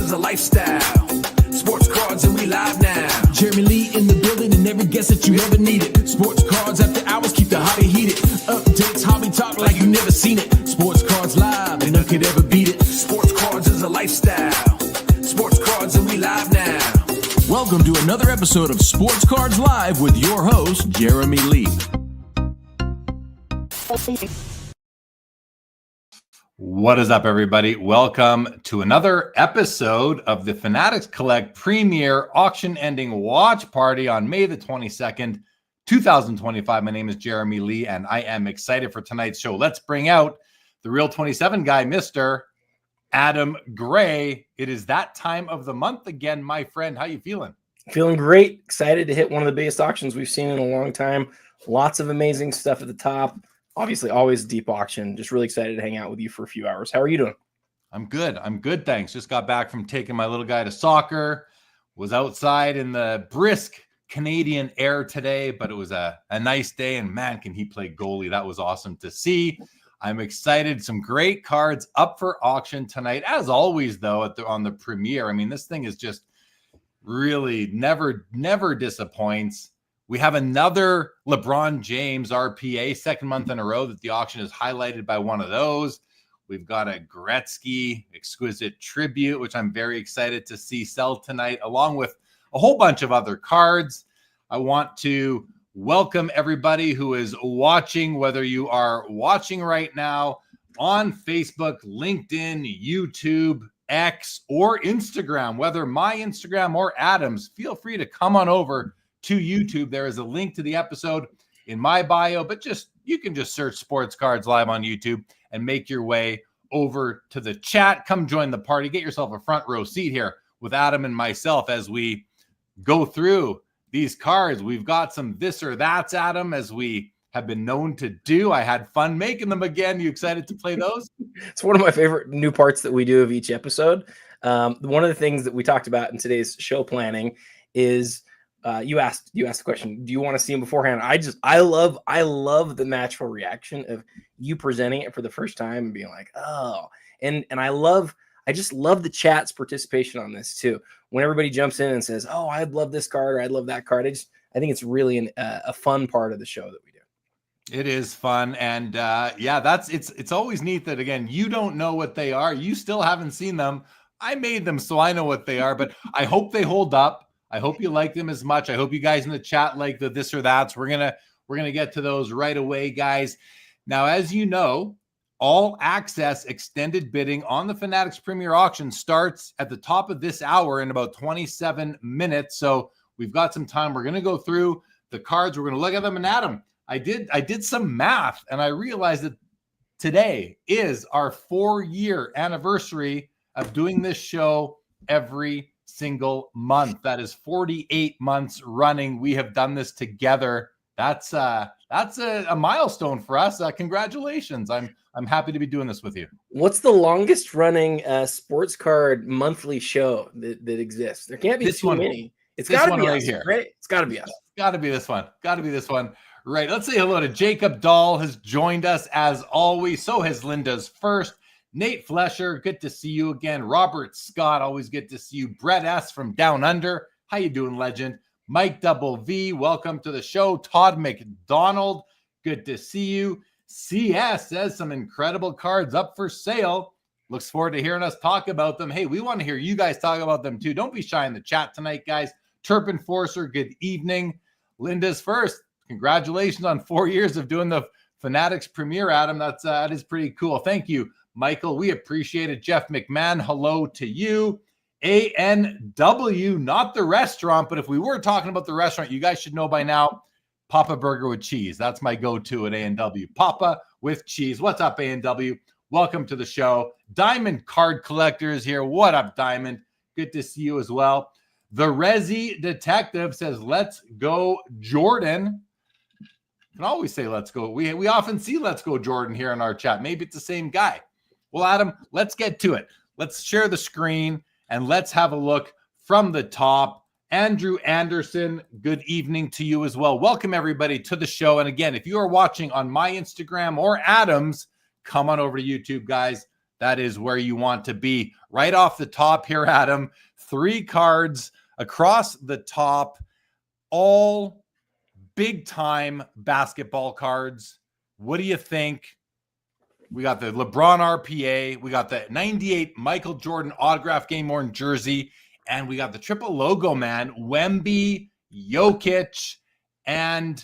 is a lifestyle. Sports cards and we live now. Jeremy Lee in the building and every guest that you ever needed. Sports cards after hours keep the hobby heated. Updates, hobby talk like you never seen it. Sports cards live and none could ever beat it. Sports cards is a lifestyle. Sports cards and we live now. Welcome to another episode of Sports Cards Live with your host, Jeremy Lee. What is up, everybody? Welcome to another episode of the Fanatics Collect Premier Auction Ending Watch Party on May the 22nd, 2025. My name is Jeremy Lee, and I am excited for tonight's show. Let's bring out the real 27 guy, Mr. Adam Gray. It is that time of the month again, my friend. How you feeling? Feeling great. Excited to hit one of the biggest auctions we've seen in a long time. Lots of amazing stuff at the top. Obviously, always deep auction. Just really excited to hang out with you for a few hours. How are you doing? I'm good. Thanks. Just got back from taking my little guy to soccer. Was outside in the brisk Canadian air today, but it was a nice day. And man, can he play goalie. That was awesome to see. I'm excited. Some great cards up for auction tonight. As always, though, on the Premier. I mean, this thing is just really never disappoints. We have another LeBron James RPA, second month in a row that the auction is highlighted by one of those. We've got a Gretzky exquisite tribute, which I'm very excited to see sell tonight, along with a whole bunch of other cards. I want to welcome everybody who is watching, whether you are watching right now on Facebook, LinkedIn, YouTube, X, or Instagram, whether my Instagram or Adam's. Feel free to come on over to YouTube. There is a link to the episode in my bio, but you can just search Sports Cards Live on YouTube and make your way over to the chat. Come join the party. Get yourself a front row seat here with Adam and myself as we go through these cards. We've got some this or that's, Adam, as we have been known to do. I had fun making them again. You excited to play those? It's one of my favorite new parts that we do of each episode. One of the things that we talked about in today's show planning is you asked the question, do you want to see him beforehand? I love the natural reaction of you presenting it for the first time and being like, oh, and I just love the chat's participation on this too. When everybody jumps in and says, oh, I'd love this card or I'd love that card. I think it's really a fun part of the show that we do. It is fun. And it's always neat that, again, you don't know what they are. You still haven't seen them. I made them, so I know what they are, but I hope they hold up. I hope you like them as much. I hope you guys in the chat like the this or that's. We're gonna get to those right away, guys. Now, as you know, all access extended bidding on the Fanatics Premier Auction starts at the top of this hour in about 27 minutes. So we've got some time. We're gonna go through the cards. We're gonna look at them. And Adam, I did some math, and I realized that today is our 4-year anniversary of doing this show every single month. That is 48 months running. We have done this together. That's a milestone for us. Congratulations. I'm happy to be doing this with you. What's the longest running sports card monthly show that exists? There can't be too many. It's got to be right here. Right? It's got to be us. Got to be this one. Right. Let's say hello to Jacob Dahl, has joined us as always. So has Linda's First. Nate Flesher, good to see you again. Robert Scott, always good to see you. Brett S. from Down Under, how you doing, legend? Mike Double V, welcome to the show. Todd McDonald, good to see you. CS says some incredible cards up for sale. Looks forward to hearing us talk about them. Hey, we want to hear you guys talk about them too. Don't be shy in the chat tonight, guys. Turp Enforcer, good evening. Linda's First, congratulations on 4 years of doing the Fanatics Premier, Adam. That is pretty cool. Thank you, Michael, we appreciate it. Jeff McMahon, hello to you. ANW, not the restaurant, but if we were talking about the restaurant, you guys should know by now, Papa Burger with cheese. That's my go-to at A&W. Papa with cheese. What's up, A&W? Welcome to the show. Diamond Card Collectors here. What up, Diamond? Good to see you as well. The Resi Detective says, let's go, Jordan. You can always say let's go. We often see let's go, Jordan, here in our chat. Maybe it's the same guy. Well, Adam, let's get to it. Let's share the screen and let's have a look from the top. Andrew Anderson, good evening to you as well. Welcome, everybody, to the show. And again, if you are watching on my Instagram or Adam's, come on over to YouTube, guys. that is where you want to be. Right off the top here, Adam, 3 cards across the top, all big-time basketball cards. What do you think? We got the LeBron RPA. We got the 98 Michael Jordan autograph game-worn jersey. And we got the triple logo, man. Wemby, Jokic, and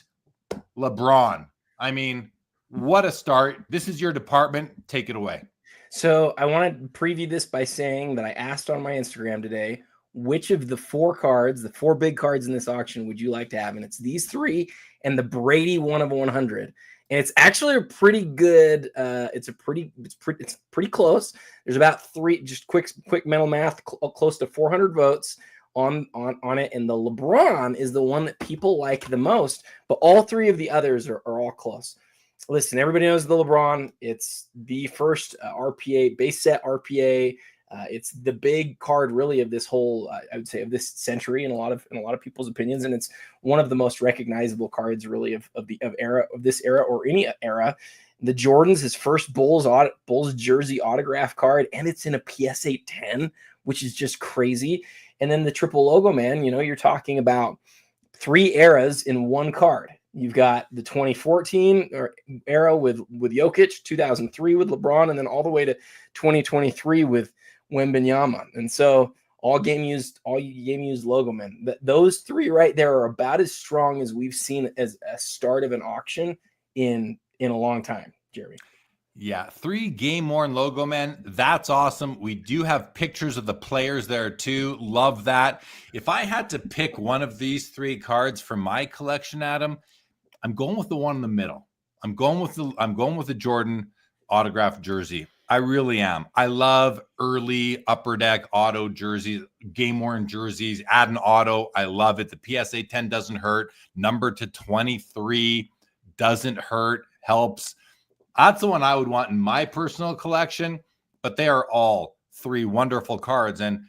LeBron. I mean, what a start. This is your department. Take it away. So I want to preview this by saying that I asked on my Instagram today, which of the 4 cards, the 4 big cards in this auction would you like to have? And it's these 3 and the Brady 1 of 100. And it's actually a pretty good, it's pretty close. There's about 3, just quick mental math, close to 400 votes on it. And the LeBron is the one that people like the most, but all 3 of the others are all close. Listen, everybody knows the LeBron. It's the first RPA, base set RPA. It's the big card really of this whole, I would say, of this century in a lot of people's opinions. And it's one of the most recognizable cards really of this era or any era. The Jordan's his first Bulls jersey autograph card, and it's in a PSA 10, which is just crazy. And then the triple logo, man, you're talking about 3 eras in one card. You've got the 2014 era with Jokic, 2003 with LeBron, and then all the way to 2023 with Wembanyama. And so all game used logo, man. Those 3 right there are about as strong as we've seen as a start of an auction in a long time, Jeremy. Yeah, 3 game-worn logo, man. That's awesome. We do have pictures of the players there too. Love that. If I had to pick one of these 3 cards from my collection, Adam, I'm going with the one in the middle. I'm going with the Jordan autograph jersey. I really am. I love early upper deck auto jerseys, game-worn jerseys. Add an auto. I love it. The PSA 10 doesn't hurt. Number to 23 doesn't hurt. Helps. That's the one I would want in my personal collection, but they are all 3 wonderful cards, and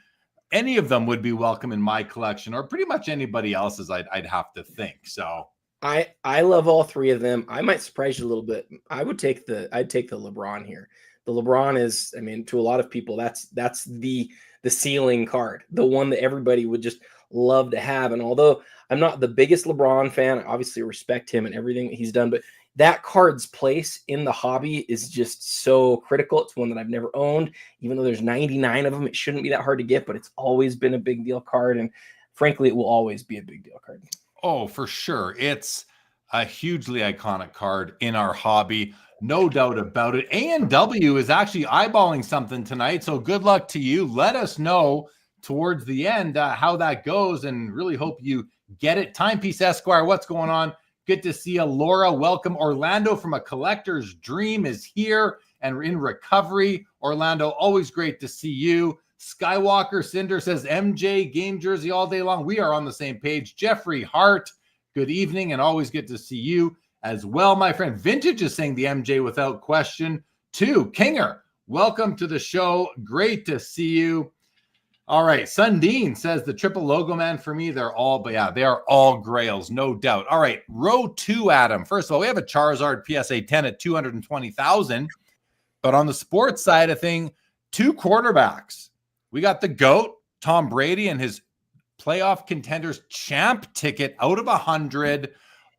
any of them would be welcome in my collection or pretty much anybody else's, I'd have to think. So I love all 3 of them. I might surprise you a little bit. I'd take the LeBron here. The LeBron is, I mean, to a lot of people, that's the ceiling card, the one that everybody would just love to have. And although I'm not the biggest LeBron fan, I obviously respect him and everything that he's done, but that card's place in the hobby is just so critical. It's one that I've never owned, even though there's 99 of them. It shouldn't be that hard to get, but it's always been a big deal card. And frankly, it will always be a big deal card. Oh, for sure. It's a hugely iconic card in our hobby. No doubt about it. A&W is actually eyeballing something tonight, so good luck to you. Let us know towards the end how that goes, and really hope you get it. Timepiece Esquire, what's going on? Good to see you. Laura, welcome. Orlando from a collector's dream is here and in recovery. Orlando, always great to see you. Skywalker Cinder says MJ game jersey all day long. We are on the same page. Jeffrey Hart, good evening and always good to see you as well, my friend. Vintage is saying the MJ without question too. Kinger, welcome to the show. Great to see you. All right. Sundin says the triple logo, man, for me, they're all, but yeah, they are all grails, no doubt. All right. Row 2, Adam. First of all, we have a Charizard PSA 10 at 220,000, but on the sports side of thing, 2 quarterbacks. We got the GOAT, Tom Brady, and his playoff contenders champ ticket out of 100,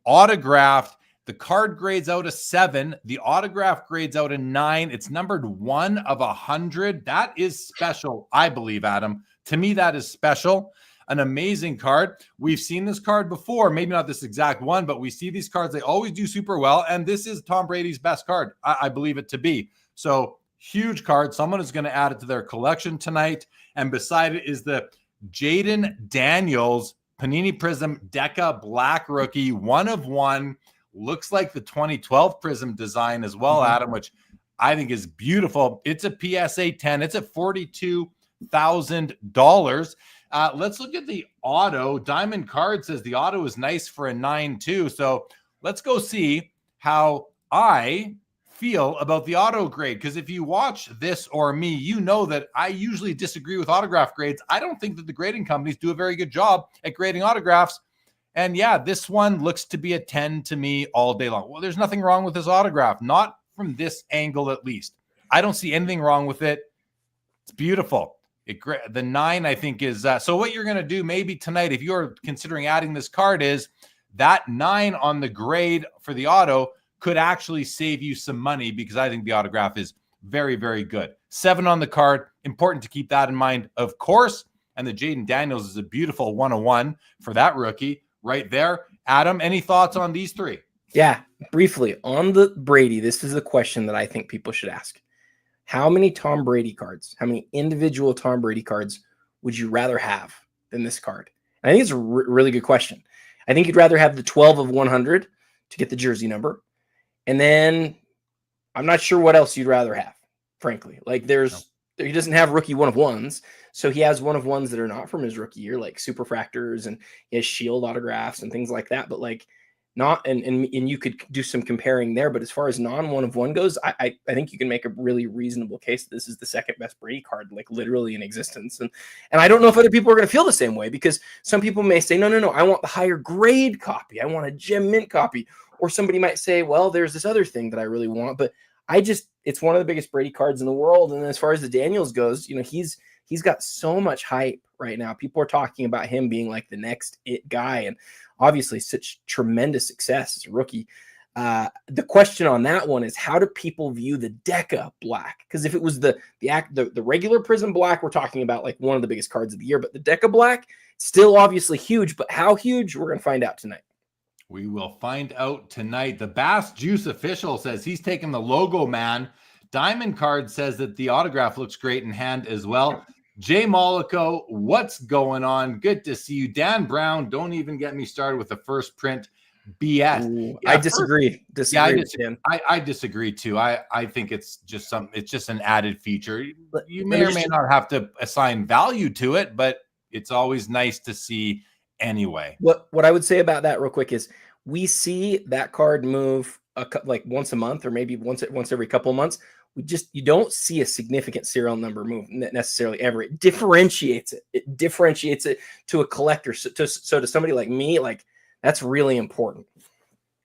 autographed. The card grades out a 7. The autograph grades out a 9. It's numbered 1 of 100. That is special, I believe, Adam. To me, that is special. An amazing card. We've seen this card before, maybe not this exact one, but we see these cards. They always do super well. And this is Tom Brady's best card. I believe it to be. So huge card. Someone is going to add it to their collection tonight. And beside it is the Jaden Daniels Panini Prism Deca Black Rookie, 1 of 1. Looks like the 2012 Prism design as well, Adam, which I think is beautiful. It's a PSA 10. It's at $42,000. Let's look at the auto. Diamond Card says the auto is nice for a 9 too. So let's go see how I feel about the auto grade. Because if you watch this or me, you know that I usually disagree with autograph grades. I don't think that the grading companies do a very good job at grading autographs. And yeah, this one looks to be a 10 to me all day long. Well, there's nothing wrong with this autograph, not from this angle at least. I don't see anything wrong with it. It's beautiful. The 9, I think, is so what you're going to do maybe tonight, if you're considering adding this card, is that 9 on the grade for the auto could actually save you some money, because I think the autograph is very, very good. 7 on the card. Important to keep that in mind, of course. And the Jaden Daniels is a beautiful 101 for that rookie right there. Adam, any thoughts on these 3? Yeah, briefly on the Brady. This is a question that I think people should ask. How many Tom Brady cards, how many individual Tom Brady cards would you rather have than this card? And I think it's a really good question. I think you'd rather have the 12 of 100 to get the jersey number. And then I'm not sure what else you'd rather have, frankly. Like he doesn't have rookie 1-of-1s. So he has 1-of-1s that are not from his rookie year, like Superfractors, and he has Shield autographs and things like that. But like not, and you could do some comparing there. But as far as non-1-of-1 goes, I think you can make a really reasonable case that this is the second best Brady card, like literally in existence. And I don't know if other people are going to feel the same way, because some people may say, no, I want the higher grade copy. I want a gem mint copy. Or somebody might say, well, there's this other thing that I really want. But it's one of the biggest Brady cards in the world. And as far as the Daniels goes, he's got so much hype right now. People are talking about him being like the next it guy, and obviously such tremendous success as a rookie. The question on that one is, how do people view the Deca Black? Because if it was the regular Prism Black, we're talking about like one of the biggest cards of the year, but the Deca Black, still obviously huge, but how huge, we're going to find out tonight. We will find out tonight. The Bass Juice official says he's taking the logo man. Diamond Card says that the autograph looks great in hand as well. Jay Mollico, what's going on? Good to see you. Dan Brown, don't even get me started with the first print BS. Ooh, yeah, I disagree. I disagree too. I think it's just an added feature. You may or may not have to assign value to it, but it's always nice to see anyway. What I would say about that real quick is we see that card move like once a month, or maybe once every couple of months. You don't see a significant serial number move necessarily ever. It differentiates it. It differentiates it to a collector. So to somebody like me, like that's really important.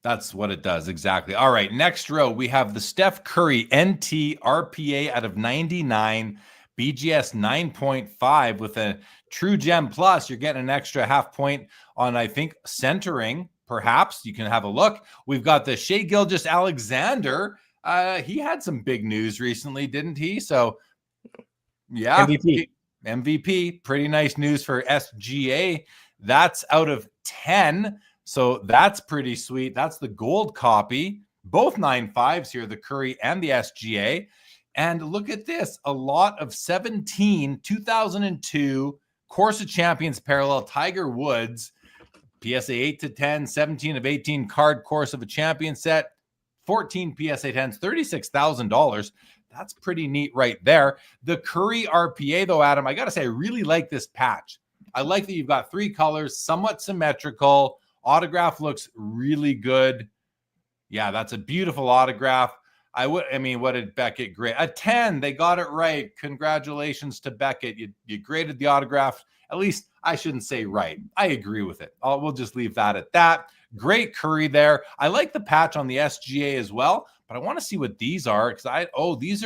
That's what it does. Exactly. All right. Next row, we have the Steph Curry NT RPA out of 99, BGS 9.5 with a True Gem Plus. You're getting an extra half point on, I think, centering. Perhaps you can have a look. We've got the Shea Gilgeous-Alexander. He had some big news recently, didn't he? So, yeah, MVP. Pretty nice news for SGA. That's out of 10. So that's pretty sweet. That's the gold copy. Both 9.5s here, the Curry and the SGA. And look at this. A lot of 17, 2002 Course of Champions parallel Tiger Woods. PSA 8 to 10, 17 of 18 card Course of a Champion set. 14 PSA 10s, $36,000. That's pretty neat right there. The Curry RPA, though, Adam, I got to say, I really like this patch. I like that you've got 3 colors, somewhat symmetrical. Autograph looks really good. Yeah, that's a beautiful autograph. What did Beckett grade? A 10. They got it right. Congratulations to Beckett. You graded the autograph. At least I shouldn't say right. I agree with it. We'll just leave that at that. Great Curry there. I like the patch on the SGA as well, but I want to see what these are, because these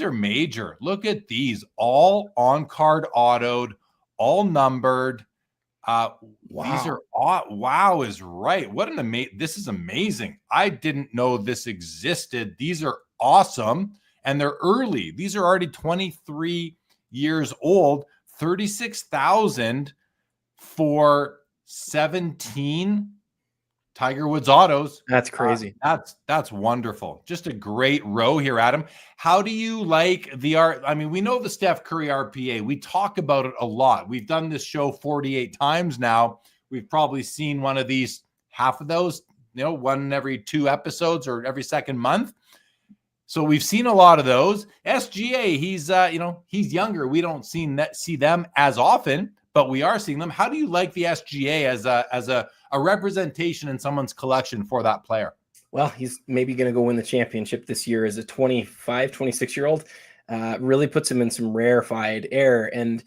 are major. Look at these, all on card autoed, all numbered. Wow. These are wow is right. What an this is amazing. I didn't know this existed. These are awesome, and they're early. These are already 23 years old. 36,000 for 17 Tiger Woods autos. That's crazy. That's wonderful. Just a great row here, Adam. How do you like the art? I mean, we know the Steph Curry RPA. We talk about it a lot. We've done this show 48 times now. We've probably seen one of these, half of those, one every 2 episodes or every second month. So we've seen a lot of those. SGA, he's younger. We don't see them as often, but we are seeing them. How do you like the SGA as a representation in someone's collection for that player? Well, he's maybe going to go win the championship this year as a 25, 26-year-old. Really puts him in some rarefied air. And,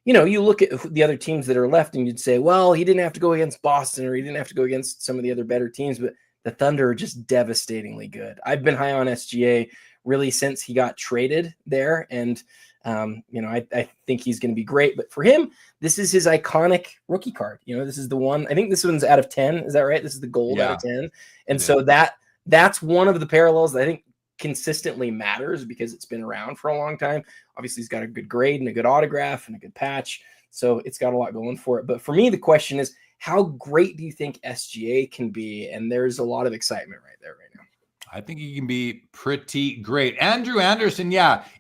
you look at the other teams that are left and you'd say, well, he didn't have to go against Boston, or he didn't have to go against some of the other better teams, but the Thunder are just devastatingly good. I've been high on SGA really since he got traded there. And, I think he's going to be great. But for him, this is his iconic rookie card. This is the one. I think this one's out of 10. Is that right? This is the gold out of 10. And so that's one of the parallels that I think consistently matters because it's been around for a long time. Obviously, he's got a good grade and a good autograph and a good patch. So it's got a lot going for it. But for me, the question is, how great do you think SGA can be? And there's a lot of excitement right there right now. I think he can be pretty great. Andrew Anderson,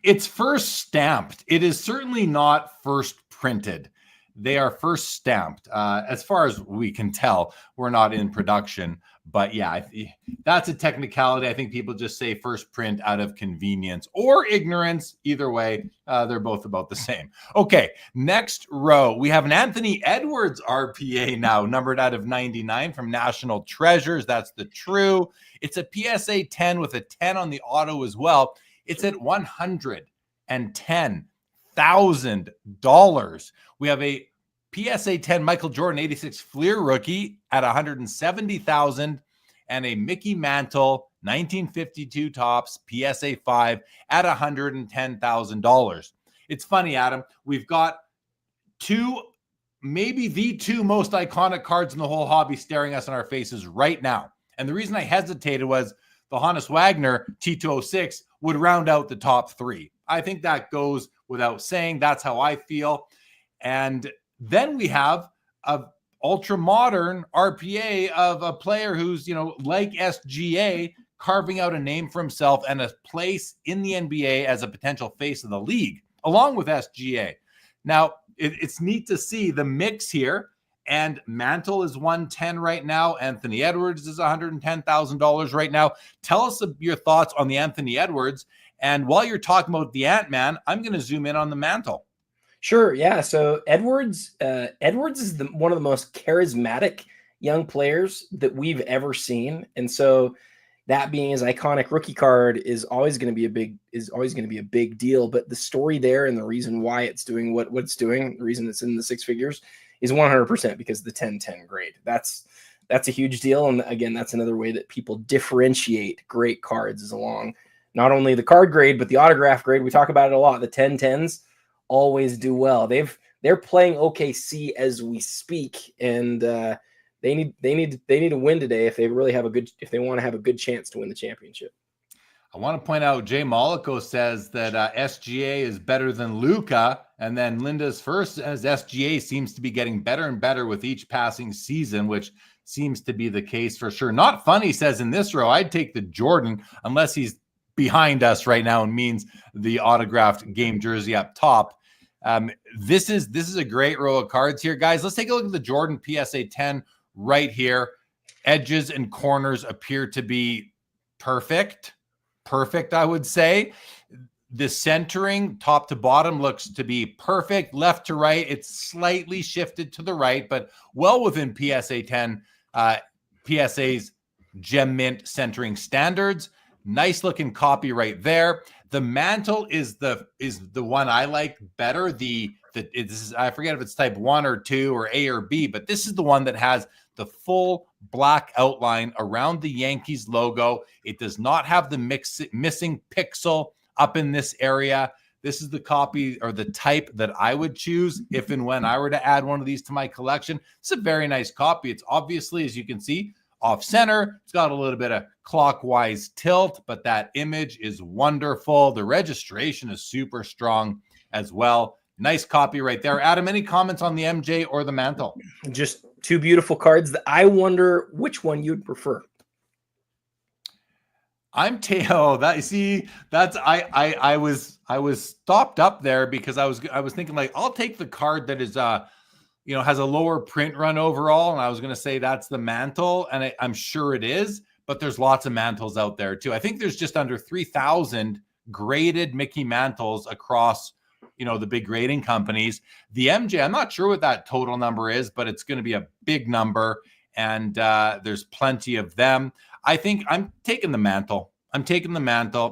it's first stamped. It is certainly not first printed. They are first stamped. As far as we can tell, we're not in production. But that's a technicality. I think people just say first print out of convenience or ignorance. Either way, they're both about the same. Okay, next row. We have an Anthony Edwards RPA now, numbered out of 99 from National Treasures. That's the true. It's a PSA 10 with a 10 on the auto as well. It's at $110,000. We have a PSA 10 Michael Jordan 86 Fleer rookie at $170,000 and a Mickey Mantle 1952 Topps PSA 5 at $110,000. It's funny, Adam. We've got maybe the two most iconic cards in the whole hobby staring us in our faces right now. And the reason I hesitated was the Honus Wagner T206 would round out the top three. I think that goes without saying. That's how I feel. And then we have a ultra modern RPA of a player who's, like SGA, carving out a name for himself and a place in the NBA as a potential face of the league, along with SGA. Now, it's neat to see the mix here. And Mantle is 110 right now. Anthony Edwards is $110,000 right now. Tell us your thoughts on the Anthony Edwards. And while you're talking about the Ant-Man, I'm going to zoom in on the Mantle. Sure. Yeah. So Edwards is one of the most charismatic young players that we've ever seen. And so that being his iconic rookie card is always going to be a big deal. But the story there and the reason why it's doing what it's doing, the reason it's in the six figures is 100% because of the 10-10 grade. That's a huge deal. And again, that's another way that people differentiate great cards is along not only the card grade, but the autograph grade. We talk about it a lot. The 10-10s always do well. They're playing OKC as we speak, and they need to win today if they want to have a good chance to win the championship. I want to point out Jay Mollico says that SGA is better than Luka, and then Linda's first as SGA seems to be getting better and better with each passing season, which seems to be the case for sure. Not Funny says in this row, I'd take the Jordan unless he's behind us right now and means the autographed game jersey up top. This is a great row of cards here, guys. Let's take a look at the Jordan PSA 10 right here. Edges and corners appear to be perfect, I would say. The centering top to bottom looks to be perfect. Left to right, it's slightly shifted to the right, but well within PSA 10 PSA's gem mint centering standards. Nice looking copy right there. The Mantle is the one I like better. I forget if it's type 1 or 2 or A or B, but this is the one that has the full black outline around the Yankees logo. It does not have the missing pixel up in this area. This is the copy or the type that I would choose if and when I were to add one of these to my collection. It's a very nice copy. It's obviously, as you can see, off center. It's got a little bit of clockwise tilt, but that image is wonderful. The registration is super strong as well. Nice copy right there. Adam, any comments on the MJ or the Mantle? Just two beautiful cards that I wonder which one you'd prefer. I was stopped up there because I was thinking like, I'll take the card that is has a lower print run overall, and I was going to say that's the Mantle, and I'm sure it is, but there's lots of Mantles out there too. I think there's just under 3,000 graded Mickey Mantles across the big grading companies. The MJ, I'm not sure what that total number is, but it's going to be a big number, and there's plenty of them. I think I'm taking the Mantle.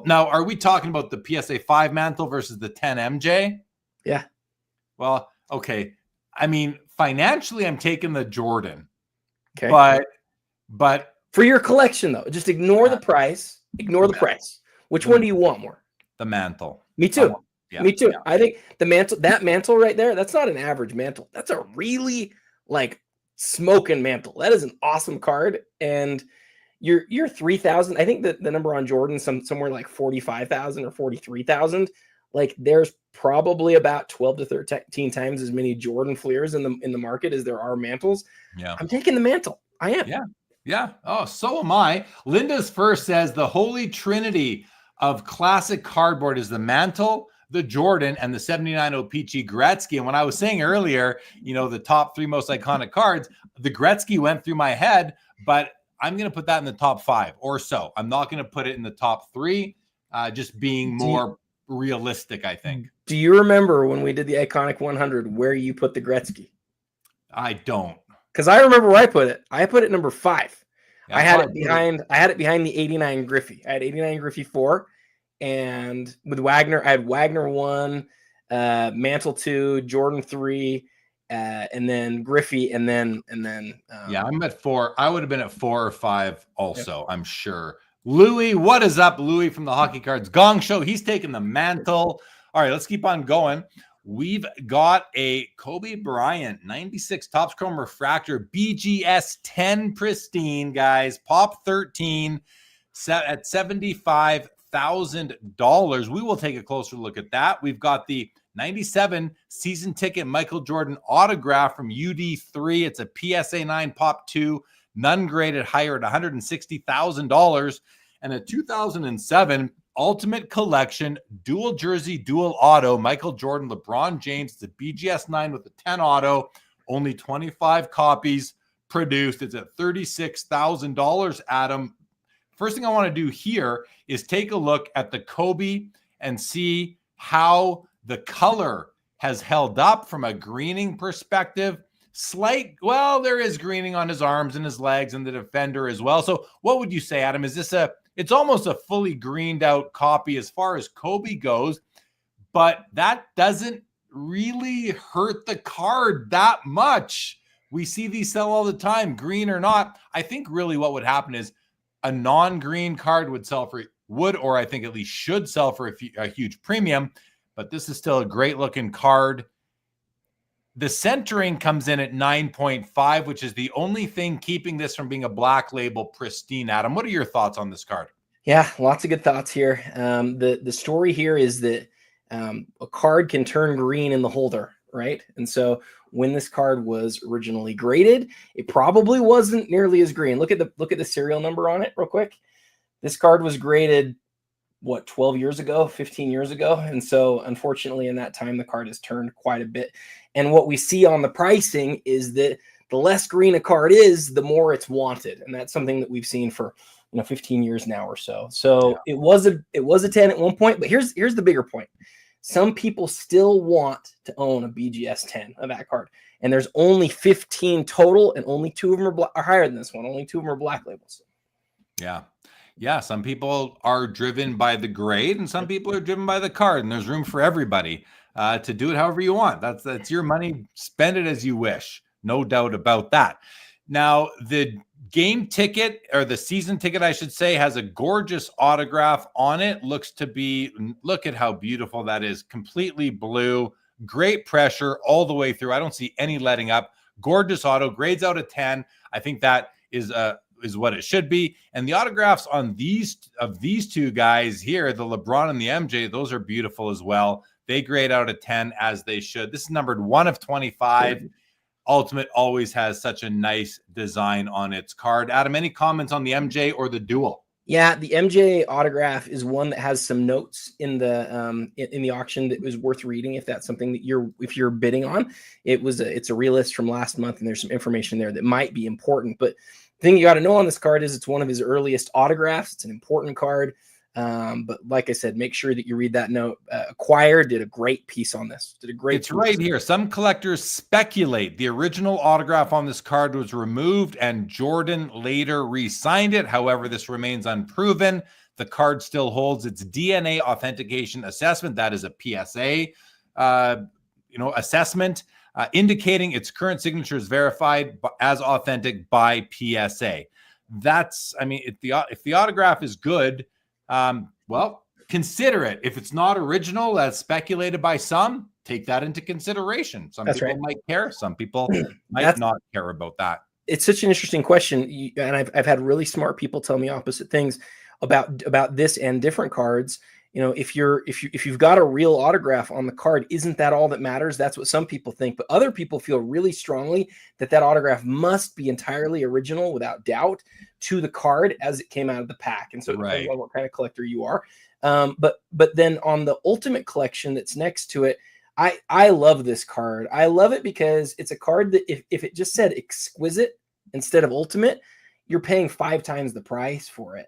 Now, are we talking about the PSA 5 Mantle versus the 10 MJ? Yeah. Well, okay. I mean, financially, I'm taking the Jordan. Okay. But for your collection, though, just ignore the price. Ignore the price. Which one do you want more? The mantle. Me too. Yeah, Me too. yeah. I think that mantle right there, that's not an average mantle. That's a really like smoking mantle. That is an awesome card. And you're 3,000. I think that the number on Jordan somewhere like 45,000 or 43,000. Like there's probably about 12 to 13 times as many Jordan fleers in the market as there are mantles. Yeah. I'm taking the mantle. I am. Yeah. Yeah. Oh, so am I. Linda's first says the holy trinity of classic cardboard is the mantle, the Jordan, and the 79 OPG Gretzky. And when I was saying earlier, the top 3 most iconic cards, the Gretzky went through my head, but I'm going to put that in the top 5 or so. I'm not going to put it in the top 3, just being more realistic, I think. Do you remember when we did the Iconic 100 where you put the Gretzky? I don't. Because I remember where I put it. I put it number 5. Yeah, I had it behind the 89 Griffey. I had 89 Griffey 4, and with Wagner, I had Wagner 1, Mantle 2, Jordan 3, and then Griffey, and then I'm at 4. I would have been at 4 or 5 also, I'm sure. Louis, what is up? Louis from the Hockey Cards Gong Show. He's taking the mantle. All right, let's keep on going. We've got a Kobe Bryant 96 Topps Chrome Refractor BGS 10 pristine, guys. Pop 13 set at $75,000. We will take a closer look at that. We've got the 97 season ticket Michael Jordan autograph from UD3. It's a PSA 9 Pop 2, none graded higher at $160,000. And a 2007 Ultimate Collection dual jersey, dual auto, Michael Jordan, LeBron James, the BGS 9 with the 10 auto, only 25 copies produced. It's at $36,000, Adam. First thing I want to do here is take a look at the Kobe and see how the color has held up from a greening perspective. There is greening on his arms and his legs and the defender as well. So what would you say, Adam? Is this it's almost a fully greened out copy as far as Kobe goes, but that doesn't really hurt the card that much. We see these sell all the time, green or not. I think really what would happen is a non-green card would, or I think at least should sell for a huge premium, but this is still a great looking card. The centering comes in at 9.5, which is the only thing keeping this from being a black label pristine. Adam, what are your thoughts on this card? Yeah, lots of good thoughts here. The story here is that a card can turn green in the holder, right? And so when this card was originally graded, it probably wasn't nearly as green. Look at the serial number on it real quick. This card was graded 12 years ago, 15 years ago. And so unfortunately in that time, the card has turned quite a bit. And what we see on the pricing is that the less green a card is, the more it's wanted. And that's something that we've seen for 15 years now or so. So yeah. It was a 10 at one point, but here's the bigger point. Some people still want to own a BGS 10 of that card. And there's only 15 total, and only 2 of them are higher than this one. Only 2 of them are black labels. Yeah. Yeah, some people are driven by the grade and some people are driven by the card, and there's room for everybody to do it however you want. That's your money. Spend it as you wish. No doubt about that. Now, the game ticket, or the season ticket, I should say, has a gorgeous autograph on it. Look at how beautiful that is. Completely blue, great pressure all the way through. I don't see any letting up. Gorgeous auto, grades out of 10. I think that is what it should be. And the autographs on these 2 guys here, the LeBron and the MJ, those are beautiful as well. They grade out of 10 as they should. This is numbered 1 of 25. Ultimate always has such a nice design on its card. Adam, any comments on the MJ or the dual? Yeah, the MJ autograph is one that has some notes in the auction that was worth reading if that's something that if you're bidding on. It's a relist from last month, and there's some information there that might be important. But the thing you got to know on this card is it's one of his earliest autographs. It's an important card. But like I said, make sure that you read that note. Acquire did a great piece on this. It's right here. Some collectors speculate the original autograph on this card was removed and Jordan later re-signed it. However, this remains unproven. The card still holds its DNA authentication assessment. That is a PSA, assessment, indicating its current signature is verified as authentic by PSA. If the autograph is good, Well, consider it. If it's not original, as speculated by some, take that into consideration. Some That's people right. might care. Some people might not care about that. It's such an interesting question, and I've had really smart people tell me opposite things about this and different cards. You know, if you've got a real autograph on the card, isn't that all that matters? That's what some people think, but other people feel really strongly that autograph must be entirely original, without doubt, to the card as it came out of the pack. And so it depends on what kind of collector you are. But then on the Ultimate Collection that's next to it, I love this card. I love it because it's a card that if it just said exquisite instead of ultimate, you're paying 5 times the price for it,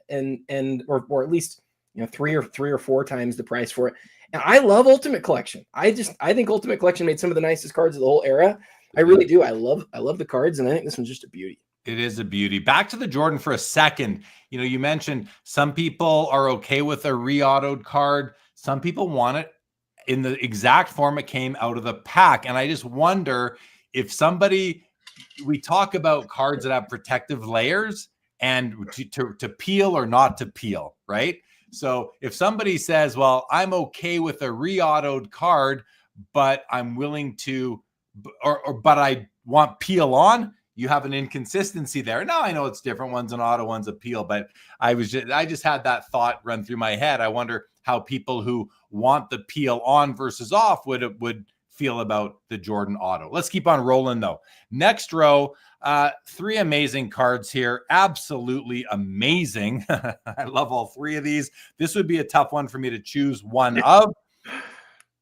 or at least, you know, three or four times the price for it. And I love Ultimate Collection. I think Ultimate Collection made some of the nicest cards of the whole era. I really do. I love the cards, and I think this one's just a beauty. It is a beauty. Back to the Jordan for a second. You know, you mentioned some people are okay with a re-autoed card. Some people want it in the exact form it came out of the pack. And I just wonder if we talk about cards that have protective layers and to peel or not to peel, right? So if somebody says, well, I'm okay with a re-autoed card, but I'm willing to, but I want peel on, you have an inconsistency there. Now I know it's different. One's an auto, one's a peel, but I just had that thought run through my head. I wonder how people who want the peel on versus off would feel about the Jordan auto. Let's keep on rolling though. Next row, 3 amazing cards here. Absolutely amazing. I love all 3 of these. This would be a tough one for me to choose one of.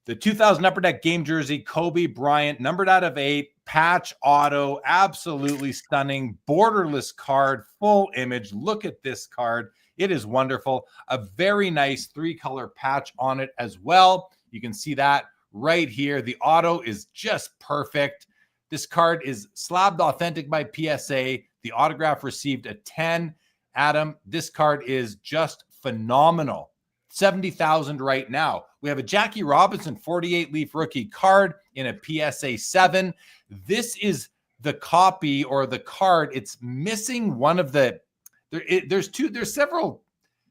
The 2000 Upper Deck game jersey, Kobe Bryant, numbered out of 8, patch auto, absolutely stunning, borderless card, full image. Look at this card. It is wonderful. A very nice 3-color patch on it as well. You can see that right here. The auto is just perfect. This card is slabbed authentic by PSA. The autograph received a 10. Adam, this card is just phenomenal. 70,000 right now. We have a Jackie Robinson 48 leaf rookie card in a PSA 7. This is the copy or the card. It's missing one of the, there's several,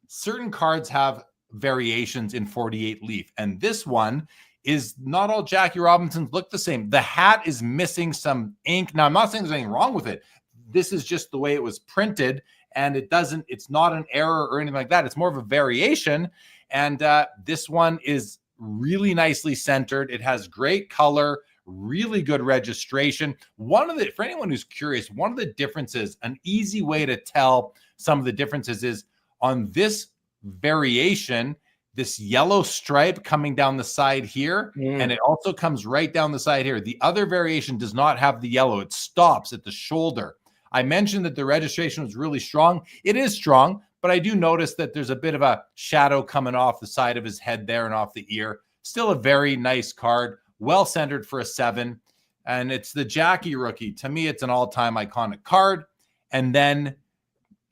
certain cards have variations in 48 leaf. And this one is not all Jackie Robinsons look the same. The hat is missing some ink. Now, I'm not saying there's anything wrong with it. This is just the way it was printed, and it's not an error or anything like that. It's more of a variation. And this one is really nicely centered. It has great color, really good registration. For anyone who's curious, one of the differences, an easy way to tell some of the differences is on this variation, this yellow stripe coming down the side here, and it also comes right down the side here. The other variation does not have the yellow. It stops at the shoulder. I mentioned that the registration was really strong. It is strong, but I do notice that there's a bit of a shadow coming off the side of his head there and off the ear. Still a very nice card, well-centered for a 7. And it's the Jackie rookie. To me, it's an all-time iconic card. And then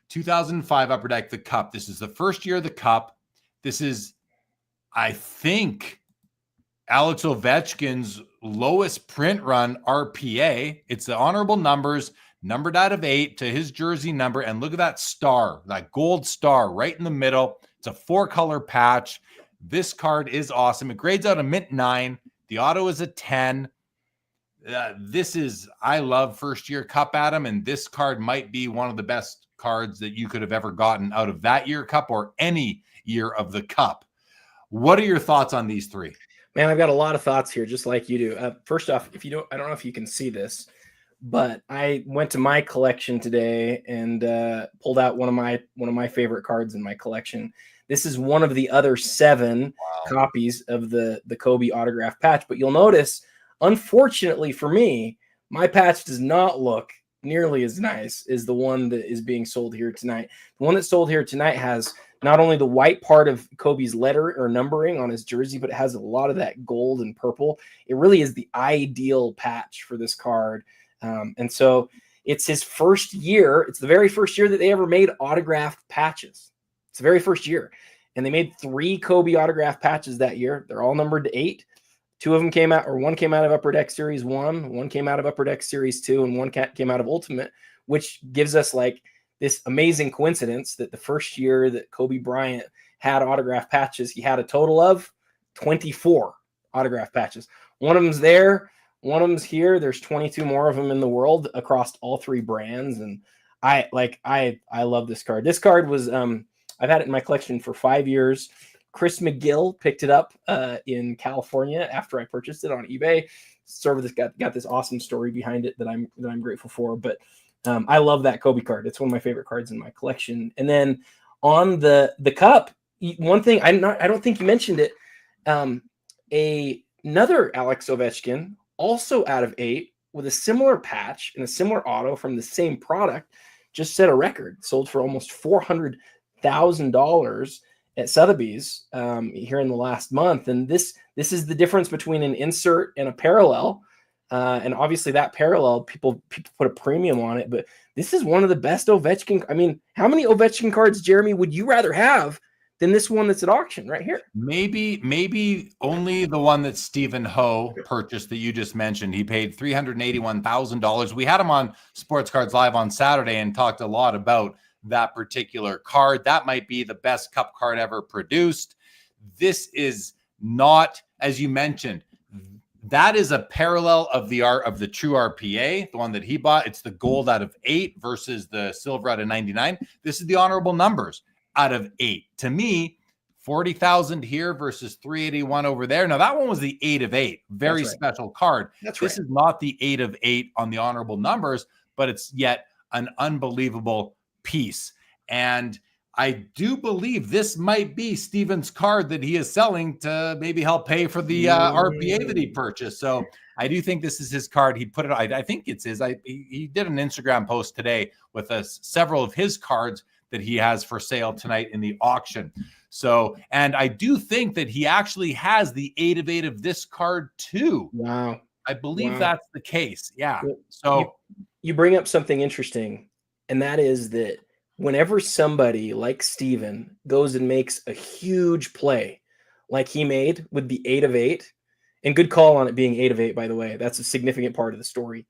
2005 Upper Deck, the Cup. This is the first year of the Cup. This is, I think, Alex Ovechkin's lowest print run RPA. It's the honorable numbers, numbered out of 8 to his jersey number. And look at that star, that gold star right in the middle. It's a 4-color patch. This card is awesome. It grades out a mint 9. The auto is a 10. I love first year Cup, Adam, and this card might be one of the best cards that you could have ever gotten out of that year Cup or any year of the Cup. What are your thoughts on these 3? Man, I've got a lot of thoughts here, just like you do. First off, I don't know if you can see this, but I went to my collection today and pulled out one of my favorite cards in my collection. This is one of the other 7 copies of the Kobe autograph patch. But you'll notice, unfortunately for me, my patch does not look nearly as nice as the one that is being sold here tonight. The one that's sold here tonight has not only the white part of Kobe's letter or numbering on his jersey, but it has a lot of that gold and purple. It really is the ideal patch for this card. And so it's his first year. It's the very first year that they ever made autographed patches. It's the very first year. And they made 3 Kobe autograph patches that year. They're all numbered to 8. 2 of them came out, or 1 came out of Upper Deck Series 1, 1 came out of Upper Deck Series 2, and 1 came out of Ultimate, which gives us like this amazing coincidence that the first year that Kobe Bryant had autograph patches, he had a total of 24 autograph patches. One of them's there, one of them's here. There's 22 more of them in the world across all three brands. And I love this card. This card was, I've had it in my collection for 5 years. Chris McGill picked it up in California after I purchased it on eBay. Sort of this got this awesome story behind it that I'm grateful for. But I love that Kobe card. It's one of my favorite cards in my collection. And then on the cup, one thing I don't think you mentioned it. Another Alex Ovechkin, also out of 8, with a similar patch and a similar auto from the same product, just set a record. Sold for almost $400,000 at Sotheby's here in the last month. And this is the difference between an insert and a parallel. And obviously that parallel, people put a premium on it, but this is one of the best Ovechkin. I mean, how many Ovechkin cards, Jeremy, would you rather have than this one that's at auction right here? Maybe only the one that Stephen Ho purchased that you just mentioned. He paid $381,000. We had him on Sports Cards Live on Saturday and talked a lot about that particular card. That might be the best cup card ever produced. This is not, as you mentioned, that is a parallel of the true RPA, the one that he bought. It's the gold out of 8 versus the silver out of 99. This is the honorable numbers out of 8. To me, 40,000 here versus 381 over there. Now that one was the 8 of 8. Very special card. This is not the 8 of 8 on the honorable numbers, but it's yet an unbelievable piece. And I do believe this might be Steven's card that he is selling to maybe help pay for the RPA that he purchased. So I do think this is his card. He put it, I think it's his. He did an Instagram post today with several of his cards that he has for sale tonight in the auction. So, and I do think that he actually has the 8 of 8 of this card too. Wow. I believe that's the case. Yeah. So you bring up something interesting, and that is that whenever somebody like Steven goes and makes a huge play like he made with the 8 of 8, and good call on it being 8 of 8, by the way, that's a significant part of the story.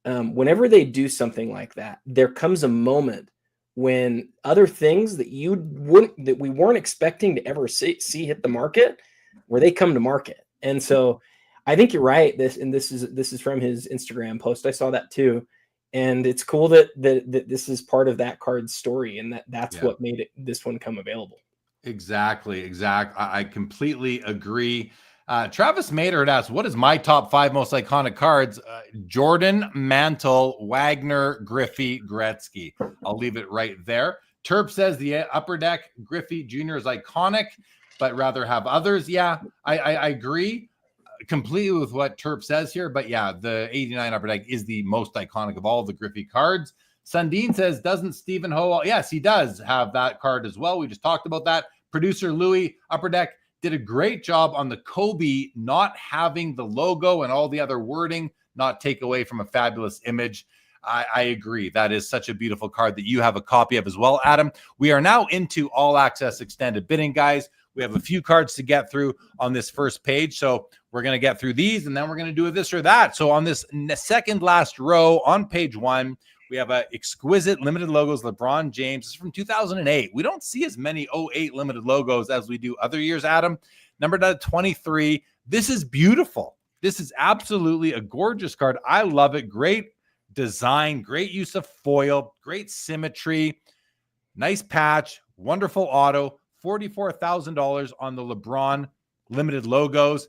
Whenever they do something like that, there comes a moment when other things that we weren't expecting to ever see hit the market, where they come to market. And so I think you're right. This is from his Instagram post. I saw that too. And it's cool that this is part of that card's story, and that's what made this one come available. Exactly. I completely agree. Travis Mater had asked, what is my top 5 most iconic cards? Jordan, Mantle, Wagner, Griffey, Gretzky. I'll leave it right there. Terp says the Upper Deck Griffey Jr. is iconic, but rather have others. Yeah, I agree completely with what Terp says here, but yeah, the 89 Upper Deck is the most iconic of all the Griffey cards. Sundin says, doesn't Stephen Ho? Yes, he does have that card as well. We just talked about that. Producer Louis, Upper Deck did a great job on the Kobe not having the logo and all the other wording, not take away from a fabulous image. I agree. That is such a beautiful card that you have a copy of as well, Adam. We are now into all access extended bidding, guys. We have a few cards to get through on this first page. So we're going to get through these, and then we're going to do this or that. So on this second last row on page 1, we have a exquisite limited logos LeBron James. This is from 2008. We don't see as many 08 limited logos as we do other years, Adam. Number 23. This is beautiful. This is absolutely a gorgeous card. I love it. Great design, great use of foil, great symmetry, nice patch, wonderful auto. $44,000 on the LeBron limited logos.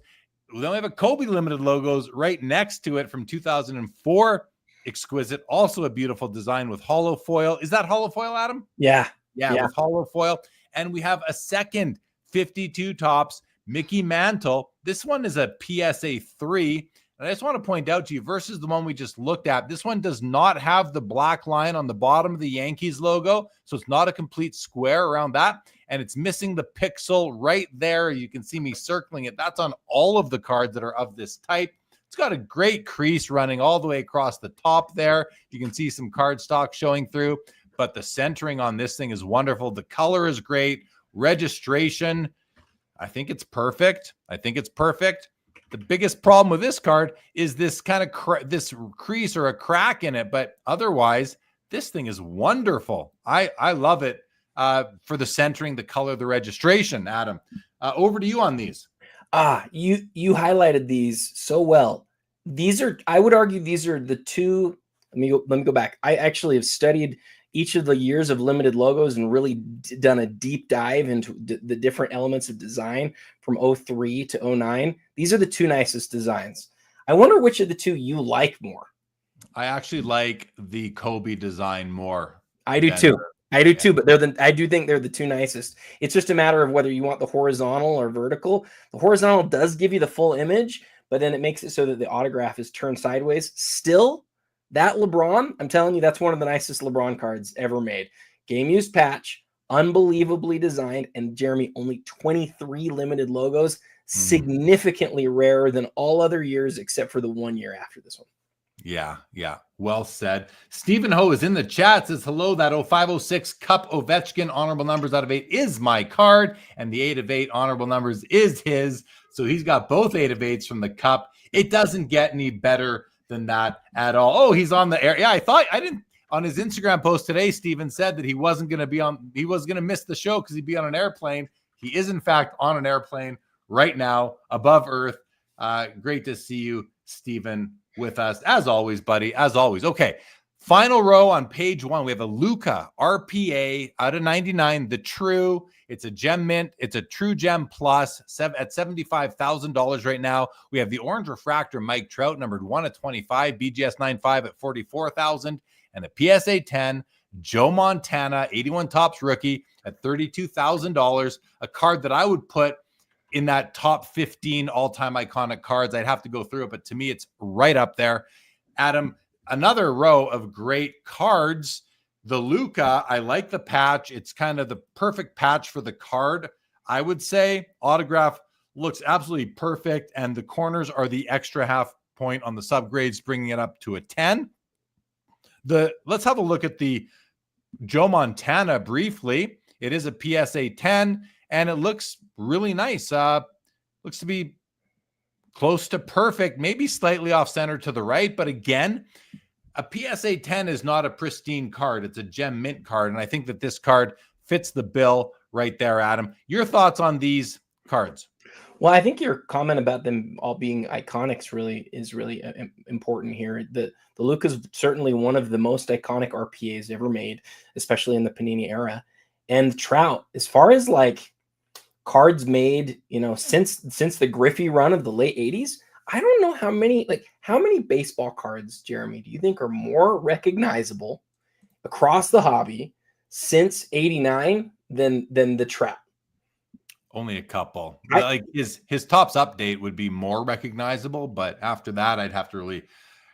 We then have a Kobe limited logos right next to it from 2004. Exquisite. Also a beautiful design with hollow foil. Is that hollow foil, Adam? Yeah. With hollow foil. And we have a second 52 tops Mickey Mantle. This one is a PSA 3. And I just want to point out to you, versus the one we just looked at, this one does not have the black line on the bottom of the Yankees logo. So it's not a complete square around that. And it's missing the pixel right there. You can see me circling it. That's on all of the cards that are of this type. It's got a great crease running all the way across the top there. You can see some card stock showing through, but the centering on this thing is wonderful. The color is great. Registration, I think it's perfect. The biggest problem with this card is this kind of this crease or a crack in it, but otherwise This thing is wonderful. I love it for the centering, the color, the registration. Adam, over to you on these. You highlighted these so well. These are, I would argue, these are the two. Let me go back. I actually have studied each of the years of limited logos and really done a deep dive into the different elements of design from 03 to 09. These are the two nicest designs. I wonder which of the two you like more. I actually like the Kobe design more. I do too. I do too, but I do think they're the two nicest. It's just a matter of whether you want the horizontal or vertical. The horizontal does give you the full image, but then it makes it so that the autograph is turned sideways. Still, that LeBron, I'm telling you, that's one of the nicest LeBron cards ever made. Game used patch, unbelievably designed, and Jeremy, only 23 limited logos, significantly rarer than all other years except for the 1 year after this one. Yeah. Well said. Stephen Ho is in the chat, says, hello, that 0506 Cup Ovechkin honorable numbers out of 8 is my card, and the 8 of 8 honorable numbers is his. So he's got both 8 of 8s from the Cup. It doesn't get any better than that at all. Oh, he's on the air. Yeah, I didn't. On his Instagram post today, Stephen said that he was going to miss the show because he'd be on an airplane. He is, in fact, on an airplane right now above Earth. Great to see you, Stephen, with us as always, buddy, as always. Okay, final row on page 1. We have a Luka RPA out of 99, the true. It's a gem mint. It's a true gem plus at $75,000 right now. We have the orange refractor Mike Trout, numbered 1 of 25, BGS 95 at $44,000, and a PSA 10 Joe Montana 81 Topps rookie at $32,000. A card that I would put in that top 15 all-time iconic cards. I'd have to go through it, but to me, it's right up there. Adam, another row of great cards. The Luka, I like the patch. It's kind of the perfect patch for the card, I would say. Autograph looks absolutely perfect, and the corners are the extra half point on the subgrades, bringing it up to a 10. Let's have a look at the Joe Montana briefly. It is a PSA 10, and it looks really nice. Looks to be close to perfect, maybe slightly off center to the right. But again, a PSA 10 is not a pristine card. It's a gem mint card. And I think that this card fits the bill right there, Adam. Your thoughts on these cards? Well, I think your comment about them all being iconics is really important here. The Luka is certainly one of the most iconic RPAs ever made, especially in the Panini era. And Trout, as far as like cards made, since the Griffey run of the late 80s, I don't know how many baseball cards, Jeremy, do you think are more recognizable across the hobby since 89 than the Trout? Only a couple. Like his Topps update would be more recognizable, but after that, I'd have to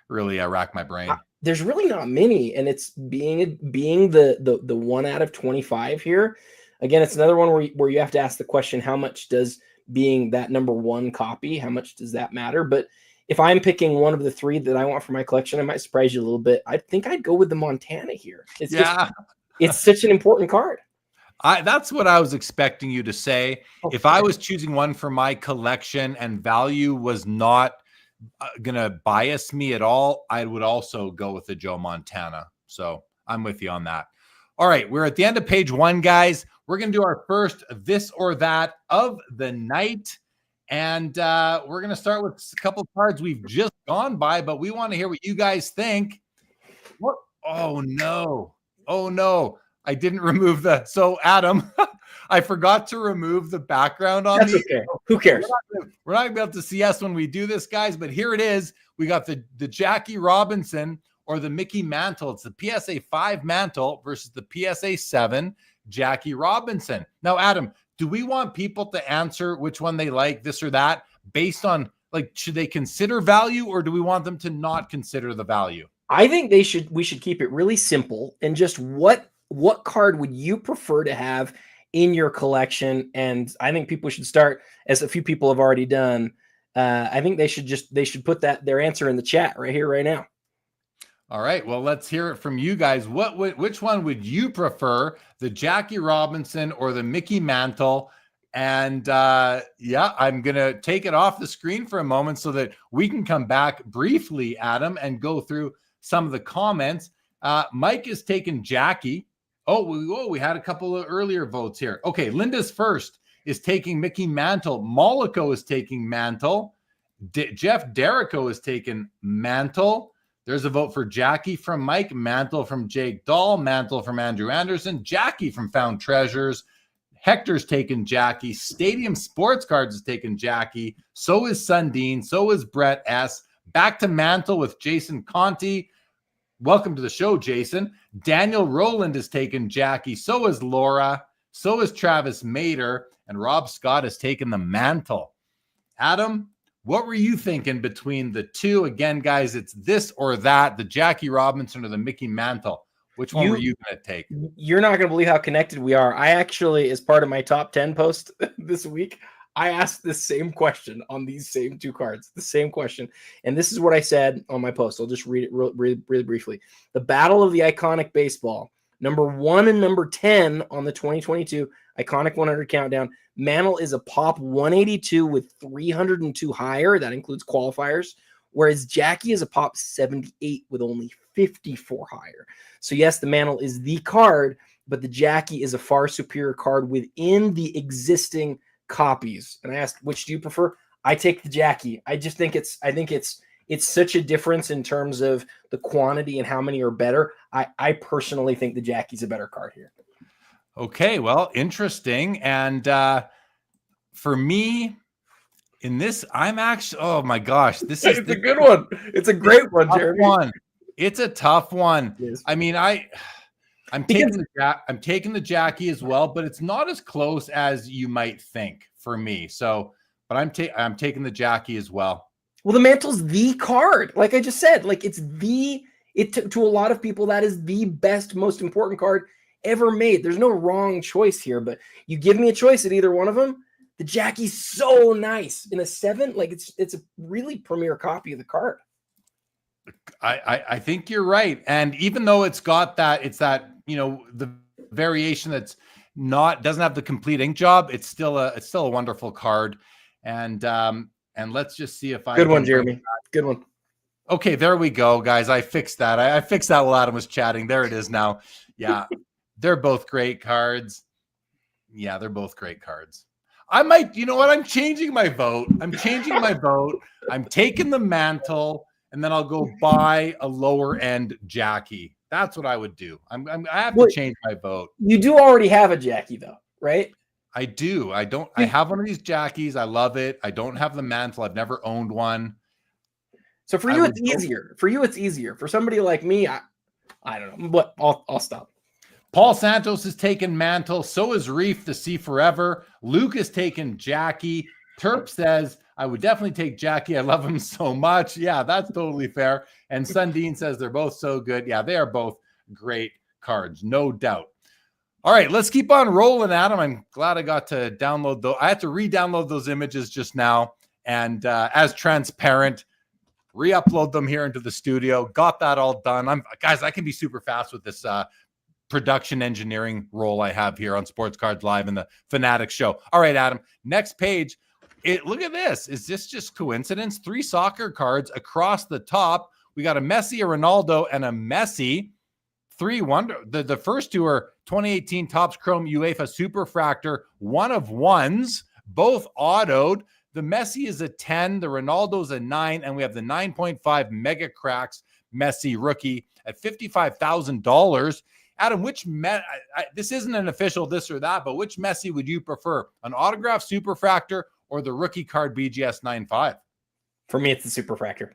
really rack my brain. There's really not many, and it's being the 1 out of 25 here. Again, it's another one where you have to ask the question, how much does being that number 1 copy, how much does that matter? But if I'm picking one of the 3 that I want for my collection, I might surprise you a little bit. I think I'd go with the Montana here. It's such an important card. That's what I was expecting you to say. Okay. If I was choosing one for my collection and value was not going to bias me at all, I would also go with the Joe Montana. So I'm with you on that. All right, we're at the end of page 1, guys. We're going to do our first this or that of the night. And we're going to start with a couple cards we've just gone by, but we want to hear what you guys think. What? Oh, no. I didn't remove so Adam, I forgot to remove the background on these. Okay. Who cares? We're not going to be able to see us when we do this, guys, but here it is. We got the Jackie Robinson or the Mickey Mantle. It's the PSA 5 Mantle versus the PSA 7 Jackie Robinson. Now, Adam, do we want people to answer which one they like, this or that, based on, should they consider value, or do we want them to not consider the value? I think we should keep it really simple and just what card would you prefer to have in your collection? And I think people should start, as a few people have already done. I think they should put their answer in the chat right here, right now. All right. Well, let's hear it from you guys. Which one would you prefer, the Jackie Robinson or the Mickey Mantle? And I'm going to take it off the screen for a moment so that we can come back briefly, Adam, and go through some of the comments. Mike is taking Jackie. We had a couple of earlier votes here. Okay, Linda's first is taking Mickey Mantle. Mollico is taking Mantle. Jeff Derrico is taking Mantle. There's a vote for Jackie from Mike, Mantle from Jake Dahl, Mantle from Andrew Anderson, Jackie from Found Treasures. Hector's taken Jackie. Stadium Sports Cards is taking Jackie. So is Sundin. So is Brett S. Back to Mantle with Jason Conti. Welcome to the show, Jason. Daniel Rowland has taken Jackie. So is Laura. So is Travis Mater. And Rob Scott has taken the Mantle. Adam, what were you thinking between the two? Again, guys, it's this or that, the Jackie Robinson or the Mickey Mantle. Which one were you going to take? You're not going to believe how connected we are. I actually, as part of my top 10 post this week, I asked the same question on these same two cards, the same question. And this is what I said on my post. I'll just read it really briefly. The Battle of the Iconic Baseball, number 1 and number 10 on the 2022 Iconic 100 Countdown. Mantle is a pop 182 with 302 higher. That includes qualifiers. Whereas Jackie is a pop 78 with only 54 higher. So yes, the Mantle is the card, but the Jackie is a far superior card within the existing copies. And I asked, which do you prefer? I take the Jackie. I think it's such a difference in terms of the quantity and how many are better. I personally think the Jackie's a better card here. Okay, well, interesting. And for me, in this, I'm actually, oh my gosh, this is a good one. It's a great one, Jeremy. It's a tough one. I mean, I'm taking the Jackie as well, but it's not as close as you might think for me. So, but I'm taking the Jackie as well. Well, the Mantle's the card, like I just said. Like to a lot of people, that is the best, most important card ever made. There's no wrong choice here, but you give me a choice at either one of them. The Jackie's so nice in a 7. Like it's a really premier copy of the card. I think you're right. And even though it's got that, it's that, the variation that's doesn't have the complete ink job, it's still a wonderful card. And let's just see if I good one, Jeremy. Good one. Okay, there we go, guys. I fixed that. I fixed that while Adam was chatting. There it is now. Yeah, they're both great cards. Yeah, they're both great cards. I might, you know what? I'm changing my vote. I'm taking the Mantle, and then I'll go buy a lower end Jackie. That's what I would do. I have to change my vote. You do already have a Jackie, though, right? I do. I have one of these Jackies. I love it. I don't have the Mantle. I've never owned one. So for you, it's easier. For you, it's easier. For somebody like me, I don't know, but I'll stop. Paul Santos has taken Mantle. So is Reef the Sea Forever. Luke has taken Jackie. Terp says, I would definitely take Jackie. I love him so much. Yeah, that's totally fair. And Sundin says they're both so good. Yeah, they are both great cards, no doubt. All right, let's keep on rolling, Adam. I'm glad I got to download those. I had to re-download those images just now. And as transparent, re-upload them here into the studio. Got that all done. Guys, I can be super fast with this production engineering role I have here on Sports Cards Live in the Fanatics show. All right, Adam, next page. Look at this. Is this just coincidence? 3 soccer cards across the top. We got a Messi, a Ronaldo, and a Messi. 3 wonder. The first 2 are 2018 Topps Chrome UEFA Superfractor, 1 of 1s, both autoed. The Messi is a 10, the Ronaldo's a 9, and we have the 9.5 Mega Cracks Messi rookie at $55,000. Adam, this isn't an official this or that, but which Messi would you prefer? An autograph Superfractor or the rookie card BGS 9.5? For me, it's the Superfractor.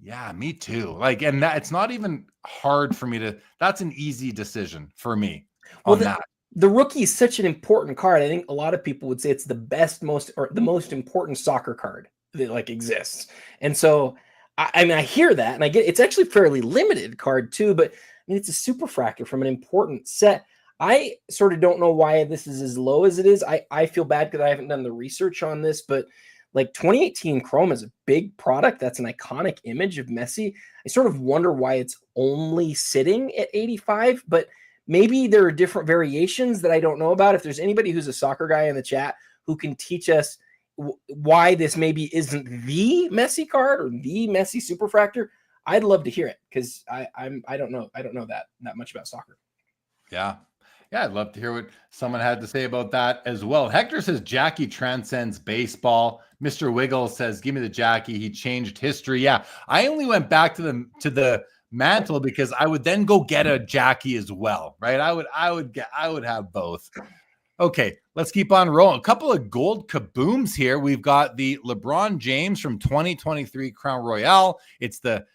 Yeah, me too. And that it's not even hard for me that's an easy decision for me on that. The rookie is such an important card. I think a lot of people would say it's the the most important soccer card that exists. And so, I hear that and I get it's actually a fairly limited card too, but it's a Superfractor from an important set. I sort of don't know why this is as low as it is. I feel bad because I haven't done the research on this, but 2018 Chrome is a big product. That's an iconic image of Messi. I sort of wonder why it's only sitting at 85, but maybe there are different variations that I don't know about. If there's anybody who's a soccer guy in the chat who can teach us why this maybe isn't the Messi card or the Messi Superfractor, I'd love to hear it because I don't know that much about soccer. Yeah. Yeah, I'd love to hear what someone had to say about that as well. Hector says Jackie transcends baseball. Mr. Wiggle says, give me the Jackie. He changed history. Yeah, I only went back to the mantle because I would then go get a Jackie as well, right? I would have both. Okay, let's keep on rolling. A couple of gold kabooms here. We've got the LeBron James from 2023 Crown Royale. It's the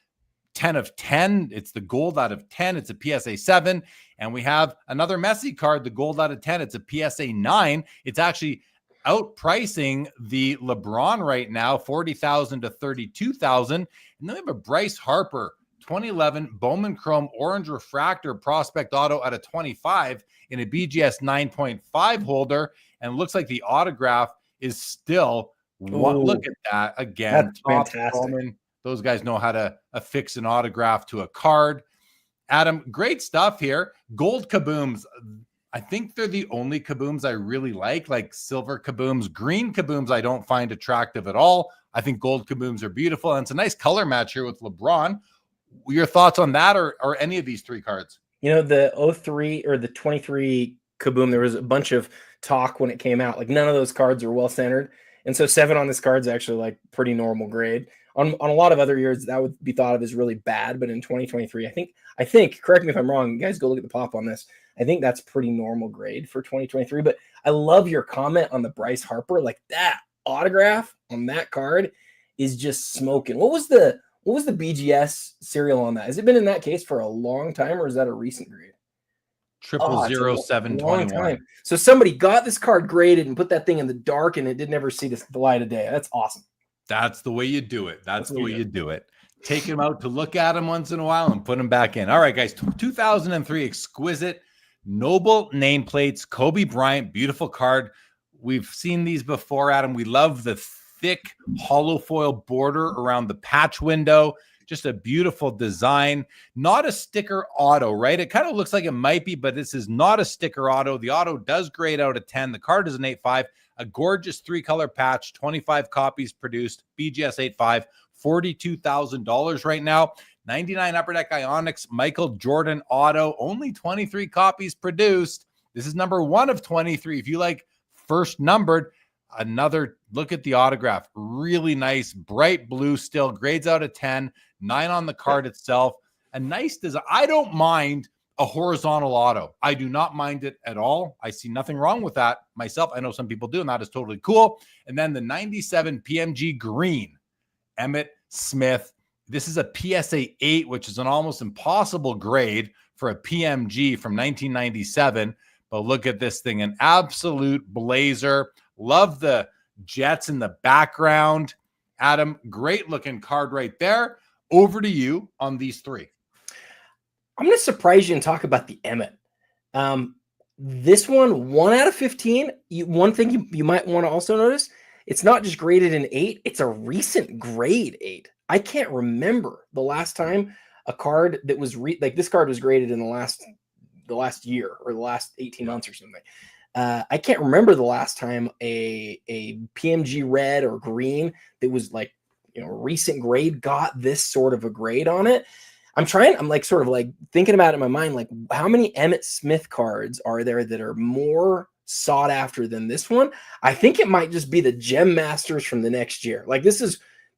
10 of 10. It's the gold out of 10. It's a PSA 7. And we have another Messi card, the gold out of 10. It's a PSA 9. It's actually outpricing the LeBron right now, 40,000 to 32,000. And then we have a Bryce Harper 2011 Bowman Chrome Orange Refractor Prospect Auto out of 25 in a BGS 9.5 holder. And it looks like the autograph is still one. Look at that again. That's fantastic. Bowman. Those guys know how to affix an autograph to a card. Adam, great stuff here. Gold kabooms. I think they're the only kabooms I really like silver kabooms. Green kabooms I don't find attractive at all. I think gold kabooms are beautiful. And it's a nice color match here with LeBron. Your thoughts on that or any of these three cards? You know, the 03 or the 23 kaboom, there was a bunch of talk when it came out. Like none of those cards are well centered. And so 7 on this card is actually like pretty normal grade. On a lot of other years, that would be thought of as really bad. But in 2023, I think, correct me if I'm wrong, you guys go look at the pop on this. I think that's pretty normal grade for 2023. But I love your comment on the Bryce Harper. Like that autograph on that card is just smoking. What was the BGS serial on that? Has it been in that case for a long time, or is that a recent grade? 00721. So somebody got this card graded and put that thing in the dark, and it didn't ever see the light of day. That's awesome. That's the way you do it. That's the way you do it. Take him out to look at him once in a while and put him back in. All right, guys. 2003 exquisite noble nameplates. Kobe Bryant, beautiful card. We've seen these before, Adam. We love the thick hollow foil border around the patch window. Just a beautiful design. Not a sticker auto, right? It kind of looks like it might be, but this is not a sticker auto. The auto does grade out of 10. The card is an 8.5. A gorgeous 3-color patch, 25 copies produced, BGS 8.5, $42,000 right now. 99 Upper Deck Ionics, Michael Jordan auto, only 23 copies produced. This is number 1 of 23. If you like first numbered, another look at the autograph. Really nice, bright blue still, grades out of 10, 9 on the card itself. A nice design. I don't mind a horizontal auto. I do not mind it at all. I see nothing wrong with that myself. I know some people do, and that is totally cool. And then the 97 PMG green, Emmitt Smith. This is a PSA 8, which is an almost impossible grade for a PMG from 1997. But look at this thing, an absolute blazer. Love the Jets in the background. Adam, great looking card right there. Over to you on these three. I'm going to surprise you and talk about the Emmitt. This one, 1 out of 15. One thing you might want to also notice, it's not just graded an 8. It's a recent grade 8. I can't remember the last time a card that was like this card was graded in the last year or the last 18 months or something. I can't remember the last time a PMG red or green that was like, recent grade got this sort of a grade on it. I'm like sort of like thinking about it in my mind, like how many Emmitt Smith cards are there that are more sought after than this one? I think it might just be the Gem Masters from the next year. Like this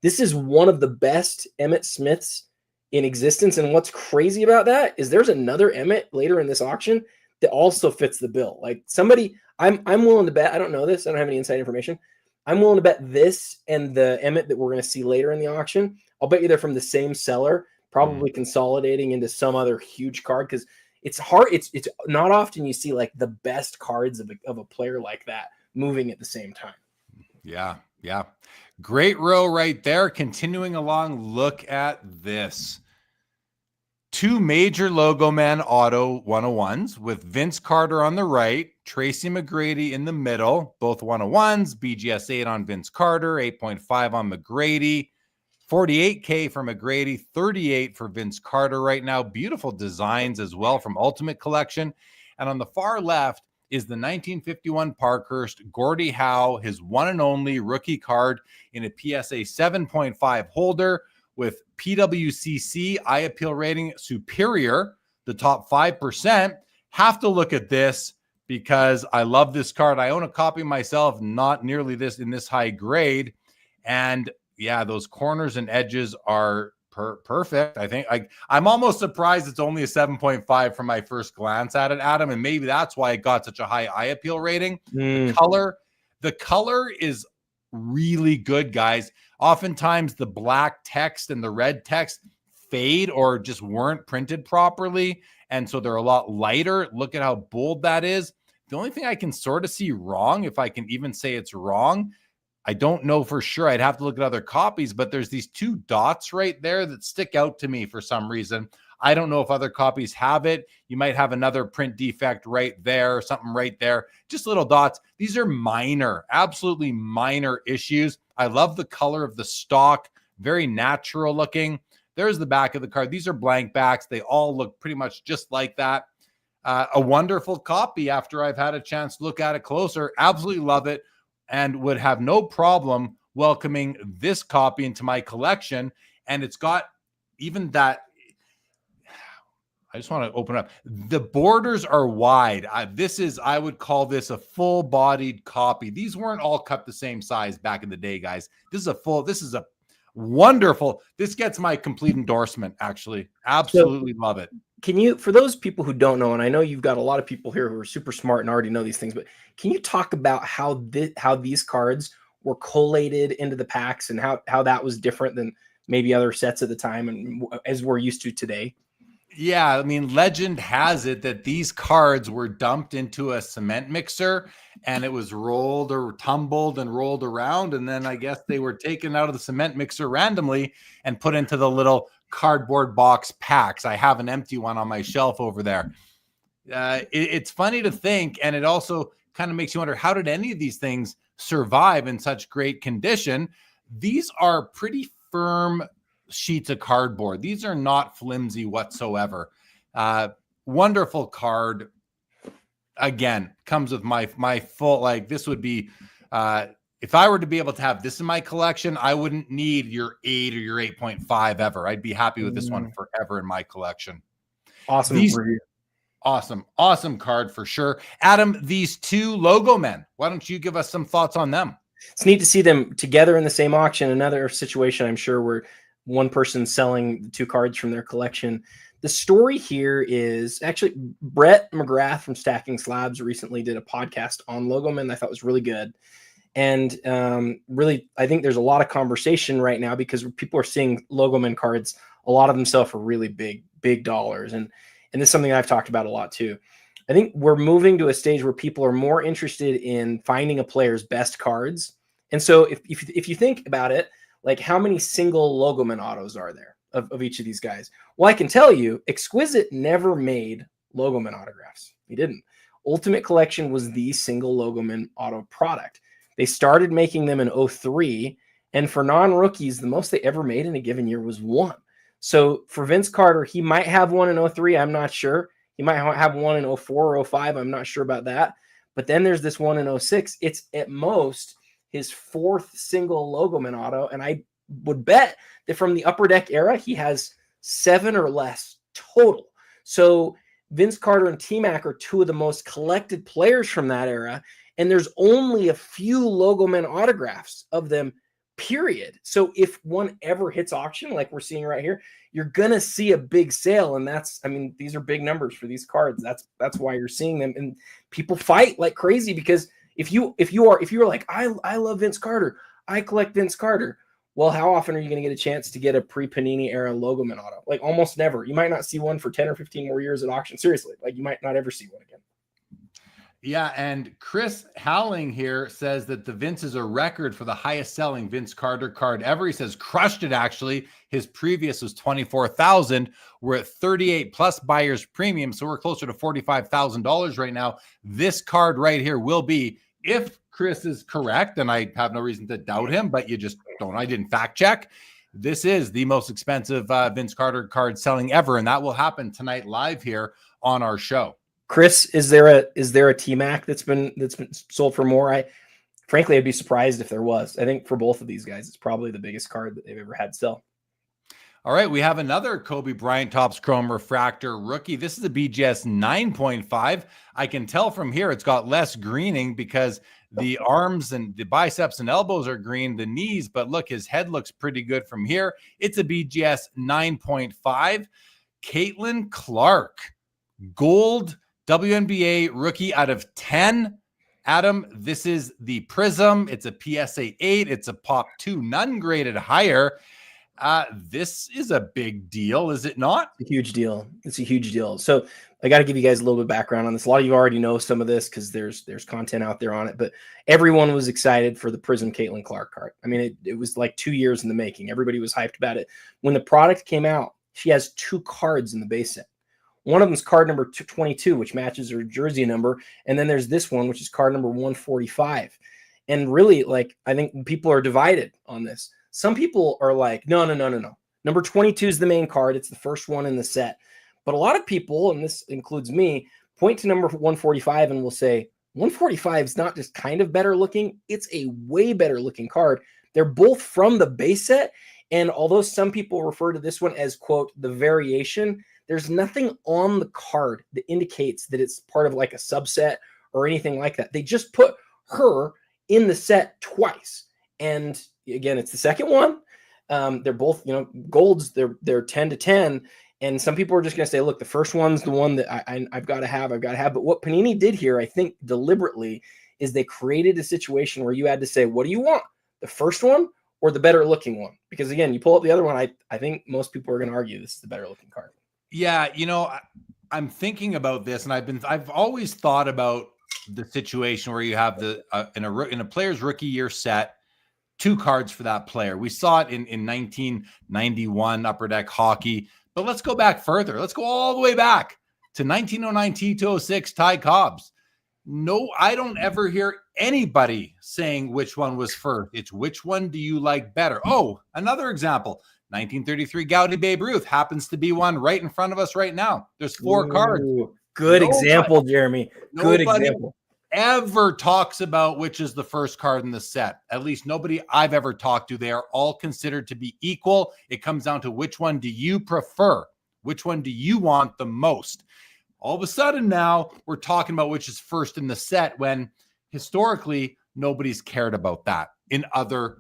is one of the best Emmitt Smiths in existence. And what's crazy about that is there's another Emmitt later in this auction that also fits the bill. Like somebody, I'm willing to bet, I don't know this, I don't have any inside information. I'm willing to bet this and the Emmitt that we're going to see later in the auction, I'll bet you they're from the same seller, probably consolidating into some other huge card, because it's hard. It's not often you see like the best cards of a player like that moving at the same time. Yeah. Great row right there. Continuing along, look at this. 2 major logo man auto 101s with Vince Carter on the right, Tracy McGrady in the middle, both 101s, BGS 8 on Vince Carter, 8.5 on McGrady. $48K for McGrady, $38 for Vince Carter right now. Beautiful designs as well from Ultimate Collection. And on the far left is the 1951 Parkhurst Gordie Howe, his one and only rookie card in a PSA 7.5 holder with PWCC eye appeal rating superior, the top 5%. Have to look at this because I love this card. I own a copy myself, not nearly this in this high grade. And yeah, those corners and edges are perfect. I think I'm almost surprised it's only a 7.5 from my first glance at it, Adam. And maybe that's why it got such a high eye appeal rating. The color is really good, guys. Oftentimes the black text and the red text fade or just weren't printed properly. And so they're a lot lighter. Look at how bold that is. The only thing I can sort of see wrong, if I can even say it's wrong, I don't know for sure. I'd have to look at other copies, but there's these 2 dots right there that stick out to me for some reason. I don't know if other copies have it. You might have another print defect right there, something right there. Just little dots. These are minor, absolutely minor issues. I love the color of the stock. Very natural looking. There's the back of the card. These are blank backs. They all look pretty much just like that. A wonderful copy after I've had a chance to look at it closer. Absolutely love it. And would have no problem welcoming this copy into my collection. And it's got even that. I just want to open up. The borders are wide. I would call this a full-bodied copy. These weren't all cut the same size back in the day, guys. This is a wonderful. This gets my complete endorsement, actually. Absolutely love it. Can you, for those people who don't know, and I know you've got a lot of people here who are super smart and already know these things, but can you talk about how these cards were collated into the packs and how that was different than maybe other sets at the time and as we're used to today? Yeah, I mean, legend has it that these cards were dumped into a cement mixer and it was rolled or tumbled and rolled around. And then I guess they were taken out of the cement mixer randomly and put into the little cardboard box packs. I have an empty one on my shelf over there. It's funny to think, and it also kind of makes you wonder, how did any of these things survive in such great condition? These are pretty firm sheets of cardboard. These are not flimsy whatsoever. Wonderful card. Again, comes with my full, like, this would be, if I were to be able to have this in my collection, I wouldn't need your 8 or your 8.5 ever. I'd be happy with this one forever in my collection. Awesome. Awesome card for sure. Adam, these 2 logo men, why don't you give us some thoughts on them? It's neat to see them together in the same auction. Another situation, I'm sure, where one person selling the 2 cards from their collection. The story here is actually Brett McGrath from Stacking Slabs recently did a podcast on logo men that I thought was really good. And really, I think there's a lot of conversation right now because people are seeing logo men cards. A lot of them sell for really big dollars. And this is something I've talked about a lot too. I think we're moving to a stage where people are more interested in finding a player's best cards. And so if you think about it, like, how many single logo man autos are there of each of these guys? Well, I can tell you, Exquisite never made logo man autographs. He didn't. Ultimate Collection was the single logo man auto product. They started making them in 2003, and for non-rookies, the most they ever made in a given year was 1. So for Vince Carter, he might have one in 2003. I'm not sure. He might have one in 2004 or 2005. I'm not sure about that. But then there's this one in 2006. It's at most his 4th single logo man auto. And I would bet that from the Upper Deck era, he has 7 or less total. So Vince Carter and T-Mac are 2 of the most collected players from that era. And there's only a few logo men autographs of them, period. So if one ever hits auction, like we're seeing right here, you're going to see a big sale. And that's, I mean, these are big numbers for these cards. That's why you're seeing them. And people fight like crazy because if you're like, I love Vince Carter, I collect Vince Carter. Well, how often are you going to get a chance to get a pre-Panini era logo man auto? Like, almost never. You might not see one for 10 or 15 more years at auction. Seriously, like, you might not ever see one again. Yeah, and Chris Howling here says that the Vince is a record for the highest selling Vince Carter card ever. He says crushed it, actually. His previous was 24,000. We're at 38 plus buyer's premium, so we're closer to $45,000 right now. This card right here will be, if Chris is correct, and I have no reason to doubt him, but you just don't. I didn't fact check. This is the most expensive Vince Carter card selling ever, and that will happen tonight live here on our show. Chris, is there a T-Mac that's been sold for more? Frankly, I'd be surprised if there was. I think for both of these guys, it's probably the biggest card that they've ever had sell. All right, we have another Kobe Bryant Topps Chrome Refractor rookie. This is a BGS 9.5. I can tell from here it's got less greening because the arms and the biceps and elbows are green, the knees, but look, his head looks pretty good from here. It's a BGS 9.5. Caitlin Clark, gold WNBA rookie out of 10. Adam, this is the Prism. It's a PSA 8. It's a Pop 2, none graded higher. This is a big deal, is it not? It's a huge deal. It's a huge deal. So I got to give you guys a little bit of background on this. A lot of you already know some of this because there's content out there on it, but everyone was excited for the Prism Caitlin Clark card. I mean, it was like 2 years in the making. Everybody was hyped about it. When the product came out, she has 2 cards in the base set. One of them is card number 22, which matches her jersey number. And then there's this one, which is card number 145. And really, like, I think people are divided on this. Some people are like, no. Number 22 is the main card. It's the first one in the set. But a lot of people, and this includes me, point to number 145 and will say, 145 is not just kind of better looking. It's a way better looking card. They're both from the base set. And although some people refer to this one as, quote, the variation, there's nothing on the card that indicates that it's part of like a subset or anything like that. They just put her in the set twice. And again, it's the second one. They're both, golds. They're 10 to 10. And some people are just going to say, look, the first one's the one that I've got to have. But what Panini did here, I think deliberately, is they created a situation where you had to say, what do you want? The first one or the better looking one? Because again, you pull up the other one. I think most people are going to argue this is the better looking card. Yeah. I'm thinking about this, and I've always thought about the situation where you have in a player's rookie year set, 2 cards for that player. We saw it in 1991 Upper Deck Hockey, but let's go back further. Let's go all the way back to 1909 T206 Ty Cobbs. No, I don't ever hear anybody saying which one was first. It's which one do you like better? Oh, another example. 1933 Gaudy Babe Ruth happens to be one right in front of us right now. There's 4 cards. Good example, Jeremy. Good example. Ever talks about which is the first card in the set. At least nobody I've ever talked to. They are all considered to be equal. It comes down to which one do you prefer? Which one do you want the most? All of a sudden now we're talking about which is first in the set when historically nobody's cared about that in other,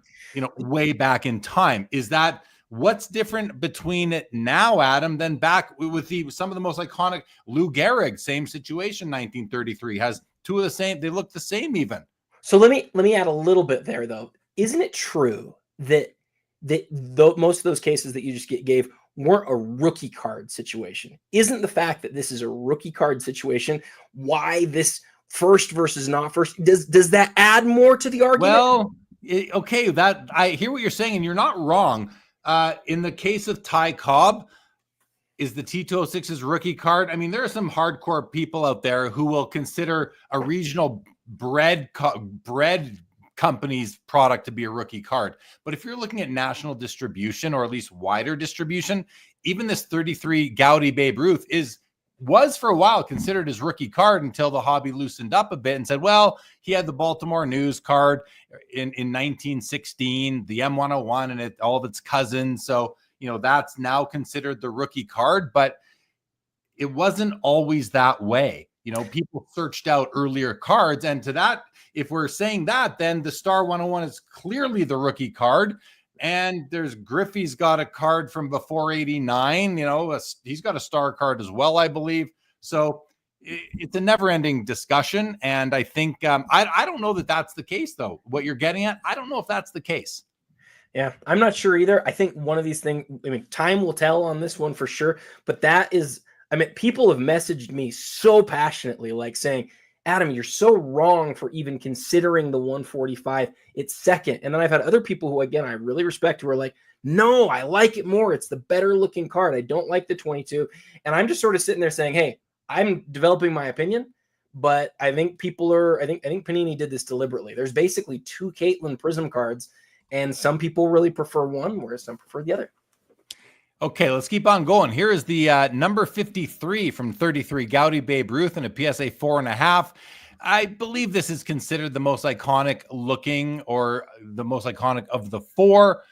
way back in time. Is that what's different between it now, Adam, than back with some of the most iconic? Lou Gehrig, same situation, 1933, has 2 of the same. They look the same even. So let me add a little bit there, though. Isn't it true that most of those cases that you just gave weren't a rookie card situation? Isn't the fact that this is a rookie card situation why this first versus not first? Does that add more to the argument? Well, okay, that I hear what you're saying, and you're not wrong. In the case of Ty Cobb, is the T206's rookie card? I mean, there are some hardcore people out there who will consider a regional bread company's product to be a rookie card. But if you're looking at national distribution, or at least wider distribution, even this 33 Gaudy Babe Ruth was for a while considered his rookie card until the hobby loosened up a bit and said, well, he had the Baltimore News card in 1916, the M101 and all of its cousins. So, that's now considered the rookie card, but it wasn't always that way. People searched out earlier cards, and to that, if we're saying that, then the Star 101 is clearly the rookie card. And there's Griffey's got a card from before 89. He's got a star card as well, I believe. So it's a never-ending discussion. And I think I don't know that that's the case, though. What you're getting at, I don't know if that's the case. Yeah, I'm not sure either. I think one of these things, time will tell on this one for sure. But people have messaged me so passionately, like saying, Adam, you're so wrong for even considering the 145. It's second. And then I've had other people who, again, I really respect, who are like, no, I like it more. It's the better looking card. I don't like the 22. And I'm just sort of sitting there saying, hey, I'm developing my opinion, but I think I think Panini did this deliberately. There's basically 2 Caitlin Prism cards, and some people really prefer one, whereas some prefer the other. Okay, let's keep on going. Here is the number 53 from 33 Gaudy Babe Ruth in a PSA 4.5. I believe this is considered the most iconic looking, or the most iconic of the 4.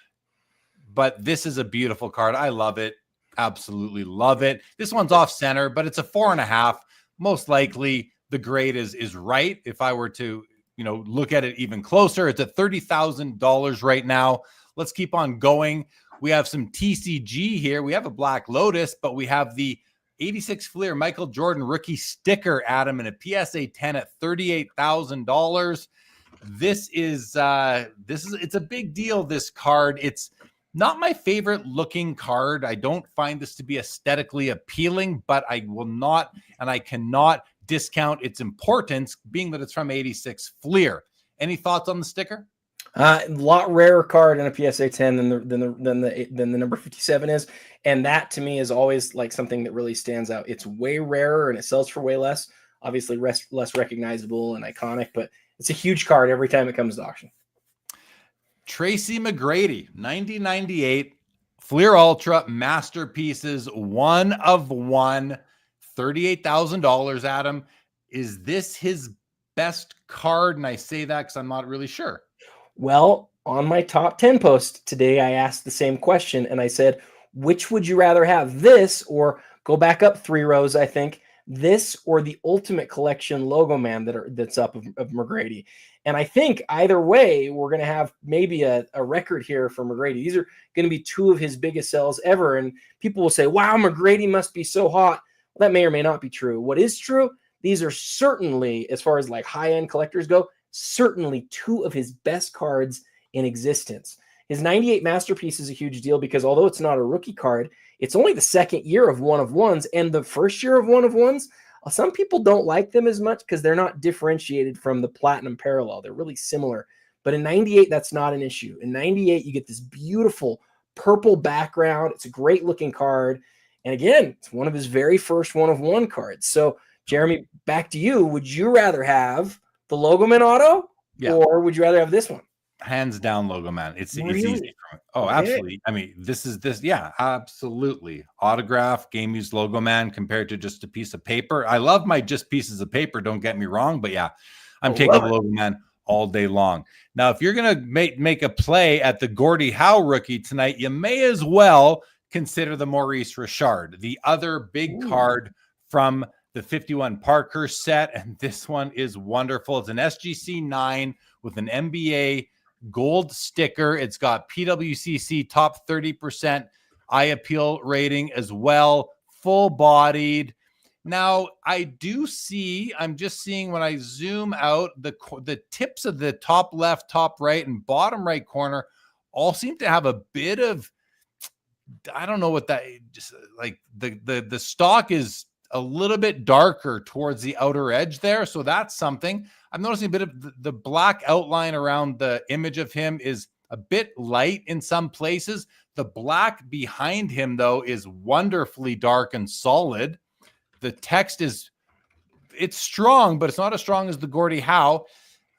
but this is a beautiful card. I love it. Absolutely love it. This one's off center, but it's a 4.5. Most likely the grade is right. If I were to, look at it even closer, it's at $30,000 right now. Let's keep on going. We have some TCG here. We have a Black Lotus, but we have the 86 Fleer Michael Jordan rookie sticker, Adam, and a PSA 10 at $38,000. It's a big deal, this card. It's not my favorite looking card. I don't find this to be aesthetically appealing, but I will not, and I cannot discount its importance, being that it's from 86 Fleer. Any thoughts on the sticker? A lot rarer card in a PSA 10 than the number 57 is, and that to me is always like something that really stands out. It's way rarer and it sells for way less. Obviously, less recognizable and iconic, but it's a huge card every time it comes to auction. Tracy McGrady, 9098 Fleer Ultra Masterpieces, 1 of 1, $38,000. Adam, is this his best card? And I say that because I'm not really sure. Well, on my top 10 post today, I asked the same question and I said, which would you rather have, this or go back up 3 rows? I think this or the Ultimate Collection Logo Man that's up of McGrady. And I think either way, we're going to have maybe a record here for McGrady. These are going to be 2 of his biggest sells ever. And people will say, wow, McGrady must be so hot. Well, that may or may not be true. What is true, these are certainly, as far as like high-end collectors go, certainly 2 of his best cards in existence. His 98 Masterpiece is a huge deal because although it's not a rookie card, it's only the second year of 1 of 1s, and the first year of 1 of 1s, some people don't like them as much because they're not differentiated from the Platinum Parallel. They're really similar. But in 98, that's not an issue. In 98, you get this beautiful purple background. It's a great looking card. And again, it's one of his very first 1 of 1 cards. So Jeremy, back to you. Would you rather have the Logo Man auto, or would you rather have this one? Hands down, Logo Man. It's Really? easy for me. Oh, absolutely. I mean, this. Yeah, absolutely. Autograph, game used Logo Man compared to just a piece of paper. I love my just pieces of paper. Don't get me wrong, but yeah, I'm taking the Logo Man all day long. Now, if you're gonna make a play at the Gordie Howe rookie tonight, you may as well consider the Maurice Richard, the other big card from the 51 Parker set, and this one is wonderful. It's an SGC 9 with an NBA gold sticker. It's got PWCC top 30% eye appeal rating as well, full bodied. Now I'm just seeing when I zoom out, the tips of the top left, top right, and bottom right corner all seem to have a bit of, I don't know what that, just like the stock is a little bit darker towards the outer edge there. So that's something. I'm noticing a bit of the black outline around the image of him is a bit light in some places. The black behind him, though, is wonderfully dark and solid. The text it's strong, but it's not as strong as the Gordie Howe.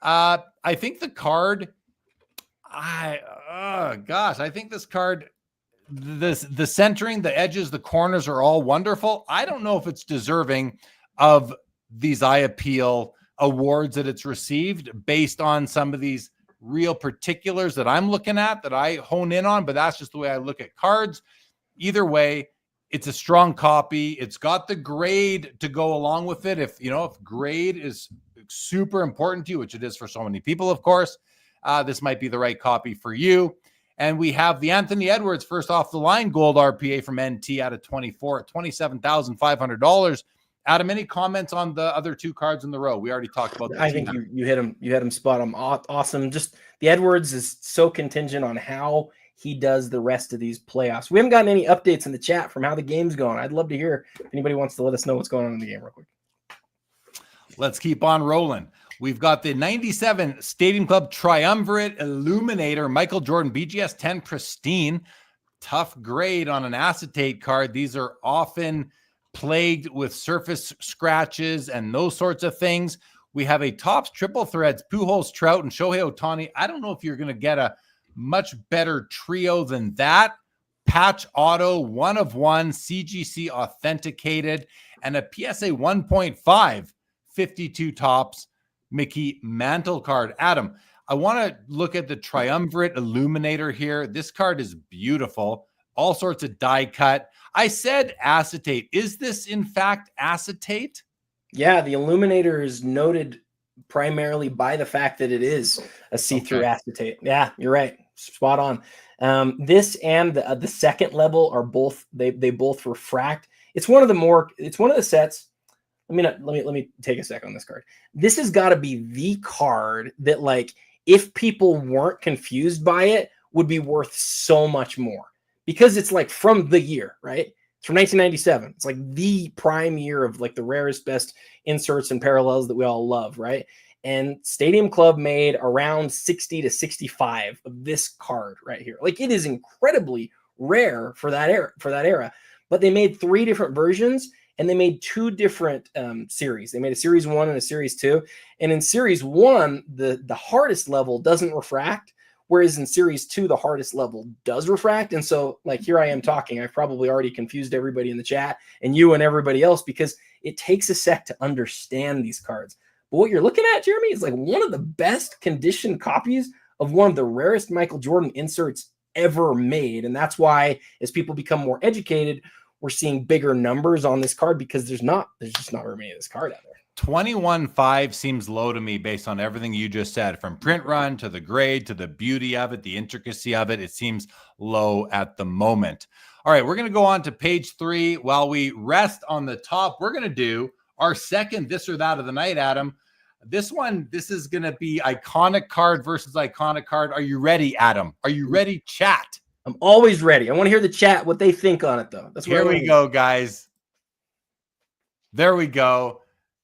I think the card, I think this card, the centering, the edges, the corners are all wonderful. I don't know if it's deserving of these eye appeal awards that it's received based on some of these real particulars that I'm looking at, that I hone in on, but that's just the way I look at cards. Either way, it's a strong copy. It's got the grade to go along with it. If grade is super important to you, which it is for so many people, of course, this might be the right copy for you. And we have the Anthony Edwards first off the line gold RPA from NT out of 24 at $27,500. Adam, any comments on the other 2 cards in the row? We already talked about that. I think you hit him spot on. Awesome. Just the Edwards is so contingent on how he does the rest of these playoffs. We haven't gotten any updates in the chat from how the game's going. I'd love to hear if anybody wants to let us know what's going on in the game real quick. Let's keep on rolling. We've got the 97 Stadium Club Triumvirate Illuminator Michael Jordan BGS 10 Pristine. Tough grade on an acetate card. These are often plagued with surface scratches and those sorts of things. We have a Topps Triple Threads Pujols, Trout, and Shohei Ohtani. I don't know if you're going to get a much better trio than that. Patch auto, 1 of 1, CGC authenticated, and a PSA 1.5 52 Topps Mickey Mantle card. Adam, I want to look at the triumvirate illuminator here. This card is beautiful. All sorts of die cut. I said acetate. Is this in fact acetate? Yeah, the illuminator is noted primarily by the fact that it is a see-through acetate. Yeah, you're right. Spot on. This and the second level are both, they both refract. It's one of the sets. Let me take a sec on this card. This has got to be the card that, like, if people weren't confused by it, would be worth so much more, because it's like from the year, right? It's from 1997. It's like the prime year of like the rarest, best inserts and parallels that we all love, right? And Stadium Club made around 60 to 65 of this card right here. Like, it is incredibly rare for that era. But they made 3 different versions, and they made 2 different series. They made a series 1 and a series 2. And in series 1, the hardest level doesn't refract, whereas in series 2, the hardest level does refract. And so, like, here I am talking. I've probably already confused everybody in the chat and you and everybody else, because it takes a sec to understand these cards. But what you're looking at, Jeremy, is like one of the best conditioned copies of one of the rarest Michael Jordan inserts ever made. And that's why, as people become more educated, we're seeing bigger numbers on this card, because there's just not very many of this card out there. 21.5 seems low to me based on everything you just said, from print run to the grade to the beauty of it, the intricacy of it. It seems low at the moment. All right, we're going to go on to page 3. While we rest on the top, we're going to do our second this or that of the night, Adam. This is going to be iconic card versus iconic card. Are you ready, Adam? Are you ready, chat? I'm always ready. I want to hear the chat, what they think on it, though. That's Here we go, guys. There we go.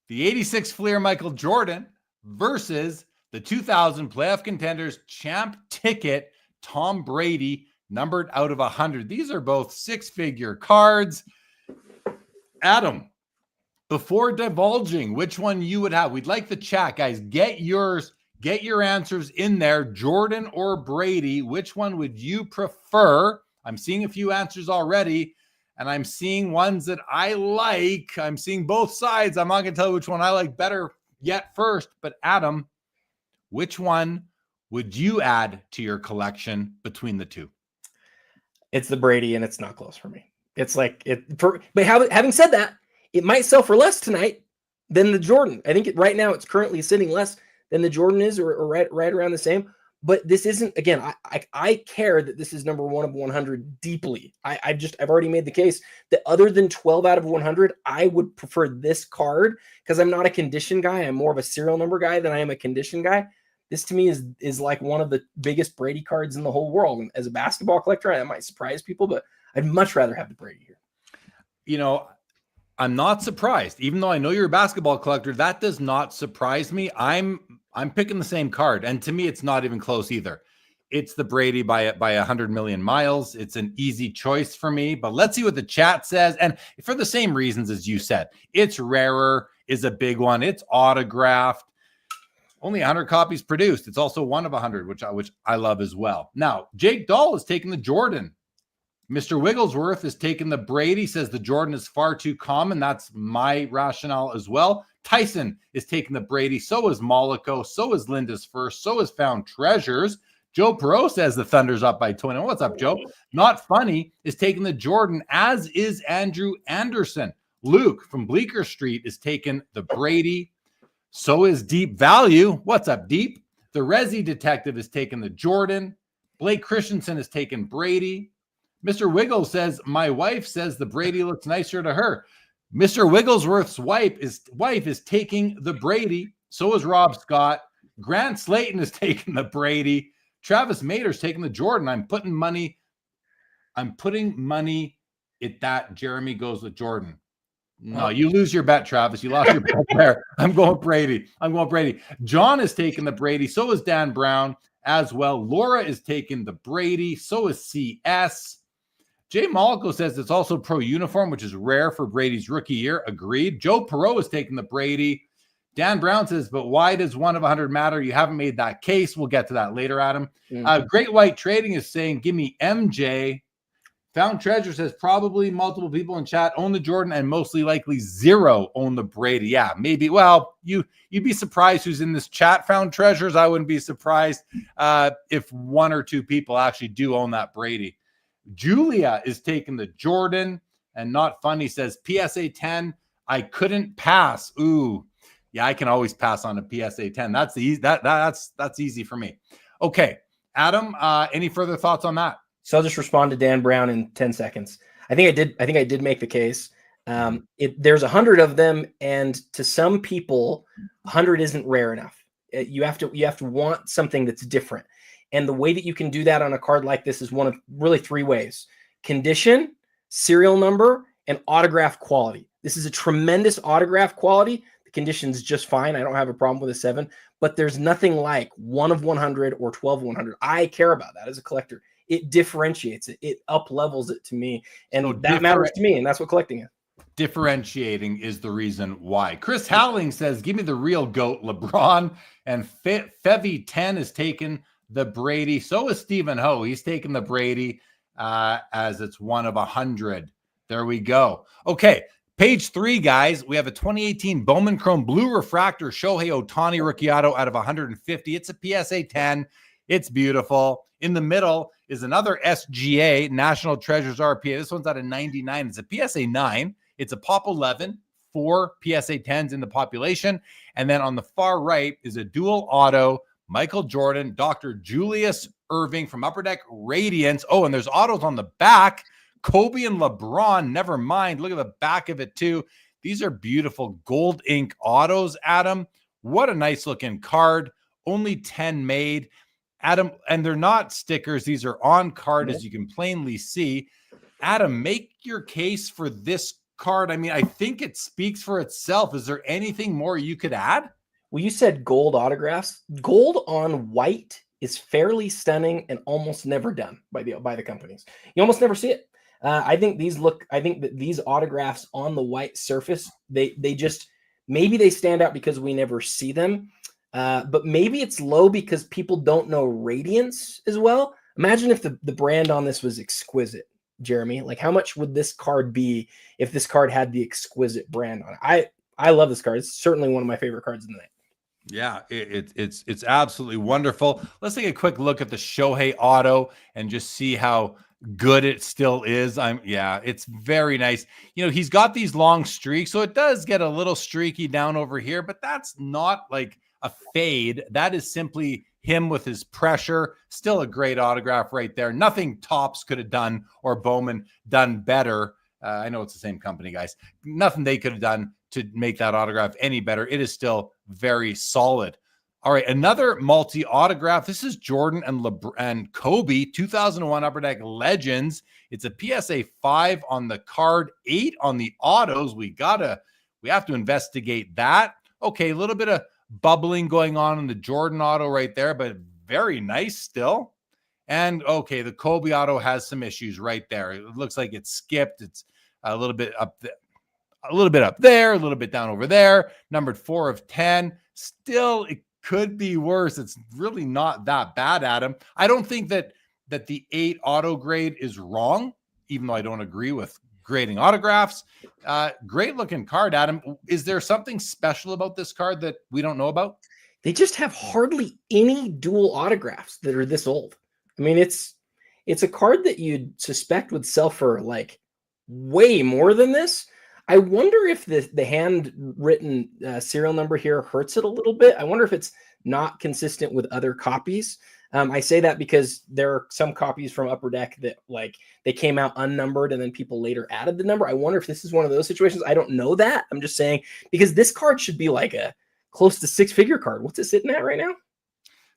The 86 Fleer Michael Jordan versus the 2000 playoff contenders champ ticket Tom Brady, numbered out of 100. These are both 6-figure cards. Adam, before divulging which one you would have, we'd like the chat, guys. Get your answers in there. Jordan or Brady, which one would you prefer? I'm seeing a few answers already, and I'm seeing ones that I like. I'm seeing both sides. I'm not going to tell you which one I like better yet first. But Adam, which one would you add to your collection between the two? It's the Brady, and it's not close for me. It's like but having said that, it might sell for less tonight than the Jordan. I think right now it's currently sitting less than the Jordan is, or right around the same. But this isn't, again, I care that this is number 1 of 100 deeply. I've already made the case that other than 12 out of 100, I would prefer this card, because I'm not a condition guy. I'm more of a serial number guy than I am a condition guy. This to me is like one of the biggest Brady cards in the whole world. And as a basketball collector, that might surprise people, but I'd much rather have the Brady here. You know, I'm not surprised. Even though I know you're a basketball collector, that does not surprise me. I'm picking the same card, and to me, it's not even close either. It's the Brady by 100 million miles. It's an easy choice for me, but let's see what the chat says. And for the same reasons as you said, it's rarer is a big one. It's autographed. Only 100 copies produced. It's also 1 of 100, which I love as well. Now, Jake Dahl is taking the Jordan. Mr. Wigglesworth is taking the Brady, says the Jordan is far too common. That's my rationale as well. Tyson is taking the Brady. So is Mollico. So is Linda's First. So is Found Treasures. Joe Perot says the Thunder's up by 20. What's up, Joe? Not Funny is taking the Jordan, as is Andrew Anderson. Luke from Bleecker Street is taking the Brady. So is Deep Value. What's up, Deep? The Resi Detective is taking the Jordan. Blake Christensen is taking Brady. Mr. Wiggles says, my wife says the Brady looks nicer to her. Mr. Wigglesworth's wife is taking the Brady. So is Rob Scott. Grant Slayton is taking the Brady. Travis Mader's taking the Jordan. I'm putting money at that. Jeremy goes with Jordan. No, you lose your bet, Travis. You lost your bet there. I'm going Brady. John is taking the Brady. So is Dan Brown as well. Laura is taking the Brady. So is CS. Jay Malco says it's also pro uniform, which is rare for Brady's rookie year. Agreed. Joe Perot is taking the Brady. Dan Brown says, but why does 1 of 100 matter? You haven't made that case. We'll get to that later, Adam. Great White Trading is saying, give me MJ. Found Treasure says probably multiple people in chat own the Jordan and mostly likely 0 own the Brady. Yeah, maybe. Well, you'd be surprised who's in this chat. Found Treasures. I wouldn't be surprised if 1 or 2 people actually do own that Brady. Julia is taking the Jordan, and Not Funny says PSA 10. I couldn't pass. Ooh, yeah, I can always pass on a PSA 10. That's easy. That's easy for me. Okay, Adam. Any further thoughts on that? So I'll just respond to Dan Brown in 10 seconds. I think I did make the case. There's 100 of them, and to some people, 100 isn't rare enough. You have to want something that's different. And the way that you can do that on a card like this is one of really 3 ways: condition, serial number, and autograph quality. This is a tremendous autograph quality. The condition's just fine. I don't have a problem with a 7, but there's nothing like 1 of 100 or 12 of 100. I care about that as a collector. It differentiates it. It up levels it to me. And so that matters to me. And that's what collecting is. Differentiating is the reason why. Chris Howling says, give me the real GOAT, LeBron. And Fevy 10 is taking the Brady. So is Stephen Ho. He's taking the Brady as it's 1 of 100. There we go. Okay. Page 3, guys. We have a 2018 Bowman Chrome Blue Refractor Shohei Ohtani rookie auto out of 150. It's a PSA 10. It's beautiful. In the middle is another SGA, National Treasures RPA. This one's out of 99. It's a PSA 9. It's a Pop 11, 4 PSA 10s in the population. And then on the far right is a dual auto, Michael Jordan, Dr. Julius Irving from Upper Deck Radiance. Oh, and there's autos on the back. Kobe and LeBron, never mind. Look at the back of it too. These are beautiful gold ink autos, Adam. What a nice looking card. Only 10 made. Adam, and they're not stickers. These are on card, as you can plainly see. Adam, make your case for this card. I mean, I think it speaks for itself. Is there anything more you could add? Well, you said gold autographs. Gold on white is fairly stunning and almost never done by the companies. You almost never see it. I think that these autographs on the white surface, they just, maybe they stand out because we never see them. But maybe it's low because people don't know Radiance as well. Imagine if the brand on this was exquisite, Jeremy. Like, how much would this card be if this card had the exquisite brand on it? I love this card. It's certainly one of my favorite cards in the night. Yeah, it's absolutely wonderful. Let's take a quick look at the Shohei auto and just see how good it still is. It's very nice. You know, he's got these long streaks, so it does get a little streaky down over here, but that's not like a fade. That is simply him with his pressure. Still a great autograph right there. Nothing Topps could have done or Bowman done better. I know it's the same company, guys. Nothing they could have done to make that autograph any better. It is still very solid. All right, another multi-autograph. This is Jordan and Kobe, 2001 Upper Deck Legends. It's a PSA 5 on the card, 8 on the autos. We have to investigate that. Okay, a little bit of bubbling going on in the Jordan auto right there, but very nice still. And okay, the Kobe auto has some issues right there. It looks like it's skipped. It's a little bit up there, a little bit up there, a little bit down over there. Numbered 4 of 10. Still, it could be worse. It's really not that bad, Adam. I don't think that the 8 auto grade is wrong, even though I don't agree with grading autographs. Great looking card, Adam. Is there something special about this card that we don't know about? They just have hardly any dual autographs that are this old. I mean, it's a card that you'd suspect would sell for like way more than this. I wonder if the handwritten serial number here hurts it a little bit. I wonder if it's not consistent with other copies. I say that because there are some copies from Upper Deck that like they came out unnumbered and then people later added the number. I wonder if this is one of those situations. I don't know that. I'm just saying because this card should be like a close to 6-figure card. What's it sitting at right now?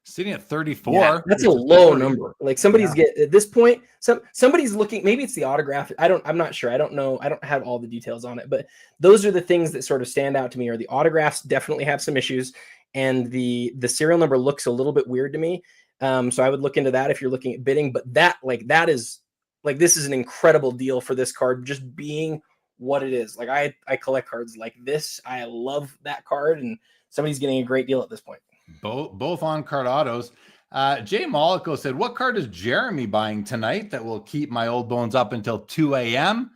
Sitting at 34. Yeah, that's a low number. Like somebody's at this point, somebody's looking, maybe it's the autograph. I'm not sure. I don't know. I don't have all the details on it, but those are the things that sort of stand out to me. Are the autographs definitely have some issues, and the serial number looks a little bit weird to me. So I would look into that if you're looking at bidding. But this is an incredible deal for this card, just being what it is. Like I collect cards like this. I love that card, and somebody's getting a great deal at this point. Both on card autos. Jay Mollico said, what card is Jeremy buying tonight that will keep my old bones up until 2 a.m.?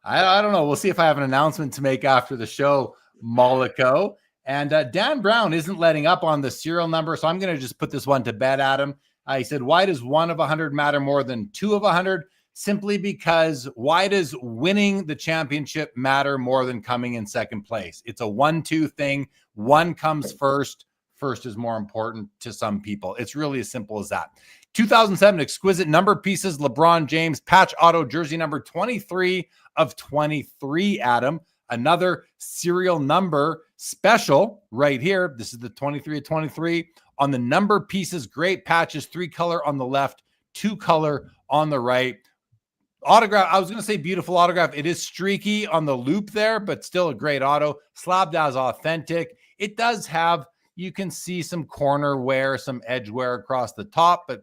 I don't know. We'll see if I have an announcement to make after the show, Mollico. And Dan Brown isn't letting up on the serial number, so I'm going to just put this one to bed, Adam. He said, why does 1 of 100 matter more than 2 of 100? Simply because why does winning the championship matter more than coming in second place? It's a 1-2 thing. One comes first. First is more important to some people. It's really as simple as that. 2007 exquisite number pieces, LeBron James patch auto jersey number 23 of 23, Adam. Another serial number special right here. This is the 23 of 23. On the number pieces, great patches, 3 color on the left, 2 color on the right. Autograph, I was going to say beautiful autograph. It is streaky on the loop there, but still a great auto. Slabbed as authentic. It does have, you can see some corner wear, some edge wear across the top, but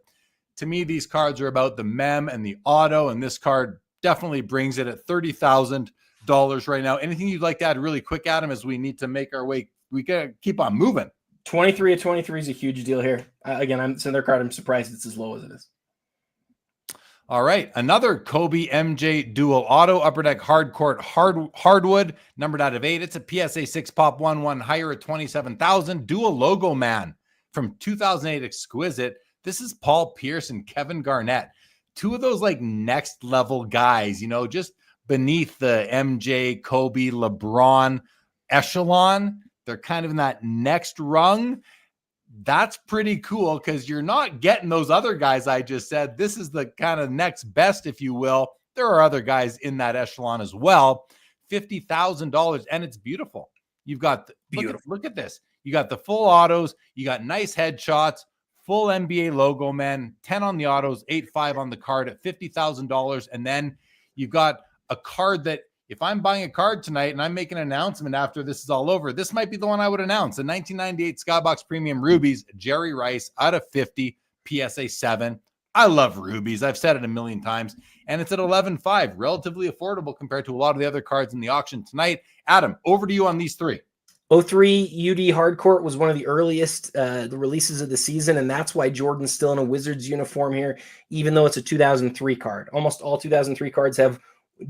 to me, these cards are about the mem and the auto, and this card definitely brings it at $30,000 right now. Anything you'd like to add really quick, Adam, as we need to make our way, we got to keep on moving. 23 of 23 is a huge deal here. Again, it's in their card. I'm surprised it's as low as it is. All right, another Kobe MJ dual auto, upper deck hardwood, numbered out of 8. It's a PSA 6 pop 1/1 higher at 27,000. Dual logo man from 2008 exquisite. This is Paul Pierce and Kevin Garnett, 2 of those like next level guys, you know, just beneath the MJ, Kobe, LeBron echelon. They're kind of in that next rung. That's pretty cool because you're not getting those other guys I just said. This is the kind of next best, if you will. There are other guys in that echelon as well. $50,000, and it's beautiful. You've got look at this. You got the full autos. You got nice headshots, full NBA logo, man. 10 on the autos, 8.5 on the card at $50,000, and then you've got a card that, if I'm buying a card tonight and I'm making an announcement after this is all over, this might be the one I would announce. The 1998 Skybox Premium Rubies, Jerry Rice, out of 50, PSA 7. I love rubies. I've said it a million times. And it's at 11.5, relatively affordable compared to a lot of the other cards in the auction tonight. Adam, over to you on these 3. 03 UD Hardcourt was one of the earliest the releases of the season, and that's why Jordan's still in a Wizards uniform here, even though it's a 2003 card. Almost all 2003 cards have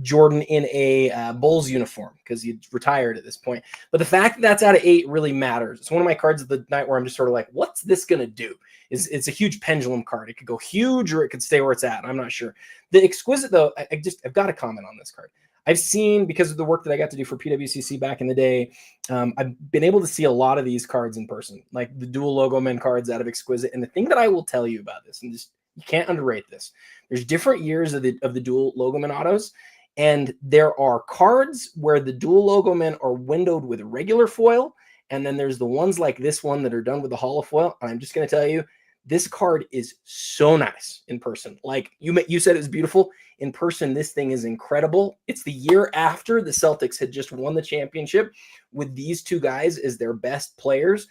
Jordan in a Bulls uniform because he retired at this point. But the fact that that's out of 8 really matters. It's one of my cards of the night where I'm just sort of like, what's this going to do? It's a huge pendulum card. It could go huge or it could stay where it's at. I'm not sure. The exquisite, though, I've got to comment on this card. I've seen, because of the work that I got to do for PWCC back in the day, I've been able to see a lot of these cards in person, like the dual logo men cards out of Exquisite. And the thing that I will tell you about this, and just you can't underrate this, there's different years of the dual logo men autos. And there are cards where the dual logo men are windowed with regular foil. And then there's the ones like this one that are done with the holo foil. And I'm just going to tell you, this card is so nice in person. Like you said, it was beautiful. In person, this thing is incredible. It's the year after the Celtics had just won the championship with these 2 guys as their best players.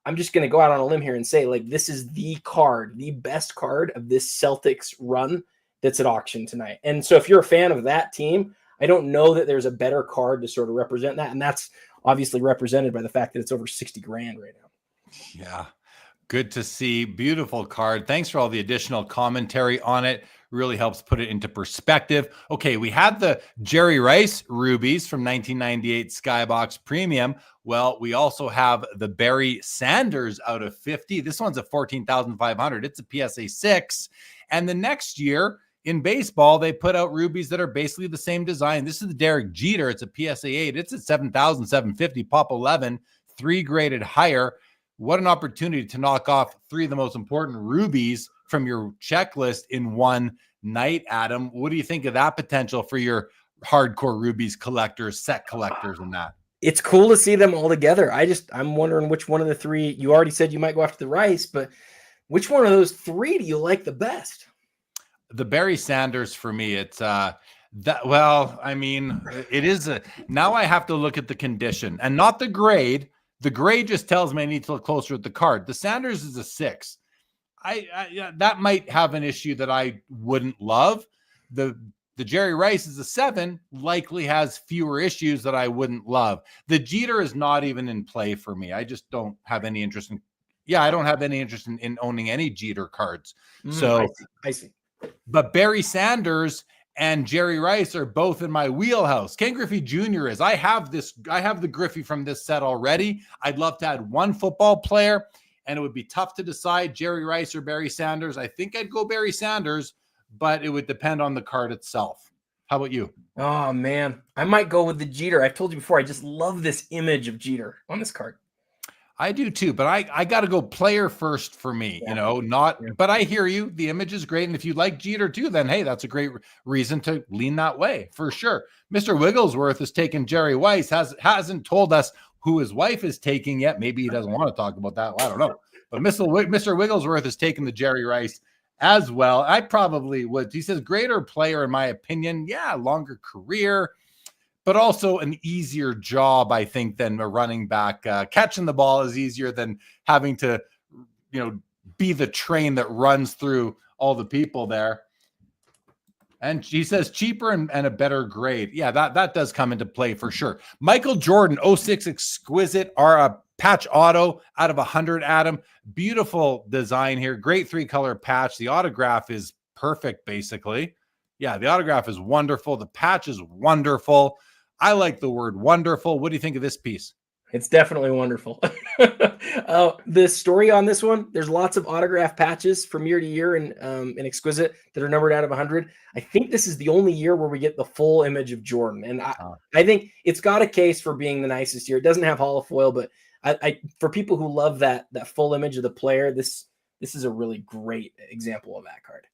I'm just going to go out on a limb here and say, like, this is the card, the best card of this Celtics run that's at auction tonight. And so if you're a fan of that team, I don't know that there's a better card to sort of represent that. And that's obviously represented by the fact that it's over $60,000 right now. Yeah. Good to see. Beautiful card. Thanks for all the additional commentary on it. Really helps put it into perspective. Okay, we had the Jerry Rice rubies from 1998 Skybox Premium. Well, we also have the Barry Sanders out of 50. This one's at $14,500. It's a PSA 6. And the next year in baseball, they put out rubies that are basically the same design. This is the Derek Jeter. It's a PSA 8. It's at $7,750, pop 11, 3 graded higher. What an opportunity to knock off 3 of the most important rubies from your checklist in one night, Adam. What do you think of that potential for your hardcore rubies collectors, set collectors, and that? It's cool to see them all together. I'm wondering which one of the 3. You already said you might go after the Rice, but which one of those 3 do you like the best? The Barry Sanders for me. It's well, I mean, it is now I have to look at the condition and not the grade. The grade just tells me I need to look closer at the card. The Sanders is a 6. That might have an issue that I wouldn't love. The Jerry Rice is a 7, likely has fewer issues that I wouldn't love. The Jeter is not even in play for me. I just don't have any interest Yeah, I don't have any interest in owning any Jeter cards. So I see. But Barry Sanders and Jerry Rice are both in my wheelhouse. Ken Griffey Jr. is. I have the Griffey from this set already. I'd love to add one football player, and it would be tough to decide Jerry Rice or Barry Sanders. I think I'd go Barry Sanders, but it would depend on the card itself. How about you? Oh man, I might go with the Jeter. I've told you before, I just love this image of Jeter on this card. I do too, but I got to go player first for me, but I hear you. The image is great. And if you like Jeter too, then hey, that's a great reason to lean that way for sure. Mr. Wigglesworth has taken Jerry Weiss, hasn't told us who his wife is taking yet. Maybe he doesn't want to talk about that. Well, I don't know. But Mr. Wigglesworth has taken the Jerry Rice as well. I probably would. He says greater player, in my opinion. Yeah, longer career, but also an easier job, I think, than a running back. Catching the ball is easier than having to, be the train that runs through all the people there. And he says cheaper and a better grade. Yeah, that does come into play for sure. Michael Jordan, 06 Exquisite, patch auto out of 100, Adam. Beautiful design here. Great 3-color patch. The autograph is perfect, basically. Yeah, the autograph is wonderful. The patch is wonderful. I like the word wonderful. What do you think of this piece? It's definitely wonderful. The story on this one, there's lots of autograph patches from year to year in Exquisite that are numbered out of 100. I think this is the only year where we get the full image of Jordan. And I think it's got a case for being the nicest year. It doesn't have holofoil, but I for people who love that full image of the player, this is a really great example of that card.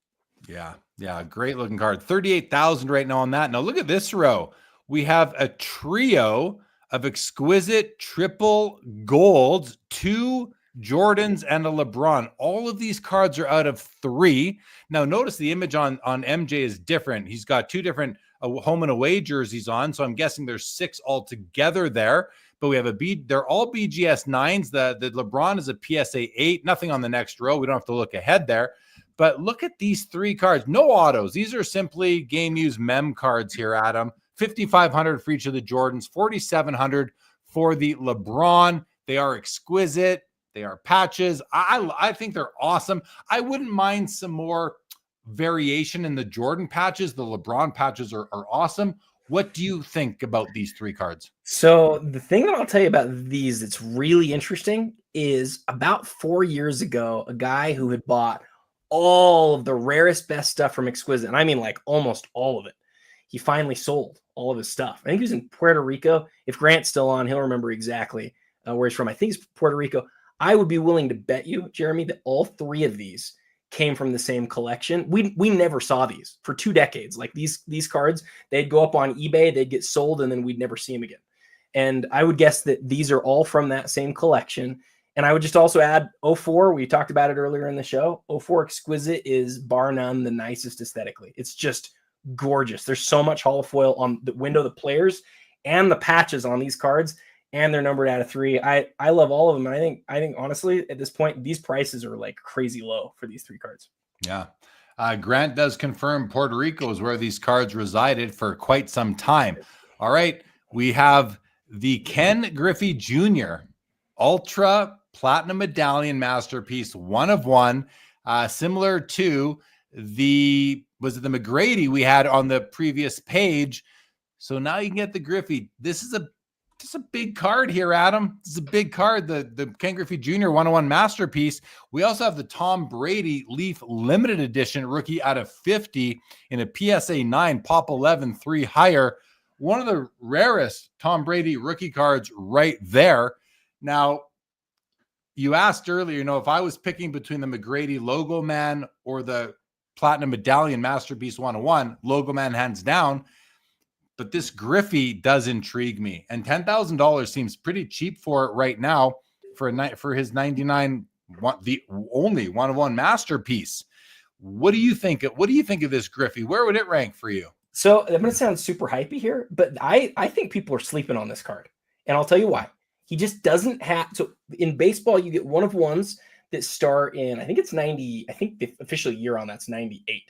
Yeah, great looking card. 38,000 right now on that. Now look at this row. We have a trio of Exquisite triple golds, 2 Jordans and a LeBron. All of these cards are out of 3. Now notice the image on MJ is different. He's got 2 different home and away jerseys on, so I'm guessing there's 6 altogether there. But we have they're all BGS 9s. The LeBron is a PSA 8. Nothing on the next row. We don't have to look ahead there. But look at these 3 cards. No autos. These are simply game used mem cards here, Adam. $5,500 for each of the Jordans, $4,700 for the LeBron. They are exquisite. They are patches. I think they're awesome. I wouldn't mind some more variation in the Jordan patches. The LeBron patches are awesome. What do you think about these 3 cards? So the thing that I'll tell you about these that's really interesting is about 4 years ago, a guy who had bought all of the rarest, best stuff from Exquisite, and I mean like almost all of it, he finally sold all of his stuff. I think he was in Puerto Rico. If Grant's still on, he'll remember exactly where he's from. I think it's Puerto Rico. I would be willing to bet you, Jeremy, that all 3 of these came from the same collection. We never saw these for 2 decades. Like these cards, they'd go up on eBay, they'd get sold, and then we'd never see them again. And I would guess that these are all from that same collection. And I would just also add 04. We talked about it earlier in the show. 04 Exquisite is bar none the nicest aesthetically. It's just gorgeous. There's so much holofoil on the window, the players, and the patches on these cards, and they're numbered out of 3. I love all of them. And I think honestly, at this point, these prices are like crazy low for these 3 cards. Yeah. Grant does confirm Puerto Rico is where these cards resided for quite some time. All right. We have the Ken Griffey Jr. Ultra Platinum Medallion Masterpiece, 1 of 1, similar to the McGrady we had on the previous page. So now you can get the Griffey. This is a big card here, Adam. This is a big card. The Ken Griffey Jr. 101 Masterpiece. We also have the Tom Brady Leaf Limited Edition rookie out of 50 in a PSA 9 Pop 11 3 higher. One of the rarest Tom Brady rookie cards right there. Now, you asked earlier, if I was picking between the McGrady Logo Man or the Platinum Medallion Masterpiece 101, Logo Man hands down. But this Griffey does intrigue me, and $10,000 seems pretty cheap for it right now for his 99, the only 101 masterpiece. What do you think? What do you think of this Griffey? Where would it rank for you? So I'm going to sound super hypey here, but I think people are sleeping on this card, and I'll tell you why. He just doesn't have. So in baseball, you get 1 of 1s that start in, I think it's 90. I think the official year on that's 98.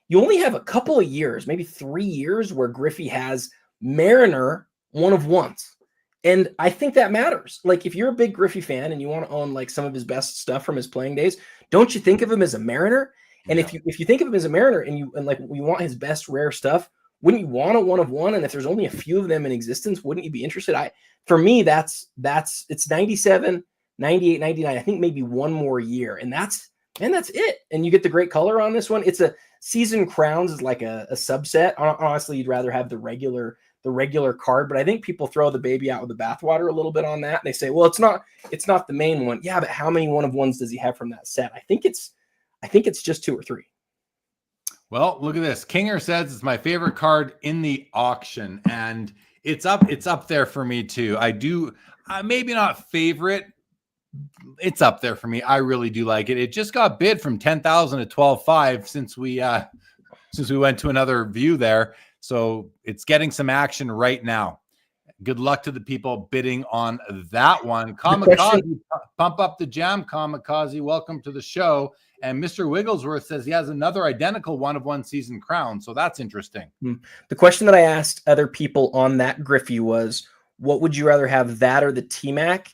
You only have a couple of years, maybe 3 years, where Griffey has Mariner 1 of 1s. And I think that matters. Like, if you're a big Griffey fan and you want to own like some of his best stuff from his playing days, don't you think of him as a Mariner? And if you think of him as a Mariner and you want his best rare stuff, wouldn't you want a one of one? And if there's only a few of them in existence, wouldn't you be interested? For me, it's 97, 98, 99. I think maybe one more year, and that's it. And you get the great color on this one. It's a season crowns is like a subset. Honestly, you'd rather have the regular card, but I think people throw the baby out with the bathwater a little bit on that. And they say, well, it's not the main one. Yeah, but how many one of ones does he have from that set? I think it's just 2 or 3. Well, look at this. Kinger says it's my favorite card in the auction, and it's up there for me too. I do, maybe not favorite. It's up there for me. I really do like it. It just got bid from 10,000 to 12,500 since we went to another view there. So it's getting some action right now. Good luck to the people bidding on that one. Kamikaze, pump up the jam, Kamikaze. Welcome to the show. And Mr. Wigglesworth says he has another identical one of one season crown. So that's interesting. The question that I asked other people on that Griffey was, what would you rather have, that or the T-Mac?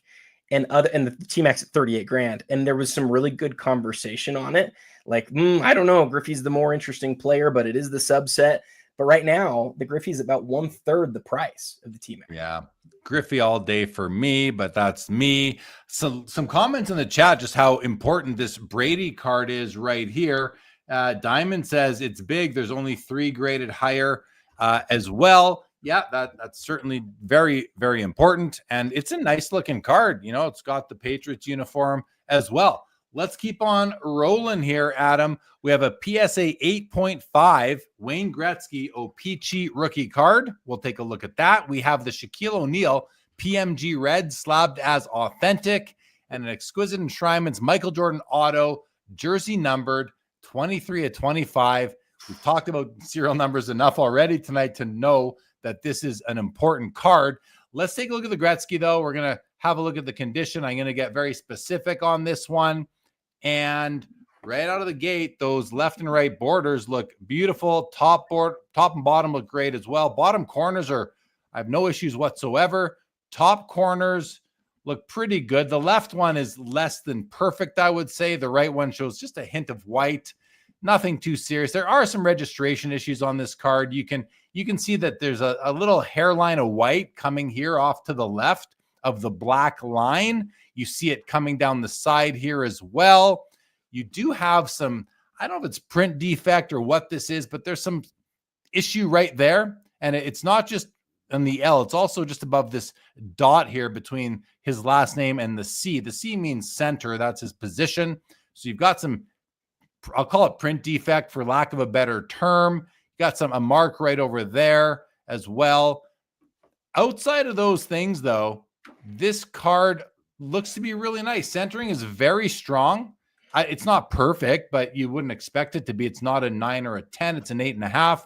And the T-Mac's at 38 grand. And there was some really good conversation on it. Like, I don't know. Griffey's the more interesting player, but it is the subset. But right now, the Griffey's about 1/3 the price of the T-Mac. Yeah, Griffey all day for me, but that's me. So some comments in the chat, just how important this Brady card is right here. Diamond says it's big. There's only 3 graded higher as well. Yeah, that's certainly very, very important. And it's a nice looking card. You know, it's got the Patriots uniform as well. Let's keep on rolling here, Adam. We have a PSA 8.5 Wayne Gretzky O-Pee-Chee rookie card. We'll take a look at that. We have the Shaquille O'Neal PMG red slabbed as authentic, and an exquisite enshrinement's Michael Jordan auto, jersey numbered 23/25. We've talked about serial numbers enough already tonight to know that this is an important card. Let's take a look at the Gretzky, though. We're going to have a look at the condition. I'm going to get very specific on this one. And right out of the gate, those left and right borders look beautiful. Top and bottom look great as well. Bottom corners I have no issues whatsoever. Top corners look pretty good. The left one is less than perfect, I would say. The right one shows just a hint of white. Nothing too serious. There are some registration issues on this card. You can see that there's a little hairline of white coming here off to the left of the black line. You see it coming down the side here as well. You do have some, I don't know if it's print defect or what this is, but there's some issue right there. And it's not just on the L, it's also just above this dot here between his last name and the C. The C means center, that's his position. So you've got some, I'll call it print defect for lack of a better term. You got a mark right over there as well. Outside of those things, though, this card looks to be really nice. Centering is very strong. It's not perfect, but you wouldn't expect it to be. It's not a 9 or a 10. It's an 8.5.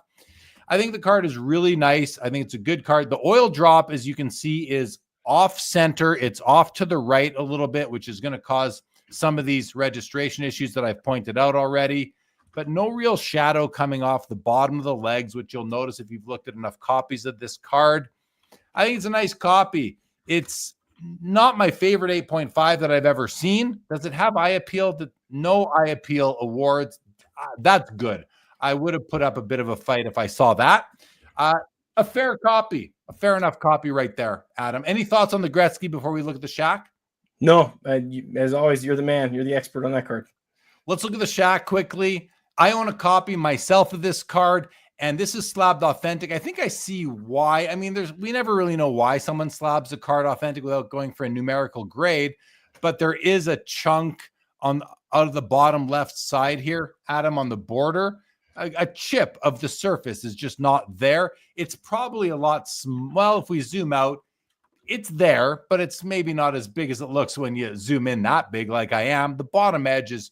I think the card is really nice. I think it's a good card. The oil drop, as you can see, is off center. It's off to the right a little bit, which is going to cause some of these registration issues that I've pointed out already. But no real shadow coming off the bottom of the legs, which you'll notice if you've looked at enough copies of this card. I think it's a nice copy. It's not my favorite 8.5 that I've ever seen. Does it have eye appeal? No eye appeal awards. That's good. I would have put up a bit of a fight if I saw that. A fair copy, a fair enough copy right there, Adam. Any thoughts on the Gretzky before we look at the Shaq? No, as always, you're the man. You're the expert on that card. Let's look at the Shaq quickly. I own a copy myself of this card, and this is slabbed authentic. I think I see why. I mean, we never really know why someone slabs a card authentic without going for a numerical grade, but there is a chunk out of the bottom left side here, Adam, on the border. A chip of the surface is just not there. It's probably a lot well, if we zoom out, it's there, but it's maybe not as big as it looks when you zoom in that big like I am. The bottom edge is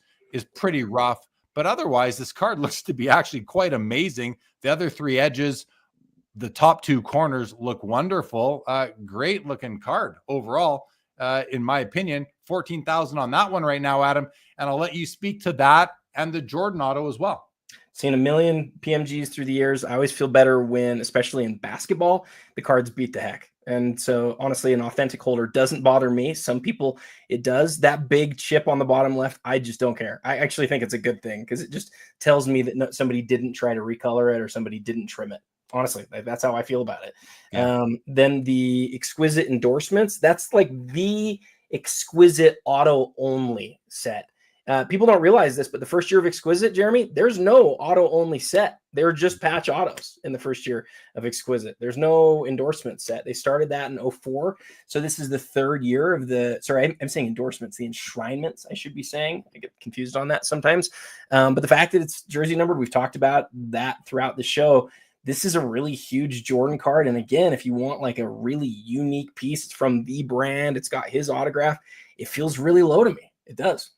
pretty rough, but otherwise this card looks to be actually quite amazing. The other 3 edges, the top 2 corners look wonderful. Great looking card overall, in my opinion. 14,000 on that one right now, Adam, and I'll let you speak to that and the Jordan auto as well. Seen a million PMGs through the years. I always feel better when, especially in basketball, the cards beat the heck And so honestly, an authentic holder doesn't bother me. Some people, it does. That big chip on the bottom left, I just don't care. I actually think it's a good thing because it just tells me that somebody didn't try to recolor it or somebody didn't trim it. Honestly, that's how I feel about it. Yeah. Then the exquisite endorsements, that's like the exquisite auto only set. People don't realize this, but the first year of Exquisite, Jeremy, there's no auto only set. They're just patch autos in the first year of Exquisite. There's no endorsement set. They started that in 04. So this is the third year of the, sorry, I'm saying endorsements, the enshrinements, I should be saying. I get confused on that sometimes. But the fact that it's jersey numbered, we've talked about that throughout the show. This is a really huge Jordan card. And again, if you want like a really unique piece, it's from the brand, it's got his autograph. It feels really low to me. It does.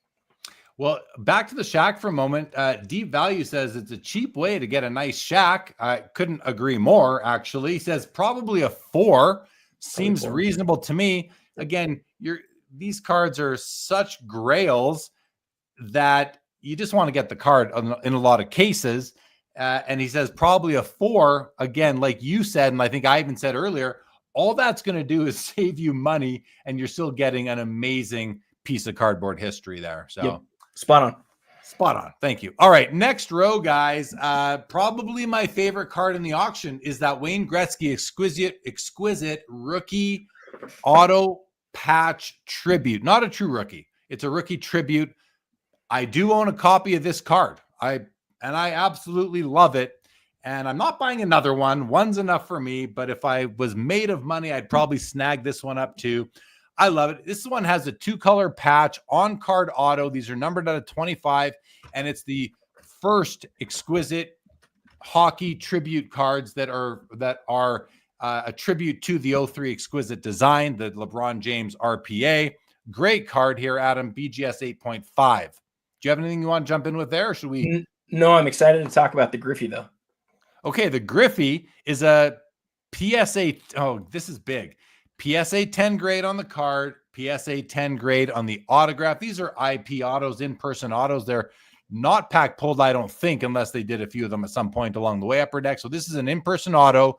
Well, back to the Shaq for a moment. Deep Value says it's a cheap way to get a nice Shaq. I couldn't agree more, actually. He says probably a 4 seems reasonable to me. Again, these cards are such grails that you just want to get the card in a lot of cases. And he says probably a 4. Again, like you said, and I think I even said earlier, all that's going to do is save you money, and you're still getting an amazing piece of cardboard history there. So. Yep. Spot on. Spot on. Thank you. All right. Next row, guys. Probably my favorite card in the auction is that Wayne Gretzky exquisite rookie auto patch tribute. Not a true rookie. It's a rookie tribute. I do own a copy of this card. I absolutely love it. And I'm not buying another one. One's enough for me. But if I was made of money, I'd probably snag this one up too. I love it. This one has a 2-color patch on card auto. These are numbered out of 25, and it's the first exquisite hockey tribute cards that are a tribute to the 03 exquisite design, the LeBron James RPA. Great card here, Adam. BGS 8.5. Do you have anything you want to jump in with there, or should we? No, I'm excited to talk about the Griffey though. Okay, the Griffey is a PSA. Oh, this is big. PSA 10 grade on the card, PSA 10 grade on the autograph. These are IP autos, in-person autos. They're not pack pulled, I don't think, unless they did a few of them at some point along the way, Upper Deck. So this is an in-person auto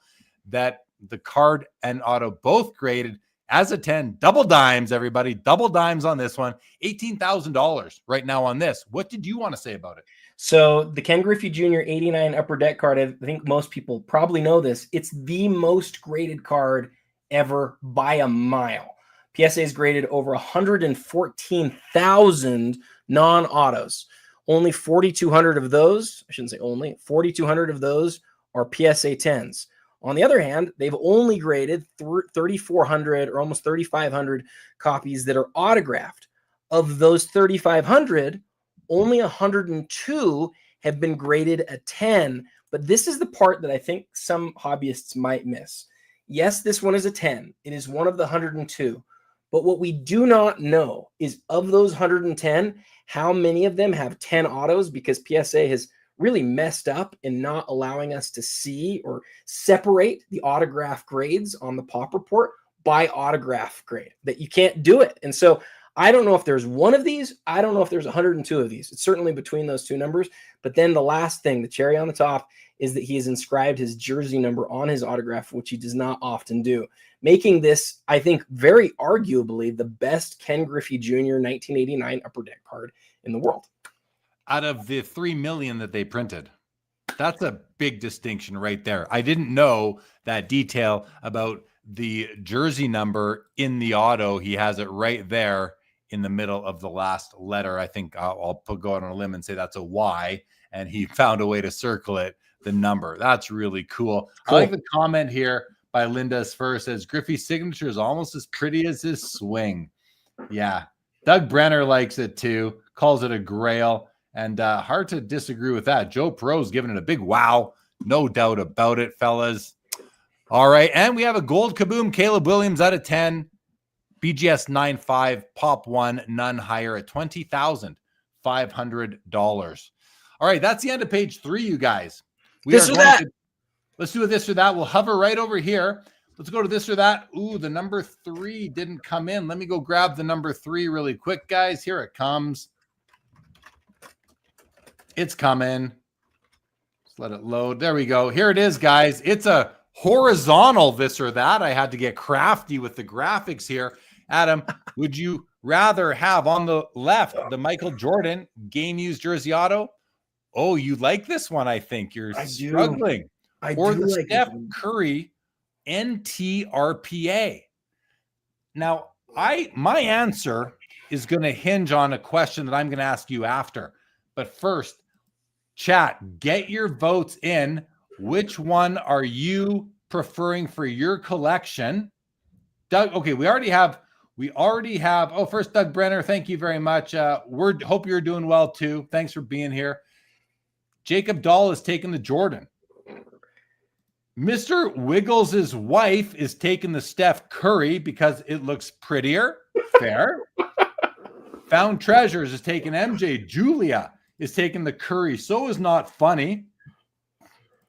that the card and auto both graded as a 10. Double dimes, everybody. Double dimes on this one. $18,000 right now on this. What did you want to say about it? So the Ken Griffey Jr. 89 Upper Deck card, I think most people probably know this. It's the most graded card ever by a mile. PSA is graded over 114,000 non-autos. Only 4,200 of those, I shouldn't say only, 4,200 of those are PSA 10s. On the other hand, they've only graded 3,400 or almost 3,500 copies that are autographed. Of those 3,500, only 102 have been graded a 10. But this is the part that I think some hobbyists might miss. Yes, this one is a 10. It is one of the 102. But what we do not know is of those 110, how many of them have 10 autos, because PSA has really messed up in not allowing us to see or separate the autograph grades on the pop report by autograph grade, that you can't do it. And so I don't know if there's one of these. I don't know if there's 102 of these. It's certainly between those two numbers. But then the last thing, the cherry on the top, is that he has inscribed his jersey number on his autograph, which he does not often do, making this, I think, very arguably the best Ken Griffey Jr. 1989 Upper Deck card in the world. Out of the 3 million that they printed. That's a big distinction right there. I didn't know that detail about the jersey number in the auto. He has it right there in the middle of the last letter. I think I'll go out on a limb and say that's a Y, and he found a way to circle it, the number. That's really cool. I like the comment here by Linda's first, says Griffey's signature is almost as pretty as his swing. Yeah. Doug Brenner likes it too, calls it a grail, and hard to disagree with that. Joe Pro's giving it a big wow. No doubt about it, fellas. All right. And we have a gold Kaboom, Caleb Williams out of 10, BGS 9.5, pop 1, none higher at $20,500. All right. That's the end of page 3, you guys. This or that. Let's do a this or that. We'll hover right over here. Let's go to this or that. Ooh, the number 3 didn't come in. Let me go grab the number 3 really quick, guys. Here it comes. It's coming. Let's let it load. There we go. Here it is, guys. It's a horizontal this or that. I had to get crafty with the graphics here. Adam, would you rather have on the left the Michael Jordan game used jersey auto? Oh, you like this one, I think. You're struggling. Or the like Steph Curry NTRPA. Now, my answer is going to hinge on a question that I'm going to ask you after. But first, chat, get your votes in. Which one are you preferring for your collection? Doug, okay, we already have, oh, first, Doug Brenner, thank you very much. Hope you're doing well too. Thanks for being here. Jacob Dahl is taking the Jordan. Mr. Wiggles' wife is taking the Steph Curry because it looks prettier. Fair. Found Treasures is taking MJ. Julia is taking the Curry. So is Not Funny.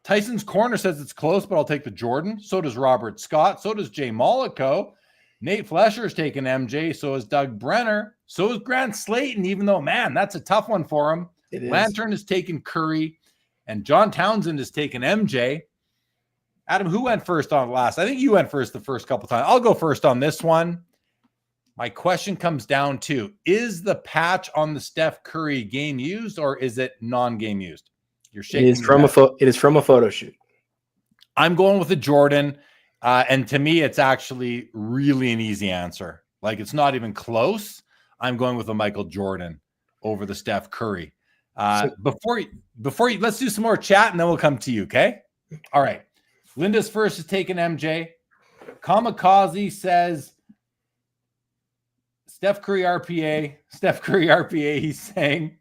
Tyson's Corner says it's close, but I'll take the Jordan. So does Robert Scott. So does Jay Mollico. Nate Flesher is taking MJ. So is Doug Brenner. So is Grant Slayton, even though, man, that's a tough one for him. Lantern is taking Curry. And John Townsend is taking MJ. Adam, who went first on last? I think you went first the first couple times. I'll go first on this one. My question comes down to, is the patch on the Steph Curry game used or is it non-game used? You're shaking. It is from a photo shoot. I'm going with the Jordan. And to me, it's actually really an easy answer. Like, it's not even close. I'm going with the Michael Jordan over the Steph Curry. Before you, let's do some more chat and then we'll come to you. Okay. All right. Linda's first is taking MJ. Kamikaze says Steph Curry RPA. Steph Curry RPA, he's saying.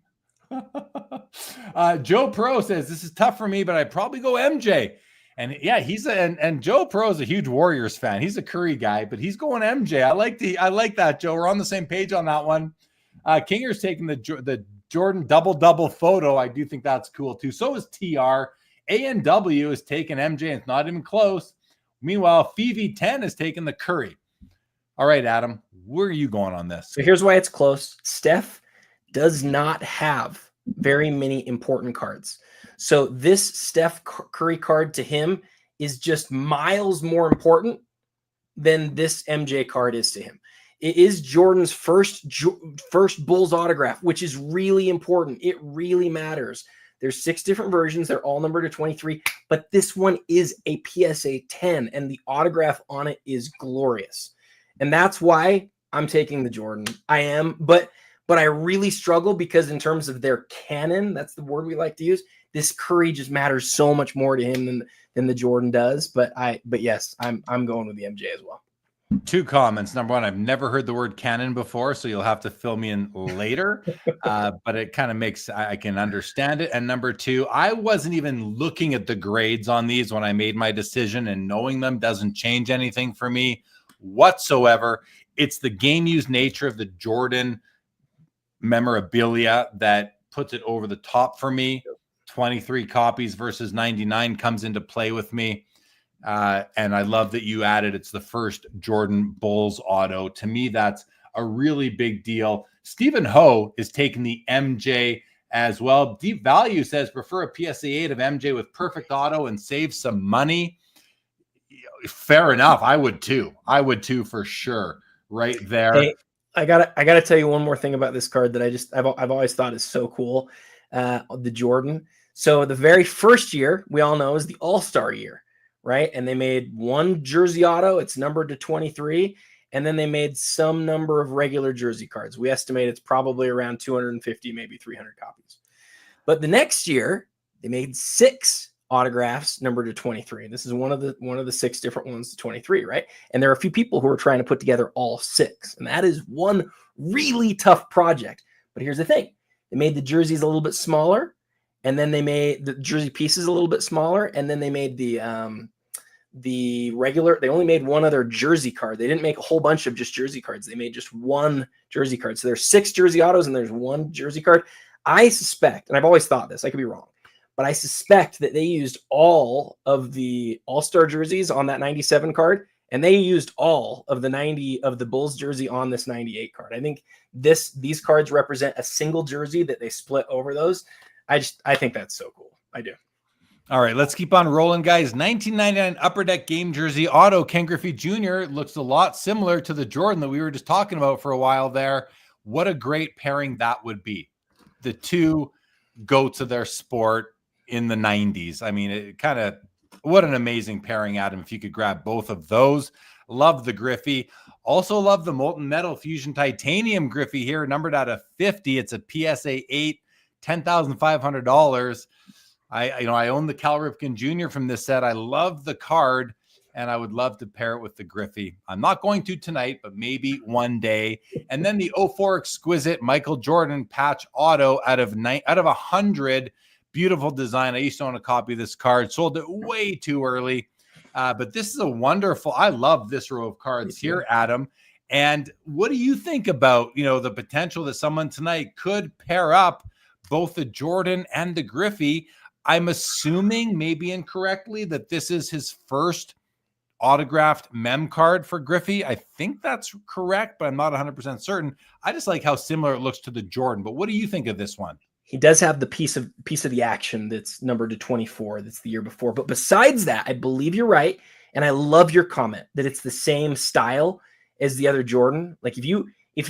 Joe Pro says, this is tough for me, but I'd probably go MJ. And yeah, and Joe Pro is a huge Warriors fan. He's a Curry guy, but he's going MJ. I like that, Joe. We're on the same page on that one. Kinger's taking the Jordan double photo. I do think that's cool too. So is TR. A&W is taking MJ, and it's not even close. Meanwhile, Phoebe 10 is taking the Curry. All right, Adam, where are you going on this? So here's why it's close. Steph does not have very many important cards. So this Steph Curry card to him is just miles more important than this MJ card is to him. It is Jordan's first Bulls autograph, which is really important. It really matters. There's 6 different versions. They're all numbered to 23, but this one is a PSA 10, and the autograph on it is glorious. And that's why I'm taking the Jordan. I am, but I really struggle because in terms of their canon, that's the word we like to use, this Curry just matters so much more to him than the Jordan does. But yes, I'm going with the MJ as well. 2 comments. Number one, I've never heard the word canon before, so you'll have to fill me in later. But it kind of makes, I can understand it. And number 2, I wasn't even looking at the grades on these when I made my decision, and knowing them doesn't change anything for me whatsoever. It's the game used nature of the Jordan memorabilia that puts it over the top for me. 23 copies versus 99 comes into play with me. And I love that you added it's the first Jordan Bulls auto. To me, that's a really big deal. Stephen Ho is taking the MJ as well. Deep Value says prefer a PSA 8 of MJ with perfect auto and save some money. Fair enough. I would too. For sure. Right there. Hey, I gotta tell you one more thing about this card that I've always thought is so cool. The Jordan. So the very first year we all know is the All-Star year. Right. And they made one jersey auto. It's numbered to 23. And then they made some number of regular jersey cards. We estimate it's probably around 250, maybe 300 copies. But the next year they made 6 autographs numbered to 23. This is one of the 6 different ones to 23. Right. And there are a few people who are trying to put together all 6. And that is one really tough project. But here's the thing. They made the jerseys a little bit smaller. And then they made the jersey pieces a little bit smaller. And then they made the regular, they only made one other jersey card. They didn't make a whole bunch of just jersey cards. They made just one jersey card. So there's 6 jersey autos and there's one jersey card. I suspect, and I've always thought this, I could be wrong, but I suspect that they used all of the All-Star jerseys on that 97 card, and they used all of the 90 of the Bulls jersey on this 98 card. I think these cards represent a single jersey that they split over those. I think that's so cool. I do. All right, let's keep on rolling, guys. 1999 Upper Deck game jersey auto. Ken Griffey Jr. looks a lot similar to the Jordan that we were just talking about for a while there. What a great pairing that would be. The two goats of their sport in the 90s. I mean, it kind of, what an amazing pairing, Adam, if you could grab both of those. Love the Griffey. Also love the Molten Metal Fusion Titanium Griffey here, numbered out of 50. It's a PSA 8, $10,500. I own the Cal Ripken Jr. from this set. I love the card, and I would love to pair it with the Griffey. I'm not going to tonight, but maybe one day. And then the 04 Exquisite Michael Jordan patch auto out of 100. Beautiful design. I used to own a copy of this card. Sold it way too early. But this is a wonderful, I love this row of cards here, Adam. And what do you think about, the potential that someone tonight could pair up both the Jordan and the Griffey? I'm assuming, maybe incorrectly, that this is his first autographed mem card for Griffey. I think that's correct, but I'm not 100% certain. I just like how similar it looks to the Jordan. But what do you think of this one? He does have the piece of the action that's numbered to 24. That's the year before. But besides that, I believe you're right. And I love your comment that it's the same style as the other Jordan. Like if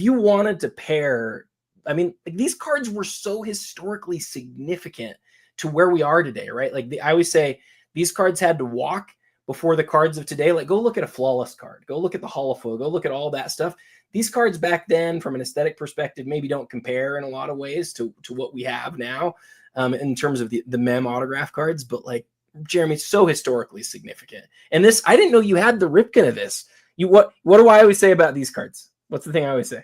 you wanted to pair, I mean, like these cards were so historically significant to where we are today, right? Like I always say these cards had to walk before the cards of today. Like go look at a Flawless card, go look at the Holophone, go look at all that stuff. These cards back then from an aesthetic perspective maybe don't compare in a lot of ways to what we have now in terms of the mem autograph cards, but like Jeremy, it's so historically significant. And this, I didn't know you had the Ripken of this. What do I always say about these cards? What's the thing I always say?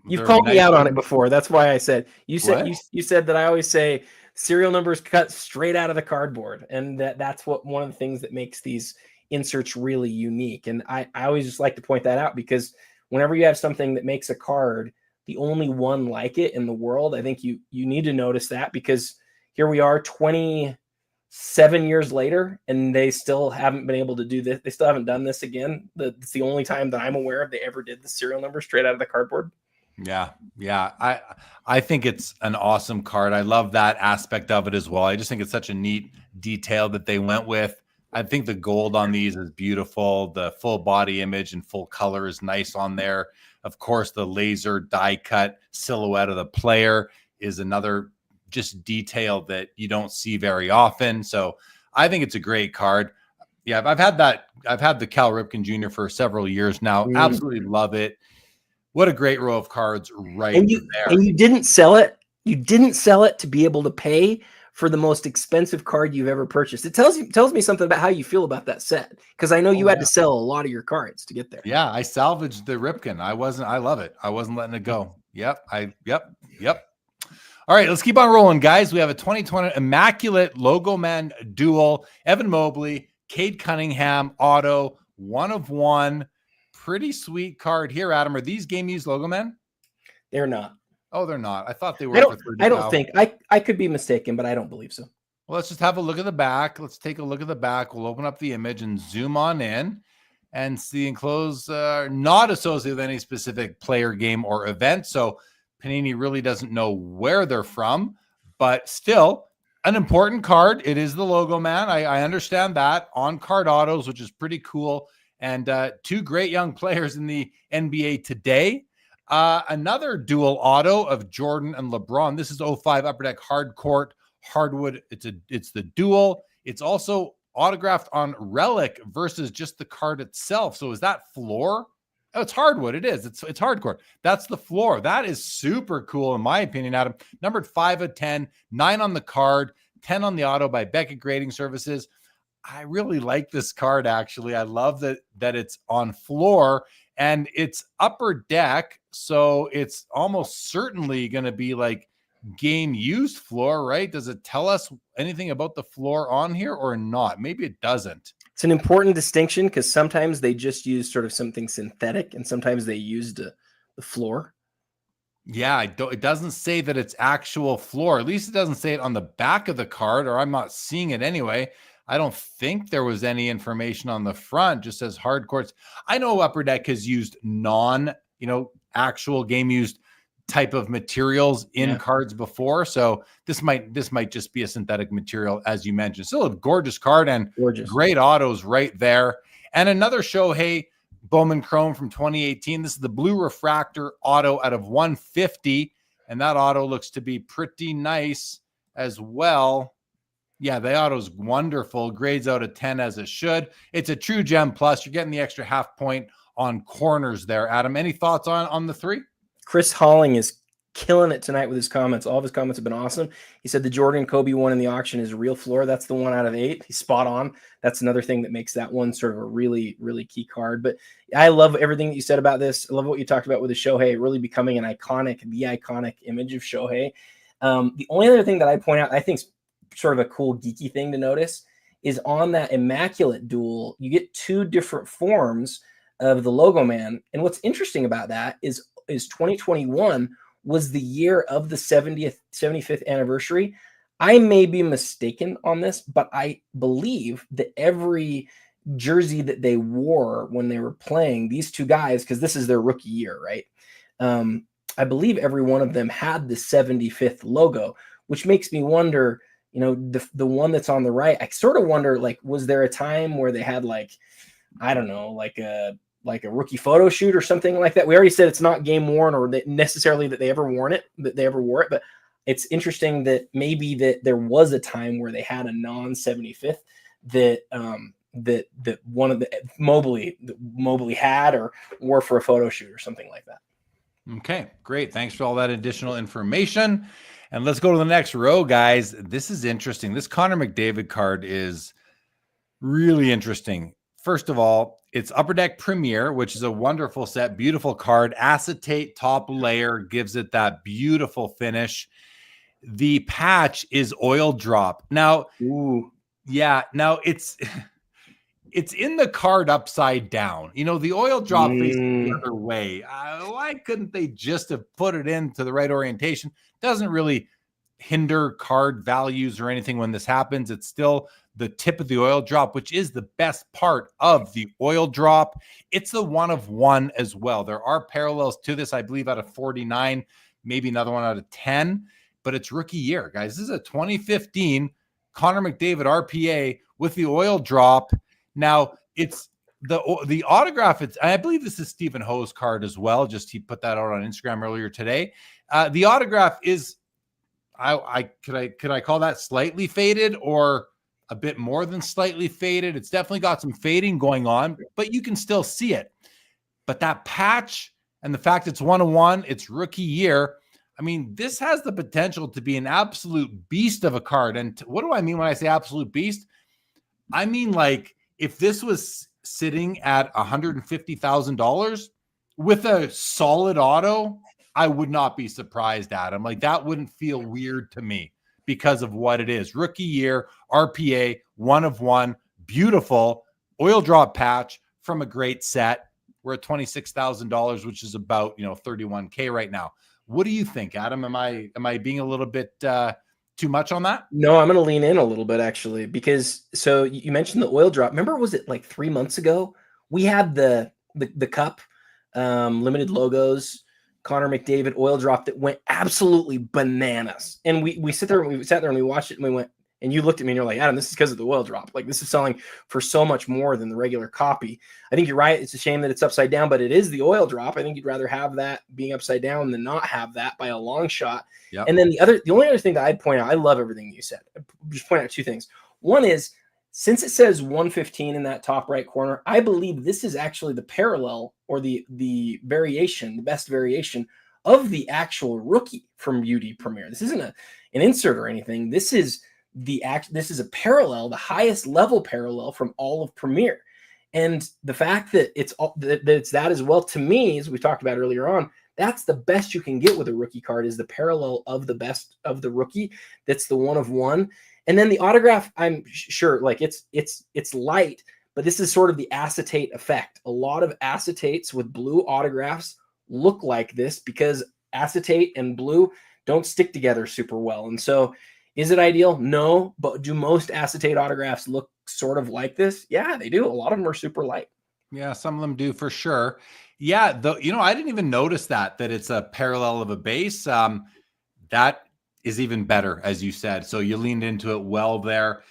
You've called me out on it before. That's why I said you said that I always say serial numbers cut straight out of the cardboard, and that's one of the things that makes these inserts really unique. And I always just like to point that out because whenever you have something that makes a card the only one like it in the world, I think you need to notice that, because here we are 27 years later and they still haven't been able to do this. They still haven't done this again. It's the only time that I'm aware of they ever did the serial number straight out of the cardboard. Yeah. I think it's an awesome card. I love that aspect of it as well. I just think it's such a neat detail that they went with. I think the gold on these is beautiful. The full body image and full color is nice on there. Of course, the laser die cut silhouette of the player is another just detail that you don't see very often. So I think it's a great card. Yeah, I've had the Cal Ripken Jr. for several years now. Absolutely love it. What a great row of cards there. And you didn't sell it. You didn't sell it to be able to pay for the most expensive card you've ever purchased. It tells me something about how you feel about that set, because I know you had to sell a lot of your cards to get there. Yeah, I salvaged the Ripken. I love it. I wasn't letting it go. Yep. All right, let's keep on rolling, guys. We have a 2020 Immaculate Logo Man Duel. Evan Mobley, Cade Cunningham, auto, 1 of 1. Pretty sweet card here, Adam. Are these game used Logo Men? They're not. Oh, they're not. I thought they were. I don't think. I could be mistaken, but I don't believe so. Well, let's just have a look at the back. Let's take a look at the back. We'll open up the image and zoom on in and see enclosed, not associated with any specific player, game, or event. So Panini really doesn't know where they're from, but still an important card. It is the Logo Man. I understand that. On card autos, which is pretty cool. And 2 great young players in the NBA today. Another dual auto of Jordan and LeBron. This is 05 Upper Deck Hard Court Hardwood. It's the dual. It's also autographed on relic versus just the card itself. So is that floor? Oh, it's hardwood. It is. It's hardcore. That's the floor. That is super cool in my opinion, Adam. Numbered 5 of 10, 9 on the card, 10 on the auto by Beckett Grading Services. I really like this card, actually. I love that it's on floor and it's upper deck. So it's almost certainly going to be like game used floor, right? Does it tell us anything about the floor on here or not? Maybe it doesn't. It's an important distinction because sometimes they just use sort of something synthetic and sometimes they used the floor. Yeah, it doesn't say that it's actual floor. At least it doesn't say it on the back of the card, or I'm not seeing it anyway. I don't think there was any information on the front. Just says hard courts. I know Upper Deck has used actual game used type of materials in cards before. So this might just be a synthetic material, as you mentioned. Still a gorgeous card and great autos right there. And another Shohei Bowman Chrome from 2018. This is the blue refractor auto out of 150. And that auto looks to be pretty nice as well. Yeah, the auto's wonderful. Grades out of 10 as it should. It's a true gem plus. You're getting the extra half point on corners there, Adam. Any thoughts on the three? Chris Halling is killing it tonight with his comments. All of his comments have been awesome. He said the Jordan Kobe one in the auction is a real floor. That's the 1 out of 8. He's spot on. That's another thing that makes that one sort of a really, really key card. But I love everything that you said about this. I love what you talked about with the Shohei really becoming the iconic image of Shohei. The only other thing that I point out, I think is sort of a cool geeky thing to notice, is on that Immaculate duel, you get 2 different forms of the Logo Man. And what's interesting about that is 2021 was the year of the 75th anniversary. I may be mistaken on this, but I believe that every jersey that they wore when they were playing, these 2 guys, because this is their rookie year, right? I believe every one of them had the 75th logo, which makes me wonder, you know, the one that's on the right, I sort of wonder, like, was there a time where they had, like, I don't know, like a rookie photo shoot or something like that? We already said it's not game worn or that necessarily that they ever wore it, but it's interesting that maybe that there was a time where they had a non 75th that one of the Mobley had or wore for a photo shoot or something like that. Okay, great. Thanks for all that additional information. And let's go to the next row, guys. This is interesting. This Connor McDavid card is really interesting. First of all, it's Upper Deck Premier, which is a wonderful set, beautiful card. Acetate top layer gives it that beautiful finish. The patch is oil drop. Now, now it's in the card upside down. You know, the oil drop facing the other way. Why couldn't they just have put it into the right orientation? Doesn't really hinder card values or anything when this happens. It's still the tip of the oil drop, which is the best part of the oil drop. It's the 1 of 1 as well. There are parallels to this, I believe, out of 49, maybe another one out of 10, but it's rookie year, guys. This is a 2015 Connor McDavid RPA with the oil drop. Now, it's the autograph. I believe this is Stephen Ho's card as well. Just he put that out on Instagram earlier today. The autograph is, could I call that slightly faded or a bit more than slightly faded? It's definitely got some fading going on, but you can still see it. But that patch and the fact it's 1 of 1, it's rookie year. I mean, this has the potential to be an absolute beast of a card. And what do I mean when I say absolute beast? I mean, like, if this was sitting at $150,000 with a solid auto, I would not be surprised, Adam. Like, that wouldn't feel weird to me because of what it is. Rookie year, RPA, 1 of 1, beautiful oil drop patch from a great set. We're at $26,000, which is about, $31K right now. What do you think, Adam? Am I being a little bit too much on that? No, I'm going to lean in a little bit, actually, because so you mentioned the oil drop. Remember, was it like 3 months ago? We had the cup, limited logos, Connor McDavid oil drop that went absolutely bananas. And we sat there and we watched it and we went, and you looked at me and you're like, Adam, this is because of the oil drop. Like, this is selling for so much more than the regular copy. I think you're right. It's a shame that it's upside down, but it is the oil drop. I think you'd rather have that being upside down than not have that by a long shot. Yep. And then the only other thing that I'd point out, I love everything you said. I'd just point out 2 things. One is, since it says 115 in that top right corner, I believe this is actually the parallel or the variation, the best variation of the actual rookie from UD Premier. This isn't an insert or anything. This is a parallel, the highest level parallel from all of Premier. And the fact that it's that as well, to me, as we talked about earlier on, that's the best you can get with a rookie card, is the parallel of the best of the rookie. That's the 1 of 1. And then the autograph, I'm sure, like, it's light, but this is sort of the acetate effect. A lot of acetates with blue autographs look like this because acetate and blue don't stick together super well. And so, is it ideal? No, but do most acetate autographs look sort of like this? Yeah, they do. A lot of them are super light. Yeah, some of them do for sure. Yeah, though, I didn't even notice that it's a parallel of a base. That is even better, as you said. So you leaned into it well there.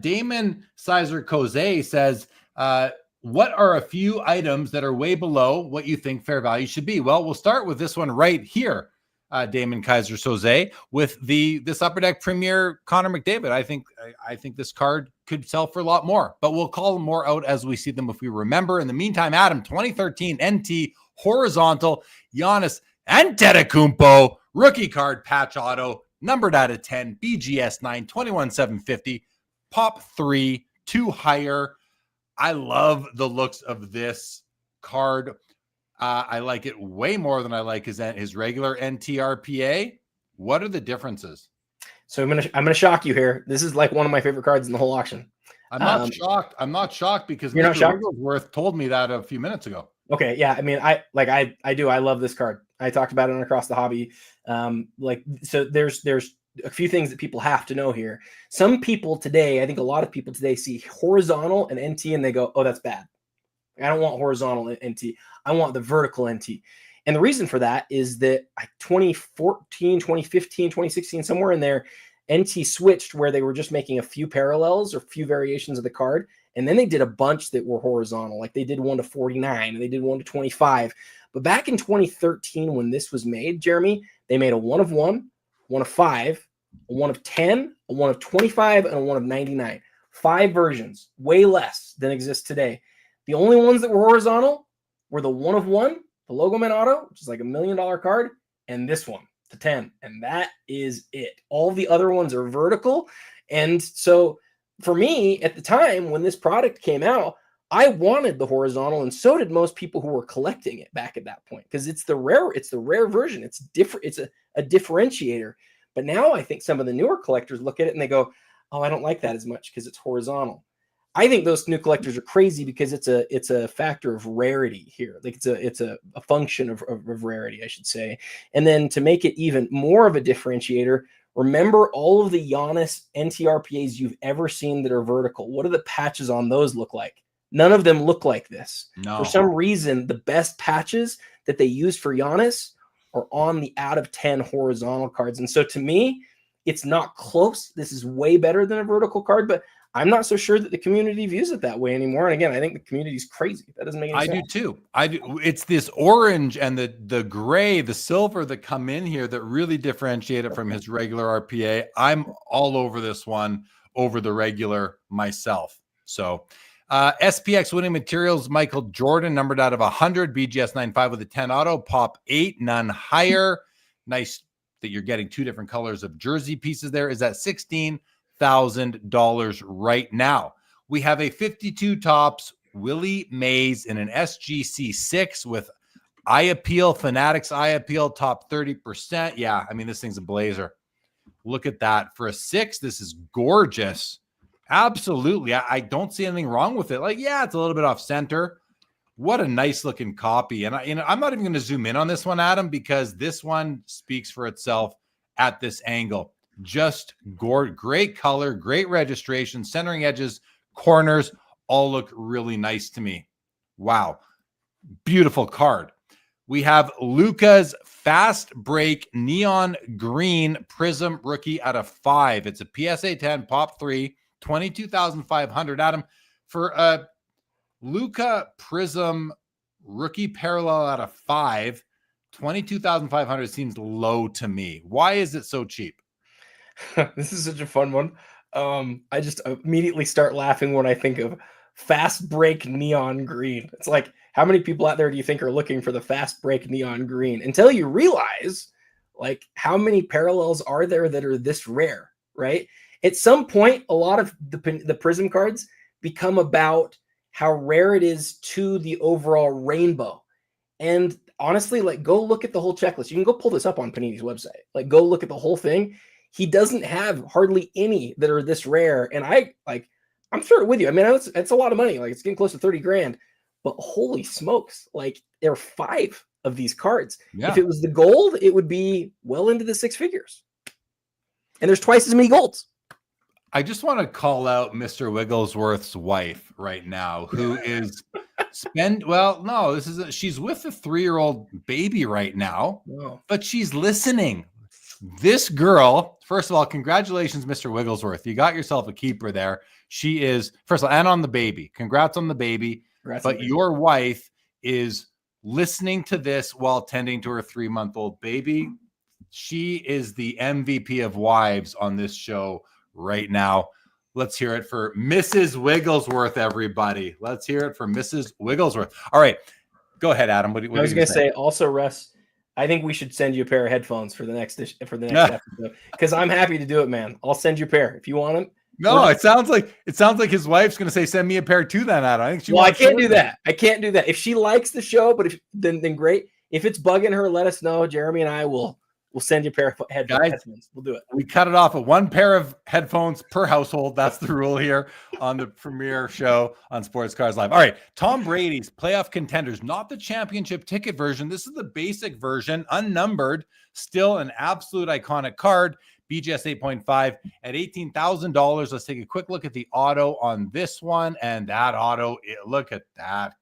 Damon Sizer Coze says, what are a few items that are way below what you think fair value should be? Well, we'll start with this one right here, Damon Kaiser Soze, with this Upper Deck Premier Connor McDavid. I think this card could sell for a lot more, but we'll call them more out as we see them if we remember. In the meantime, Adam, 2013 NT horizontal Giannis Antetokounmpo rookie card patch auto, numbered out of 10, BGS 9, 21,750, pop 3, 2 higher. I love the looks of this card. I like it way more than I like his regular NTRPA. What are the differences? So I'm gonna shock you here. This is like one of my favorite cards in the whole auction. I'm not shocked. I'm not shocked because you're not shocked? Wigglesworth told me that a few minutes ago. Okay, yeah. I mean, I do. I love this card. I talked about it on Across the Hobby. So there's a few things that people have to know here. Some people today, I think a lot of people today see horizontal and NT and they go, oh, that's bad. I don't want horizontal NT. I want the vertical NT. And the reason for that is that 2014, 2015, 2016, somewhere in there, NT switched where they were just making a few parallels or a few variations of the card. And then they did a bunch that were horizontal. Like they did 1 to 49 and they did 1 to 25. But back in 2013, when this was made, Jeremy, they made a 1 of 1, 1 of 5, a 1 of 10, a 1 of 25, and a 1 of 99. 5 versions, way less than exists today. The only ones that were horizontal were the 1 of 1, the Logo Man Auto, which is like $1 million card, and this one, the 10. And that is it. All the other ones are vertical. And so for me, at the time when this product came out, I wanted the horizontal, and so did most people who were collecting it back at that point, because it's the rare version. It's different. It's a differentiator. But now I think some of the newer collectors look at it and they go, oh, I don't like that as much because it's horizontal. I think those new collectors are crazy because it's a factor of rarity here. Like it's a function of rarity, I should say. And then to make it even more of a differentiator, remember all of the Giannis NTRPAs you've ever seen that are vertical. What do the patches on those look like? None of them look like this. No. For some reason, the best patches that they use for Giannis are on the out of 10 horizontal cards. And so to me, it's not close. This is way better than a vertical card, but I'm not so sure that the community views it that way anymore. And again, I think the community is crazy. That doesn't make any sense. I do too. I do. It's this orange and the gray, the silver that come in here that really differentiate it from his regular RPA. I'm all over this one over the regular myself. So SPX winning materials, Michael Jordan, numbered out of 100, BGS 95 with a 10 auto, pop 8, none higher. Nice that you're getting 2 different colors of jersey pieces there. Is that $16,000 right now? We have a 52 tops Willie Mays in an SGC 6 with eye appeal, Fanatics eye appeal, top 30%. Yeah, I mean, this thing's a blazer. Look at that. For a 6, this is gorgeous. Absolutely. I don't see anything wrong with it. Like, yeah, it's a little bit off center. What a nice looking copy. And I'm not even going to zoom in on this one, Adam, because this one speaks for itself at this angle. Just great color, great registration, centering edges, corners, all look really nice to me. Wow. Beautiful card. We have Luca's Fast Break Neon Green Prism Rookie out of 5. It's a PSA 10, pop 3, 22,500. Adam, for a Luca Prism Rookie Parallel out of 5, 22,500 seems low to me. Why is it so cheap? This is such a fun one. I just immediately start laughing when I think of Fast Break Neon Green. It's like, how many people out there do you think are looking for the Fast Break Neon Green? Until you realize, like, how many parallels are there that are this rare, right? At some point, a lot of the Prism cards become about how rare it is to the overall rainbow. And honestly, like, go look at the whole checklist. You can go pull this up on Panini's website. Like, go look at the whole thing. He doesn't have hardly any that are this rare. And I'm sort of with you. I mean, it's a lot of money. Like, it's getting close to 30 grand. But holy smokes, like, there are 5 of these cards. Yeah. If it was the gold, it would be well into the 6 figures. And there's twice as many golds. I just want to call out Mr. Wigglesworth's wife right now, who is No, she's with a 3-year-old baby right now, but she's listening. This girl, first of all, congratulations, Mr. Wigglesworth. You got yourself a keeper there. She is, first of all, and on the baby. Congrats on the baby. Your wife is listening to this while tending to her 3-month-old baby. She is the MVP of wives on this show right now. Let's hear it for Mrs. Wigglesworth, everybody. Let's hear it for Mrs. Wigglesworth. All right. Go ahead, Adam. What I was going to say, also, Russ, I think we should send you a pair of headphones for the next episode, because I'm happy to do it, man. I'll send you a pair if you want them. No, it sounds like his wife's going to say, "Send me a pair too." Then Adam, I think I can't do that. I can't do that. If she likes the show, but then great. If it's bugging her, let us know. Jeremy and I will send you a pair of headphones. We'll do it. We cut it off at 1 pair of headphones per household. That's the rule here on the premier show on Sports Cards Live. All right, Tom Brady's playoff contenders, not the championship ticket version. This is the basic version, unnumbered, still an absolute iconic card. BGS 8.5 at $18,000. Let's take a quick look at the auto on this one. And that auto, look at that.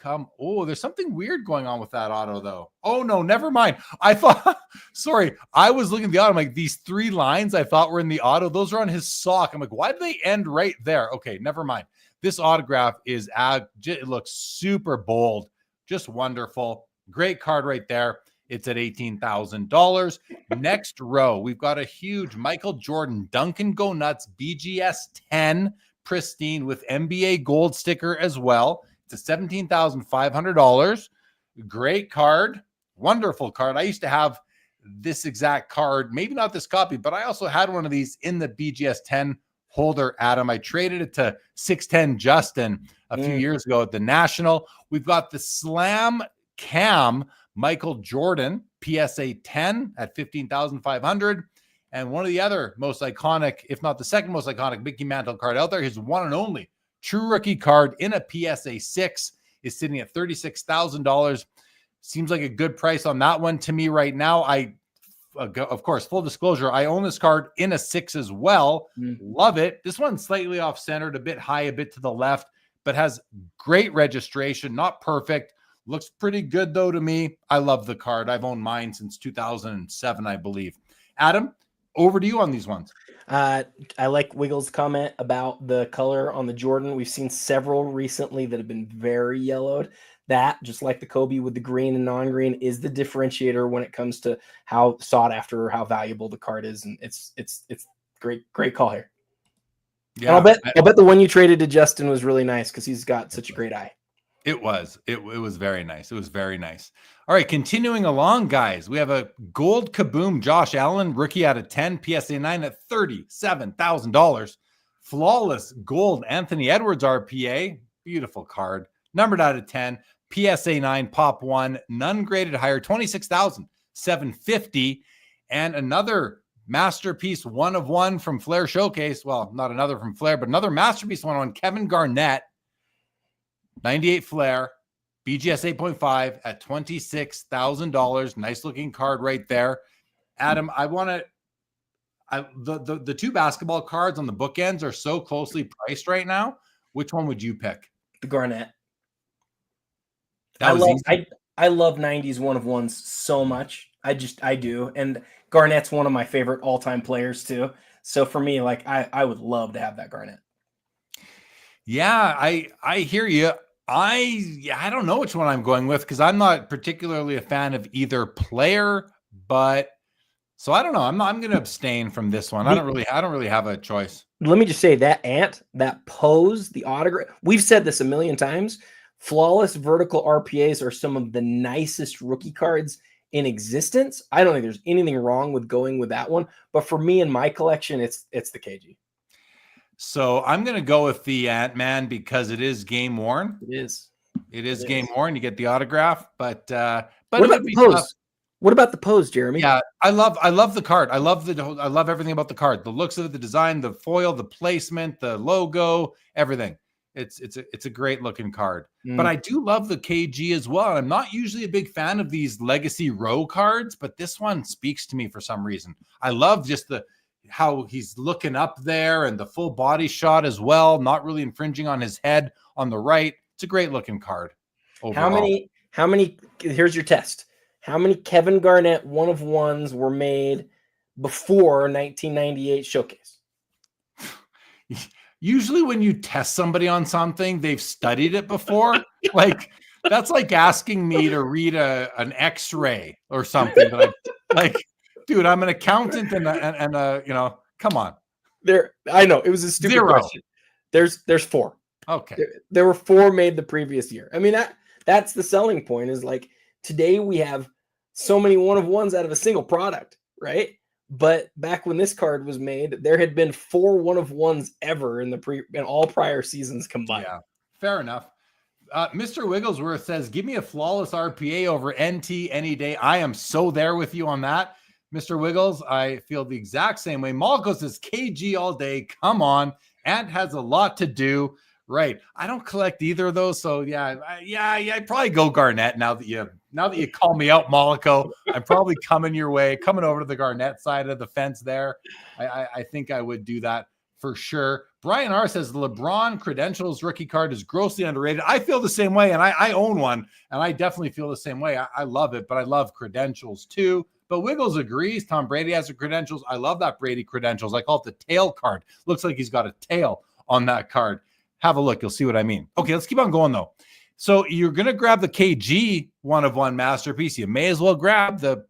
There's something weird going on with that auto, though. Oh, no, never mind. I was looking at the auto. I'm like, these 3 lines I thought were in the auto, those are on his sock. I'm like, why do they end right there? Okay, never mind. This autograph it looks super bold, just wonderful. Great card right there. It's at $18,000. Next row, we've got a huge Michael Jordan Duncan Go Nuts BGS 10 pristine with NBA gold sticker as well. It's $17,500. Great card. Wonderful card. I used to have this exact card, maybe not this copy, but I also had one of these in the BGS 10 holder, Adam. I traded it to 610 Justin a few years ago at the National. We've got the Slam Cam Michael Jordan PSA 10 at $15,500. And one of the other most iconic, if not the second most iconic Mickey Mantle card out there, his one and only true rookie card in a PSA 6 is sitting at $36,000. Seems like a good price on that one to me right now. Of course, full disclosure, I own this card in a 6 as well. Love it. This one's slightly off-centered, a bit high, a bit to the left, but has great registration. Not perfect. Looks pretty good, though, to me. I love the card. I've owned mine since 2007, I believe. Adam, over to you on these ones. I like Wiggles' comment about the color on the Jordan. We've seen several recently that have been very yellowed. That, just like the Kobe with the green and non-green, is the differentiator when it comes to how sought after or how valuable the card is. And it's great call here. Yeah, and I'll bet the one you traded to Justin was really nice because he's got such a great eye. It was very nice. It was very nice. All right, continuing along, guys. We have a gold Kaboom Josh Allen, rookie out of 10, PSA 9 at $37,000. Flawless gold Anthony Edwards RPA, beautiful card. Numbered out of 10, PSA 9 pop 1, none graded higher, $26,750. And another masterpiece 1 of 1 from Flair Showcase. Well, not another from Flair, but another masterpiece 1 on Kevin Garnett. 98 Flair, BGS 8.5 at $26,000. Nice looking card right there. Adam, the 2 basketball cards on the bookends are so closely priced right now. Which one would you pick? The Garnett. I love 90s 1 of 1s so much. I do. And Garnett's one of my favorite all-time players too. So for me, like I would love to have that Garnett. Yeah, I hear you. I don't know which one I'm going with because I'm not particularly a fan of either player, but so I don't know. I'm going to abstain from this one. I don't really have a choice. Let me just say that pose, the autograph. We've said this a million times. Flawless vertical RPAs are some of the nicest rookie cards in existence. I don't think there's anything wrong with going with that one, but for me in my collection, it's the KG. So I'm going to go with the Ant-Man because it is game worn. It is game worn. You get the autograph, but what about the pose? Tough. What about the pose, Jeremy? Yeah, I love the card. I love everything about the card. The looks of it, the design, the foil, the placement, the logo, everything. It's a great looking card. But I do love the KG as well. I'm not usually a big fan of these legacy row cards, but this one speaks to me for some reason. I love just how he's looking up there and the full body shot as well, not really infringing on his head on the right. It's a great looking card. How many, here's your test. How many Kevin Garnett 1-of-1s were made before 1998 showcase? Usually when you test somebody on something, they've studied it before. Like, that's like asking me to read an X-ray or something. Like, dude, I'm an accountant and you know, come on. I know it was a stupid question. There's 4. Okay. There were 4 made the previous year. I mean, that's the selling point, is like today we have so many 1-of-1s out of a single product, right? But back when this card was made, there had been 4 1-of-1s ever in all prior seasons combined. Yeah, fair enough. Mr. Wigglesworth says, give me a flawless RPA over NT any day. I am so there with you on that. Mr. Wiggles, I feel the exact same way. Malco says KG all day. Come on. Ant has a lot to do. Right. I don't collect either of those. So yeah, I'd probably go Garnett now that you call me out, Malco. I'm probably coming your way, coming over to the Garnett side of the fence there. I think I would do that for sure. Brian R says the LeBron Credentials rookie card is grossly underrated. I feel the same way, and I own one, and I definitely feel the same way. I love it, but I love Credentials too. But Wiggles agrees. Tom Brady has the Credentials. I love that Brady Credentials. I call it the tail card. Looks like he's got a tail on that card. Have a look. You'll see what I mean. Okay, let's keep on going, though. So you're going to grab the KG 1-of-1 masterpiece. You may as well grab the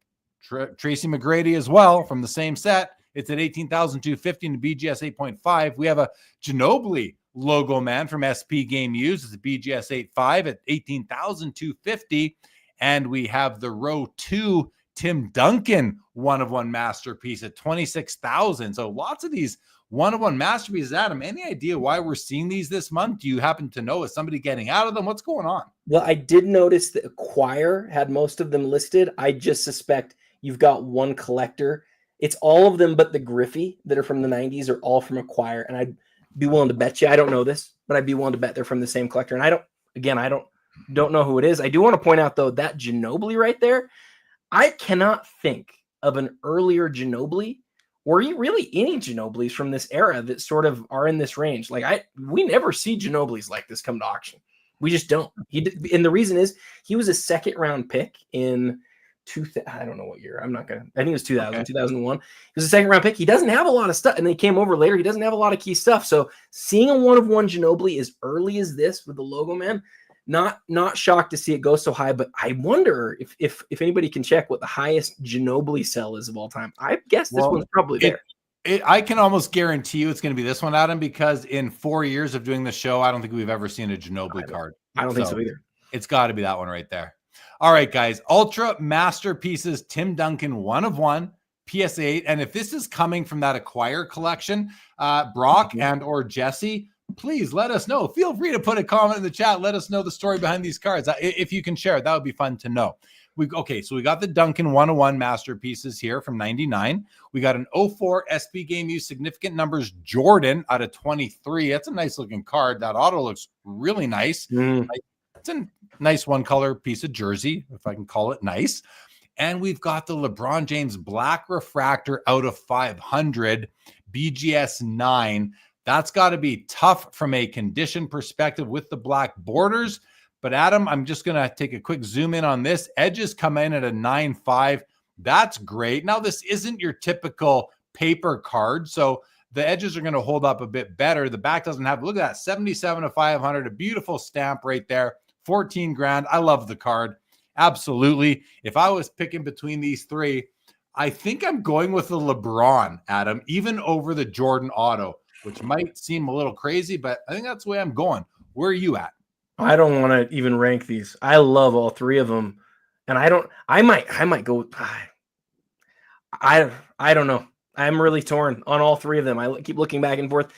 Tracy McGrady as well from the same set. It's at 18,250 in the BGS 8.5. We have a Ginobili logo man from SP Game Used. It's a BGS 8.5 at 18,250. And we have the row 2 Tim Duncan 1-of-1 masterpiece at 26,000. So lots of these 1-of-1 masterpieces. Adam, any idea why we're seeing these this month? Do you happen to know? Is somebody getting out of them? What's going on? Well, I did notice that Acquire had most of them listed. I just suspect you've got one collector. It's all of them but the Griffey that are from the 90s are all from Acquire. And I'd be willing to bet you, I don't know this, but I'd be willing to bet they're from the same collector. And I don't know who it is. I do want to point out, though, that Ginobili right there, I cannot think of an earlier Ginobili or really any Ginobilis from this era that sort of are in this range. Like we never see Ginobilis like this come to auction. We just don't. And the reason is he was a 2nd round pick in I don't know what year. I think it was 2000, 2001. He was a 2nd round pick. He doesn't have a lot of stuff. And then he came over later. He doesn't have a lot of key stuff. So seeing a 1-of-1 Ginobili as early as this with the logo man, not shocked to see it go so high, but I wonder if anybody can check what the highest Ginobili sell is of all time. I guess this one's probably there. I can almost guarantee you it's going to be this one, Adam, because in 4 years of doing the show, I don't think we've ever seen a Ginobili card. I don't think so either. It's got to be that one right there. All right, guys. Ultra Masterpieces, Tim Duncan, 1-of-1, PSA 8. And if this is coming from that Acquire collection, Brock and or Jesse, please let us know. Feel free to put a comment in the chat. Let us know the story behind these cards. If you can share it, that would be fun to know. So we got the Duncan 1-of-1 masterpieces here from 99. We got an 04 SP Game Used Significant Numbers Jordan out of 23. That's a nice looking card. That auto looks really nice. It's a nice one color piece of jersey, if I can call it nice. And we've got the LeBron James Black Refractor out of 500 BGS 9. That's got to be tough from a condition perspective with the black borders. But Adam, I'm just going to take a quick zoom in on this. Edges come in at a 9.5. That's great. Now, this isn't your typical paper card, so the edges are going to hold up a bit better. The back doesn't have, look at that, 77 of 500, a beautiful stamp right there, 14 grand. I love the card. Absolutely. If I was picking between these three, I think I'm going with the LeBron, Adam, even over the Jordan auto, which might seem a little crazy, but I think that's the way I'm going. Where are you at? I don't want to even rank these. I love all three of them. And I might go. I don't know. I'm really torn on all three of them. I keep looking back and forth.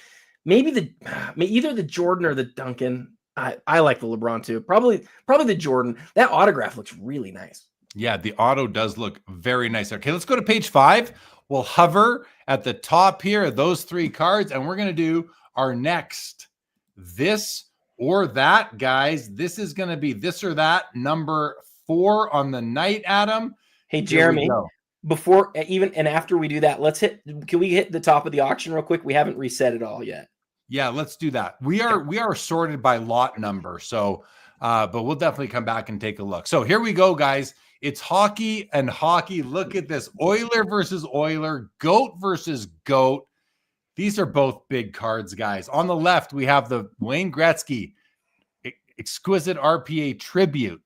Maybe either the Jordan or the Duncan. I like the LeBron too. Probably the Jordan. That autograph looks really nice. Yeah, the auto does look very nice. Okay, let's go to page 5. We'll hover at the top here of those three cards, and we're going to do our next this or that, guys. This is going to be this or that, number 4 on the night, Adam. Hey, Jeremy, before even and after we do that, can we hit the top of the auction real quick? We haven't reset it all yet. Yeah, let's do that. We are sorted by lot number. So, but we'll definitely come back and take a look. So here we go, guys. It's hockey and hockey. Look at this. Oiler versus Oiler, GOAT versus GOAT. These are both big cards, guys. On the left, we have the Wayne Gretzky exquisite RPA tribute,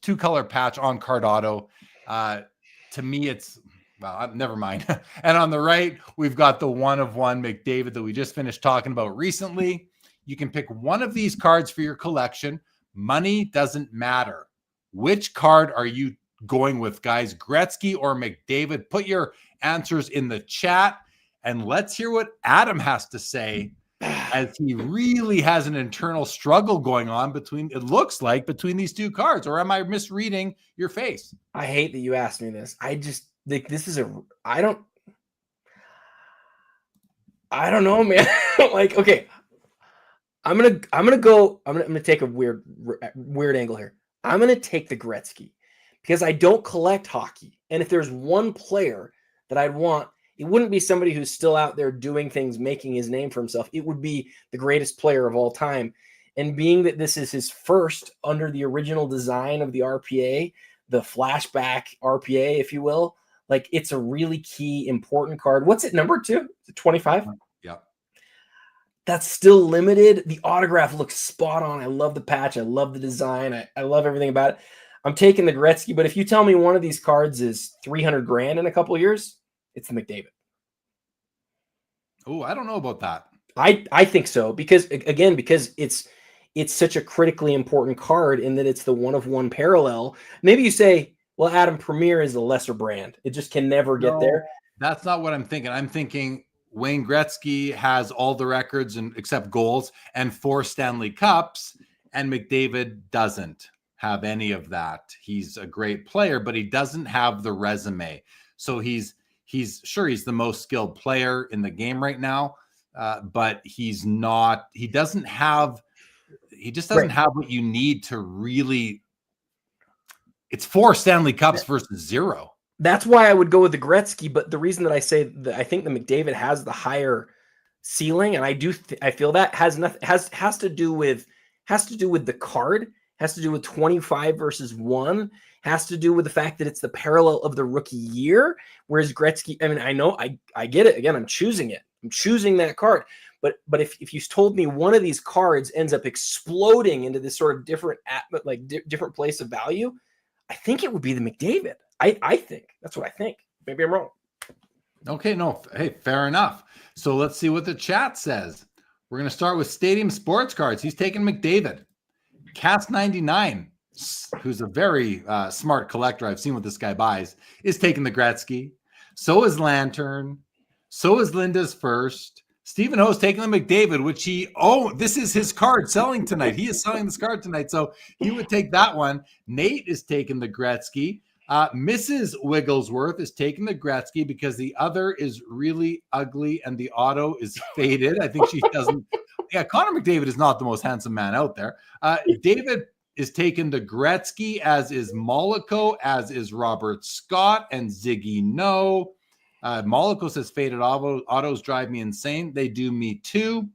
2-color patch on card auto. To me, it's, well, never mind. And on the right, we've got the 1/1 McDavid that we just finished talking about recently. You can pick one of these cards for your collection. Money doesn't matter. Which card are you going with, guys? Gretzky or McDavid? Put your answers in the chat, and let's hear what Adam has to say, as he really has an internal struggle going on between, it looks like, between these two cards. Or am I misreading your face? I hate that you asked me this. I just think this is I don't know, man. Like, okay, I'm gonna take a weird angle here. I'm gonna take the Gretzky because I don't collect hockey, and if there's one player that I'd want, it wouldn't be somebody who's still out there doing things, making his name for himself. It would be the greatest player of all time. And being that this is his first under the original design of the RPA, the flashback RPA, if you will, like, it's a really key, important card. What's it numbered to? Is it 25? Yeah. That's still limited. The autograph looks spot on. I love the patch. I love the design. I love everything about it. I'm taking the Gretzky, but if you tell me one of these cards is $300,000 in a couple of years, it's the McDavid. Oh, I don't know about that. I think so, because it's such a critically important card in that it's the 1/1 parallel. Maybe you say, well, Adam, Premier is the lesser brand. It just can never get there. That's not what I'm thinking. I'm thinking Wayne Gretzky has all the records and except goals and 4 Stanley Cups, and McDavid doesn't have any of that. He's a great player, but he doesn't have the resume. So he's the most skilled player in the game right now, but he's not. He just doesn't have what you need to really. It's 4 Stanley Cups versus 0. That's why I would go with the Gretzky. But the reason that I say that I think the McDavid has the higher ceiling, and I feel that has to do with the card, has to do with 25 versus 1, has to do with the fact that it's the parallel of the rookie year. Whereas Gretzky, I mean, I know I get it. Again, I'm choosing it. I'm choosing that card. But if you told me one of these cards ends up exploding into this sort of different place of value, I think it would be the McDavid. I think that's what I think. Maybe I'm wrong. Okay, no, hey, fair enough. So let's see what the chat says. We're going to start with Stadium Sports Cards. He's taking McDavid. Cast 99, who's a very smart collector, I've seen what this guy buys, is taking the Gretzky. So is Lantern. So is Linda's First. Stephen Ho's taking the McDavid, which this is his card selling tonight. He is selling this card tonight, so he would take that one. Nate is taking the Gretzky. Mrs. Wigglesworth is taking the Gretzky because the other is really ugly and the auto is faded. I think she doesn't. Yeah, Connor McDavid is not the most handsome man out there. David is taking the Gretzky, as is Mollico, as is Robert Scott and Ziggy No. Mollico says faded autos drive me insane. They do me too.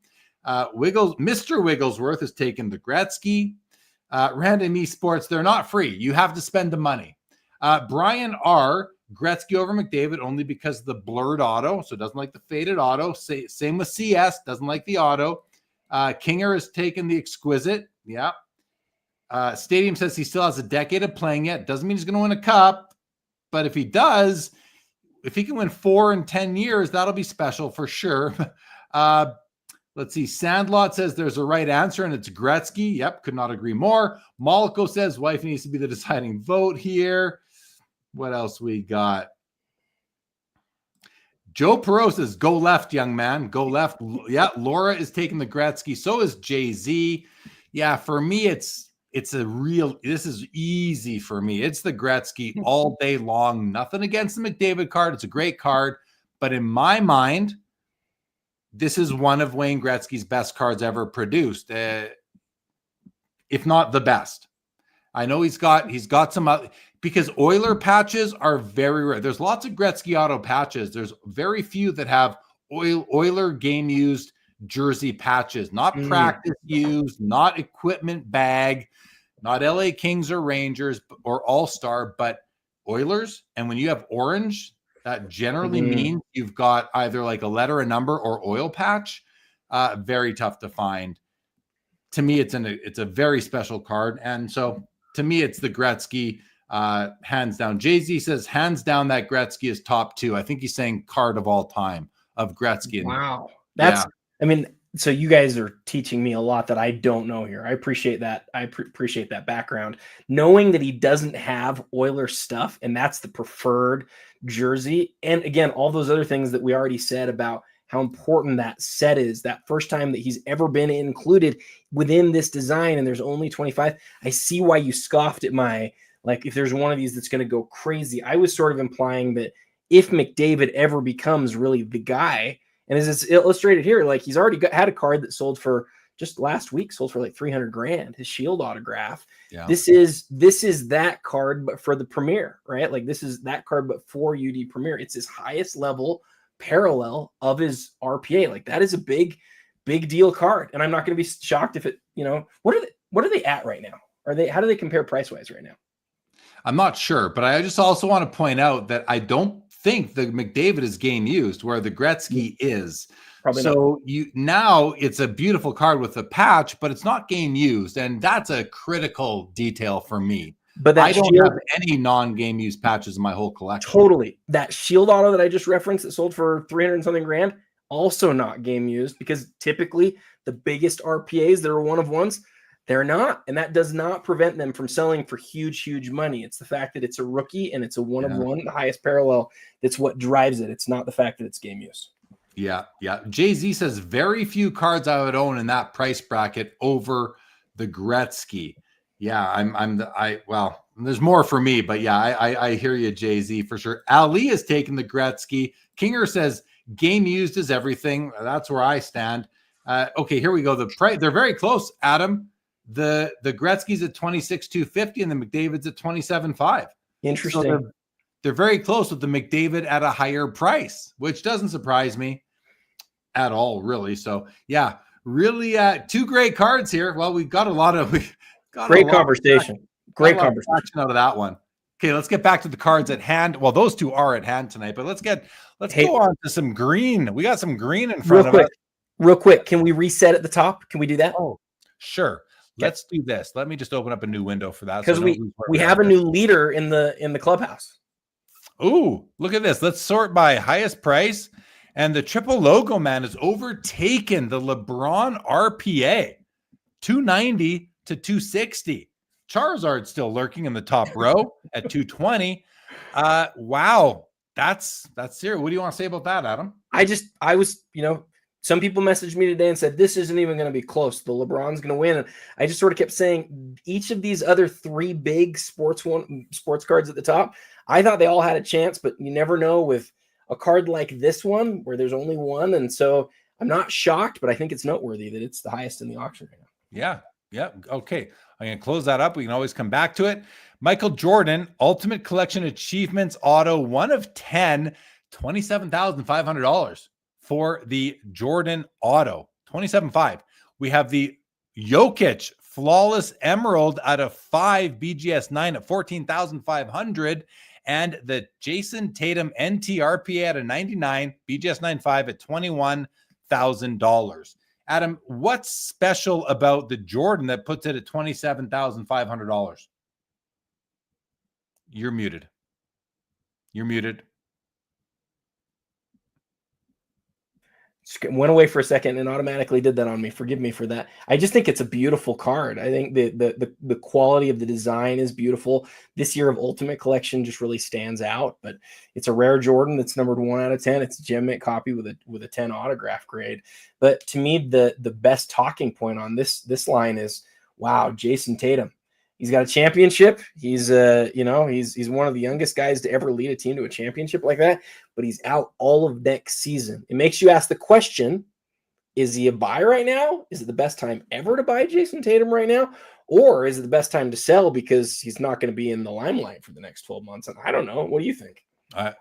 Mr. Wigglesworth is taking the Gretzky. Random Esports, they're not free. You have to spend the money. Brian R, Gretzky over McDavid only because of the blurred auto, so doesn't like the faded auto. Same with CS, doesn't like the auto. Kinger has taken the exquisite. Yeah. Stadium says he still has a decade of playing yet. Doesn't mean he's going to win a cup, but if he does, if he can win 4 in 10 years, that'll be special for sure. Let's see. Sandlot says there's a right answer, and it's Gretzky. Yep, could not agree more. Mollico says wife needs to be the deciding vote here. What else we got? Joe Perot says, go left, young man. Go left. Yeah, Laura is taking the Gretzky. So is Jay-Z. Yeah, for me, this is easy for me. It's the Gretzky all day long. Nothing against the McDavid card. It's a great card. But in my mind, this is one of Wayne Gretzky's best cards ever produced, if not the best. I know he's got some because Oiler patches are very rare. There's lots of Gretzky auto patches. There's very few that have Oiler game used jersey patches, not practice use, not equipment bag, not LA Kings or Rangers or All-Star, but Oilers. And when you have orange, that generally means you've got either like a letter, a number, or oil patch. Very tough to find. To me, it's a very special card. And so to me, it's the Gretzky, hands down. Jay-Z says, hands down, that Gretzky is top 2. I think he's saying card of all time of Gretzky. Wow. I mean, so you guys are teaching me a lot that I don't know here. I appreciate that. I appreciate that background. Knowing that he doesn't have Oilers stuff, and that's the preferred jersey. And again, all those other things that we already said about how important that set is, that first time that he's ever been included within this design, and there's only 25. I see why you scoffed at my, like, if there's one of these that's going to go crazy. I was sort of implying that if McDavid ever becomes really the guy, and as it's illustrated here, like he's already had a card that sold for just last week, sold for like $300,000, his Shield autograph. Yeah. This is that card, but for the Premier, right? Like this is that card, but for UD Premier. It's his highest level parallel of his RPA. Like that is a big deal card. And I'm not going to be shocked if it, what are they at right now? How do they compare price wise right now? I'm not sure, but I just also want to point out that I don't think the McDavid is game used where the Gretzky is. Probably so not. Now it's a beautiful card with a patch, but it's not game used. And that's a critical detail for me. But I don't have any non-game used patches in my whole collection. Totally. That Shield auto that I just referenced that sold for $300 and something grand, also not game used, because typically the biggest RPAs that are one of ones, they're not. And that does not prevent them from selling for huge, huge money. It's the fact that it's a rookie and it's a one of one, the highest parallel. That's what drives it. It's not the fact that it's game use. Yeah. Yeah. Jay-Z says very few cards I would own in that price bracket over the Gretzky. Yeah, well, there's more for me, but yeah, I hear you, Jay-Z, for sure. Ali is taking the Gretzky. Kinger says game used is everything. That's where I stand. Okay, here we go. The price, they're very close, Adam. The Gretzky's at $26,250 and the McDavid's at $27,500. Interesting. So they're very close with the McDavid at a higher price, which doesn't surprise me at all, really. So yeah, really two great cards here. Well, we got a lot of great conversation. Great conversation out of that one. Okay, let's get back to the cards at hand. Well, those two are at hand tonight, but let's go on to some green. We got some green in front of us. Real quick, can we reset at the top? Can we do that? Oh, sure. Let's do this. Let me just open up a new window for that. Because we have a new leader in the clubhouse. Ooh, look at this. Let's sort by highest price. And the triple logo man has overtaken the LeBron RPA. 290 to 260. Charizard still lurking in the top row at 220. Wow. That's serious. What do you want to say about that, Adam? I was, some people messaged me today and said, this isn't even going to be close. The LeBron's going to win. And I just sort of kept saying each of these other three big sports cards at the top, I thought they all had a chance, but you never know with a card like this one where there's only one. And so I'm not shocked, but I think it's noteworthy that it's the highest in the auction right now. Yeah. Yeah. Okay. I'm going to close that up. We can always come back to it. Michael Jordan, Ultimate Collection Achievements Auto, 1 of 10, $27,500 for the Jordan Auto, $27,500. We have the Jokic Flawless Emerald out of 5 BGS 9 at $14,500. And the Jason Tatum NT RPA out of 99 BGS 9.5 at $21,000. Adam, what's special about the Jordan that puts it at $27,500? You're muted. You're muted. Went away for a second and automatically did that on me. Forgive me for that. I just think it's a beautiful card. I think the quality of the design is beautiful. This year of Ultimate Collection just really stands out, but it's a rare Jordan that's numbered 1 out of 10. It's a gem mint copy with a 10 autograph grade. But to me, the best talking point on this line is, wow, Jason Tatum. He's got a championship. He's he's one of the youngest guys to ever lead a team to a championship like that, but he's out all of next season. It makes you ask the question, is he a buy right now? Is it the best time ever to buy Jason Tatum right now? Or is it the best time to sell because he's not going to be in the limelight for the next 12 months? And I don't know. What do you think?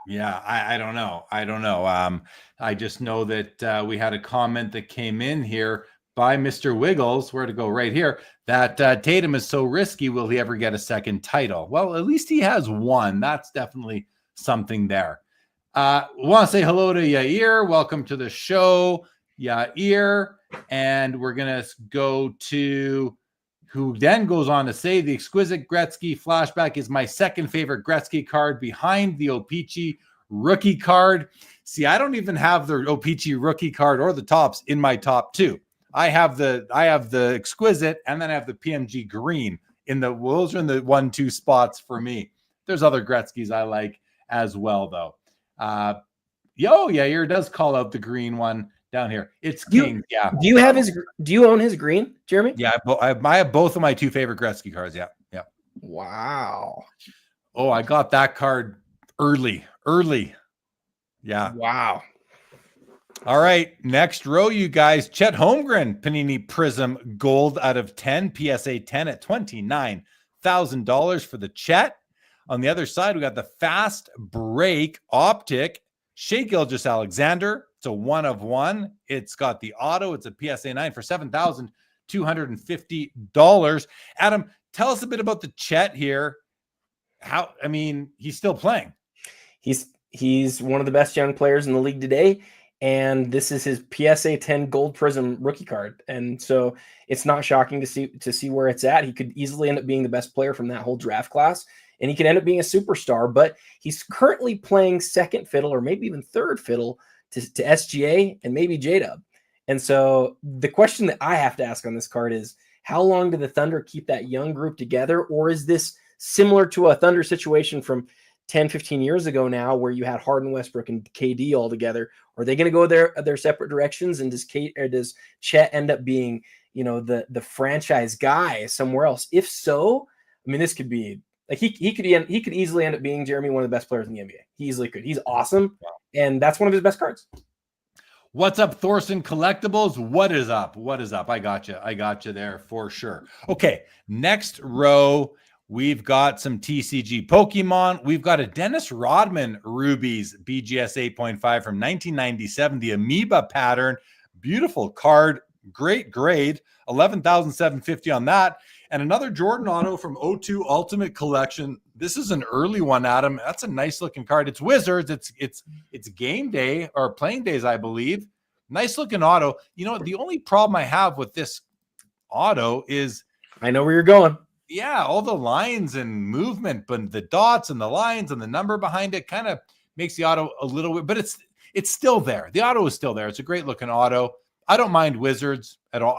Yeah, I don't know. I don't know. I just know that we had a comment that came in here by Mr. Wiggles, where to go right here, that Tatum is so risky. Will he ever get a second title? Well, at least he has one. That's definitely something there. Want to say hello to Yair. Welcome to the show, Yair. And we're going to go to who then goes on to say the exquisite Gretzky flashback is my second favorite Gretzky card behind the O-Pee-Chee rookie card. See, I don't even have the O-Pee-Chee rookie card or the tops in my top two. I have the exquisite, and then I have the PMG green in the, those are in the 1-2 spots for me. There's other Gretzky's I like as well, though. Yair does call out the green one down here. It's King. Yeah. Do you own his green, Jeremy? Yeah, I have both of my two favorite Gretzky cards. Yeah. Yeah. Wow. Oh, I got that card early. Yeah. Wow. All right. Next row, you guys. Chet Holmgren, Panini Prism Gold out of 10, PSA 10 at $29,000 for the Chet. On the other side, we got the Fast Break Optic, Shea Gilgeous-Alexander. It's a 1 of 1. It's got the auto. It's a PSA 9 for $7,250. Adam, tell us a bit about the Chet here. He's still playing. He's one of the best young players in the league today, and this is his PSA 10 Gold Prism rookie card. And so it's not shocking to see where it's at. He could easily end up being the best player from that whole draft class, and he could end up being a superstar, but he's currently playing second fiddle or maybe even third fiddle to SGA and maybe J-Dub. And so the question that I have to ask on this card is, how long do the Thunder keep that young group together? Or is this similar to a Thunder situation from 10, 15 years ago now, where you had Harden, Westbrook, and KD all together? Are they going to go their separate directions? And does Chet end up being, the franchise guy somewhere else? If so, this could be like he could easily end up being, Jeremy, one of the best players in the NBA. He easily could. He's awesome, and that's one of his best cards. What's up, Thorson Collectibles? What is up? I got you there for sure. Okay, next row, we've got some TCG Pokemon. We've got a Dennis Rodman Rubies BGS 8.5 from 1997, the Amoeba pattern. Beautiful card, great grade, $11,750 on that. And another Jordan Auto from 02 Ultimate Collection. This is an early one, Adam. That's a nice looking card. It's Wizards. It's game day or playing days, I believe. Nice looking auto. The only problem I have with this auto is, I know where you're going. Yeah, all the lines and movement, but the dots and the lines and the number behind it kind of makes the auto a little weird, but it's still there. The auto is still there. It's a great looking auto. I don't mind Wizards at all.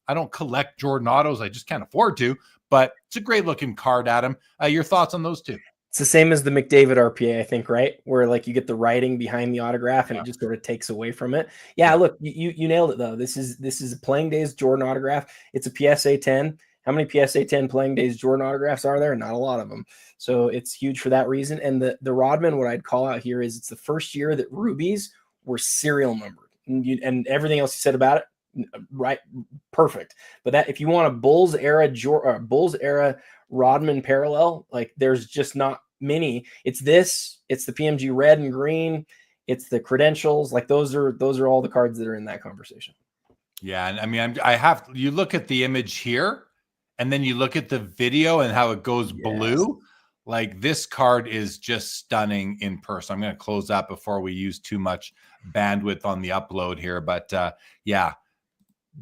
I don't collect Jordan autos. I just can't afford to, but it's a great looking card, Adam. Your thoughts on those two? It's the same as the McDavid RPA, I think, right? Where like you get the writing behind the autograph and it just sort of takes away from it. Yeah, look, you nailed it though. This is a playing days Jordan autograph. It's a PSA 10. How many PSA 10 playing days Jordan autographs are there? Not a lot of them. So it's huge for that reason. And the Rodman, what I'd call out here is it's the first year that Rubies were serial numbered. And everything else you said about it, right, perfect. But that, if you want a Bulls era Rodman parallel, like there's just not many. It's the PMG red and green, it's the credentials, like those are all the cards that are in that conversation. Yeah, and you look at the image here and then you look at the video and how it goes blue. Like this card is just stunning in person. I'm going to close that before we use too much bandwidth on the upload here, but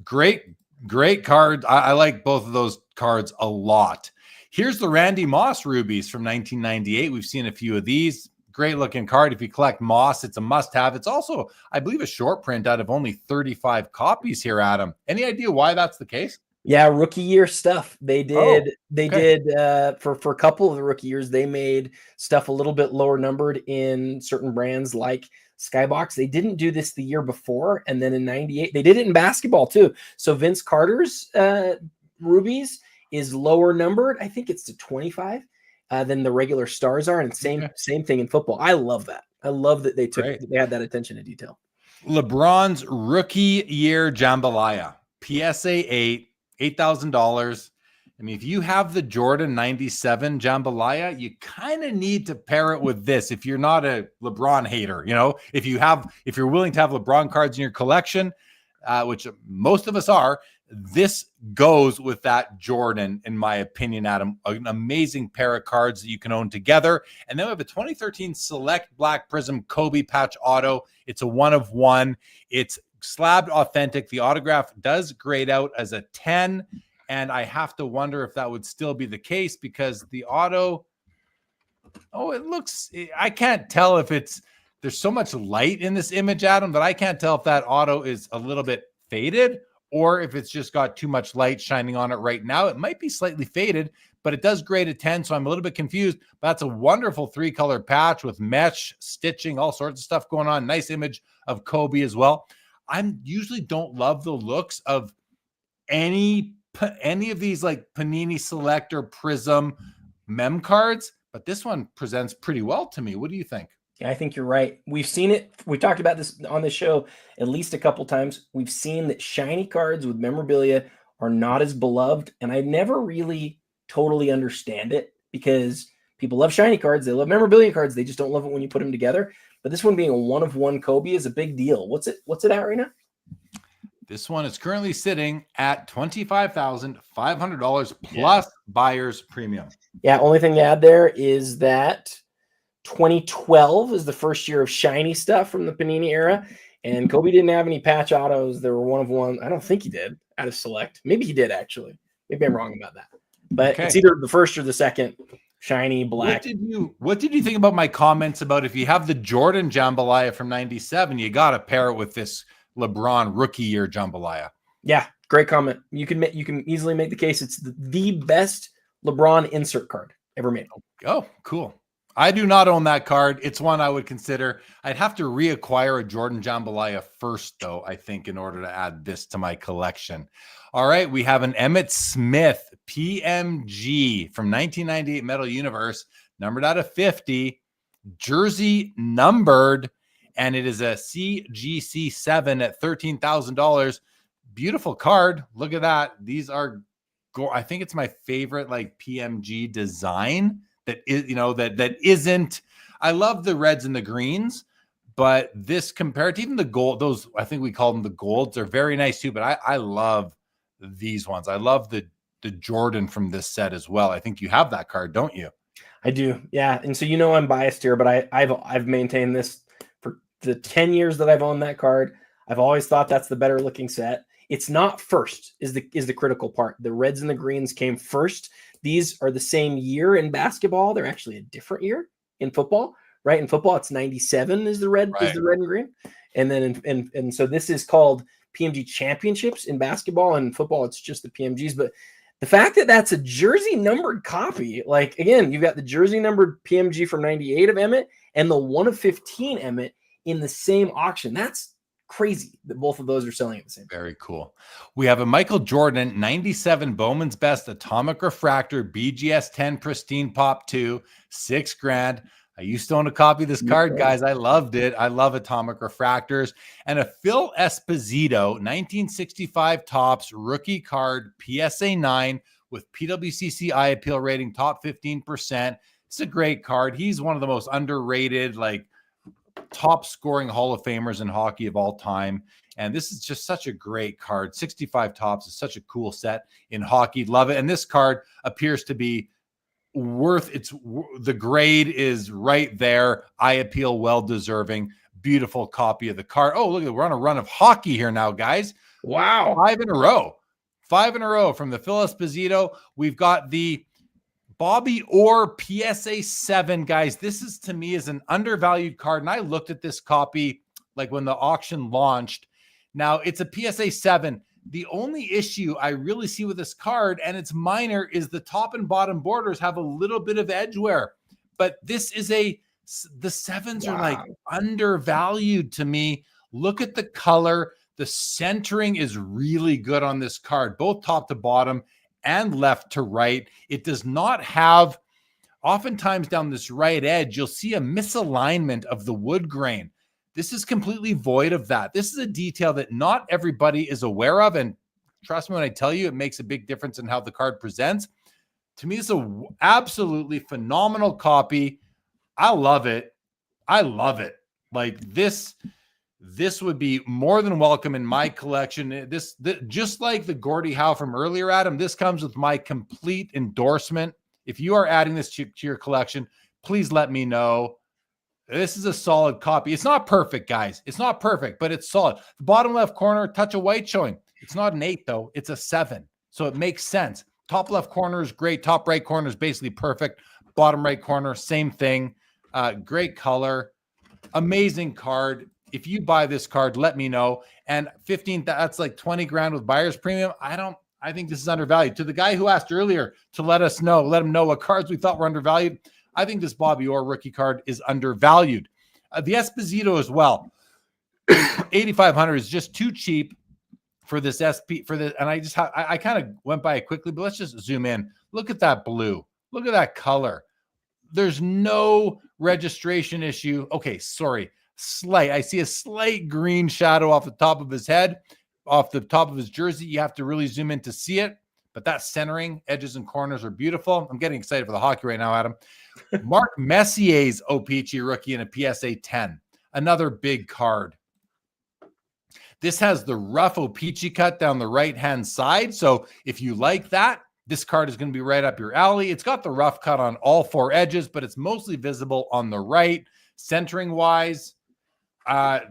great card. I like both of those cards a lot. Here's the Randy Moss Rubies from 1998. We've seen a few of these. Great looking card. If you collect Moss, it's a must have. It's also, I believe, a short print out of only 35 copies here, Adam. Any idea why that's the case? Yeah, rookie year stuff. They did for a couple of the rookie years, they made stuff a little bit lower numbered in certain brands like Skybox. They didn't do this the year before, and then in 98 they did it in basketball too. So Vince Carter's Rubies is lower numbered. I think it's to 25 than the regular stars are, and same thing in football. I love that. I love that they had that attention to detail. LeBron's rookie year jambalaya, PSA 8, $8,000. I mean, if you have the Jordan 97 Jambalaya, you kind of need to pair it with this. If you're not a LeBron hater, if you're willing to have LeBron cards in your collection, which most of us are, this goes with that Jordan, in my opinion, Adam. An amazing pair of cards that you can own together. And then we have a 2013 Select Black Prism Kobe patch auto. It's a 1/1. It's slabbed authentic. The autograph does grade out as a 10. And I have to wonder if that would still be the case, because the auto, I can't tell if there's so much light in this image, Adam, that I can't tell if that auto is a little bit faded or if it's just got too much light shining on it right now. It might be slightly faded, but it does grade a 10. So I'm a little bit confused. But that's a wonderful 3-color patch with mesh stitching, all sorts of stuff going on. Nice image of Kobe as well. I usually don't love the looks of any of these like Panini Select or Prism mem cards, but this one presents pretty well to me. What do you think? Yeah, I think you're right. We've seen it. We talked about this on the show at least a couple times. We've seen that shiny cards with memorabilia are not as beloved, and I never really totally understand it, because people love shiny cards, they love memorabilia cards, they just don't love it when you put them together. But this one being a 1/1 Kobe is a big deal. What's it at right now? This one is currently sitting at $25,500 plus buyer's premium. Yeah, only thing to add there is that 2012 is the first year of shiny stuff from the Panini era, and Kobe didn't have any patch autos. There were 1/1. I don't think he did out of Select. Maybe he did, actually. Maybe I'm wrong about that. But It's either the first or the second shiny black. What did you think about my comments about if you have the Jordan Jambalaya from 97, you got to pair it with this LeBron rookie year Jambalaya? Yeah, great comment. You can easily make the case it's the best LeBron insert card ever made. Oh, cool. I do not own that card. It's one I would consider. I'd have to reacquire a Jordan Jambalaya first, though, I think, in order to add this to my collection. All right, we have an Emmitt Smith PMG from 1998 Metal Universe, numbered out of 50, jersey numbered, and it is a CGC 7 at $13,000. Beautiful card. Look at that. These are, I think it's my favorite like PMG design. That is, that isn't, I love the reds and the greens, but this compared to even the gold, those, I think we call them the golds, are very nice too, but I love these ones. I love the Jordan from this set as well. I think you have that card, don't you? I do. Yeah. And so, I'm biased here, but I've maintained this for the 10 years that I've owned that card. I've always thought that's the better looking set. It's not first is the critical part. The reds and the greens came first. These are the same year in basketball. They're actually a different year in football, right? In football, it's 97 is the red, right, is the red and green. And then, and so this is called PMG championships in basketball, and in football, it's just the PMGs. But the fact that that's a jersey numbered copy, like, again, you've got the jersey numbered PMG from 98 of Emmitt and the 1/15 Emmitt in the same auction. That's crazy that both of those are selling at the same time. Very cool. We have a Michael Jordan 97 Bowman's Best Atomic Refractor BGS 10 Pristine Pop 2, $6,000. I used to own a copy of this card, guys. I loved it. I love atomic refractors. And a Phil Esposito 1965 Topps rookie card PSA 9 with PWCC eye appeal rating top 15%. It's a great card. He's one of the most underrated, like, top scoring Hall of Famers in hockey of all time. And this is just such a great card. 65 Topps is such a cool set in hockey. Love it. And this card appears to be worth the grade is right there. Eye appeal, well deserving. Beautiful copy of the card. Oh, look at it. We're on a run of hockey here now, guys. Wow. 5 in a row. 5 in a row from the Phil Esposito. We've got the Bobby Orr PSA 7, guys. This is, to me, is an undervalued card. And I looked at this copy like when the auction launched. Now, it's a PSA 7. The only issue I really see with this card, and it's minor, is the top and bottom borders have a little bit of edge wear. But this is the 7s are like undervalued to me. Look at the color. The centering is really good on this card, both top to bottom and left to right. It does not have, oftentimes down this right edge, you'll see a misalignment of the wood grain. This is completely void of that. This is a detail that not everybody is aware of. And trust me when I tell you, it makes a big difference in how the card presents. To me, it's a absolutely phenomenal copy. I love it. I love it. Like this would be more than welcome in my collection. This just like the Gordie Howe from earlier, Adam, this comes with my complete endorsement. If you are adding this to your collection, please let me know. This is a solid copy. It's not perfect, guys. It's not perfect, but it's solid. The bottom left corner, touch of white showing. It's not an 8, though. It's a 7. So it makes sense. Top left corner is great. Top right corner is basically perfect. Bottom right corner, same thing. Great color. Amazing card. If you buy this card, let me know. And 15, that's like 20 grand with buyer's premium. I think this is undervalued. To the guy who asked earlier to let him know what cards we thought were undervalued, I think this Bobby Orr rookie card is undervalued. The Esposito as well. 8,500 is just too cheap for this SP for this. And I kind of went by it quickly, but let's just zoom in. Look at that blue. Look at that color. There's no registration issue. Okay, sorry. Slight. I see a slight green shadow off the top of his head, off the top of his jersey. You have to really zoom in to see it. But that centering, edges and corners are beautiful. I'm getting excited for the hockey right now, Adam. Mark Messier's O-Pee-Chee rookie in a PSA 10. Another big card. This has the rough O-Pee-Chee cut down the right-hand side. So if you like that, this card is going to be right up your alley. It's got the rough cut on all 4 edges, but it's mostly visible on the right. Centering-wise,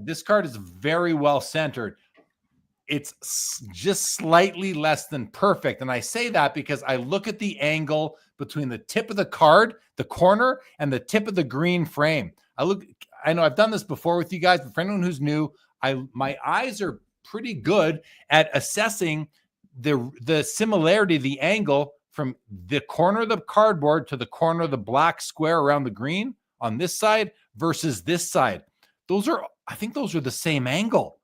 this card is very well centered. It's just slightly less than perfect. And I say that because I look at the angle between the tip of the card, the corner, and the tip of the green frame. I know I've done this before with you guys, but for anyone who's new, my eyes are pretty good at assessing the similarity, the angle from the corner of the cardboard to the corner of the black square around the green on this side versus this side. I think those are the same angle.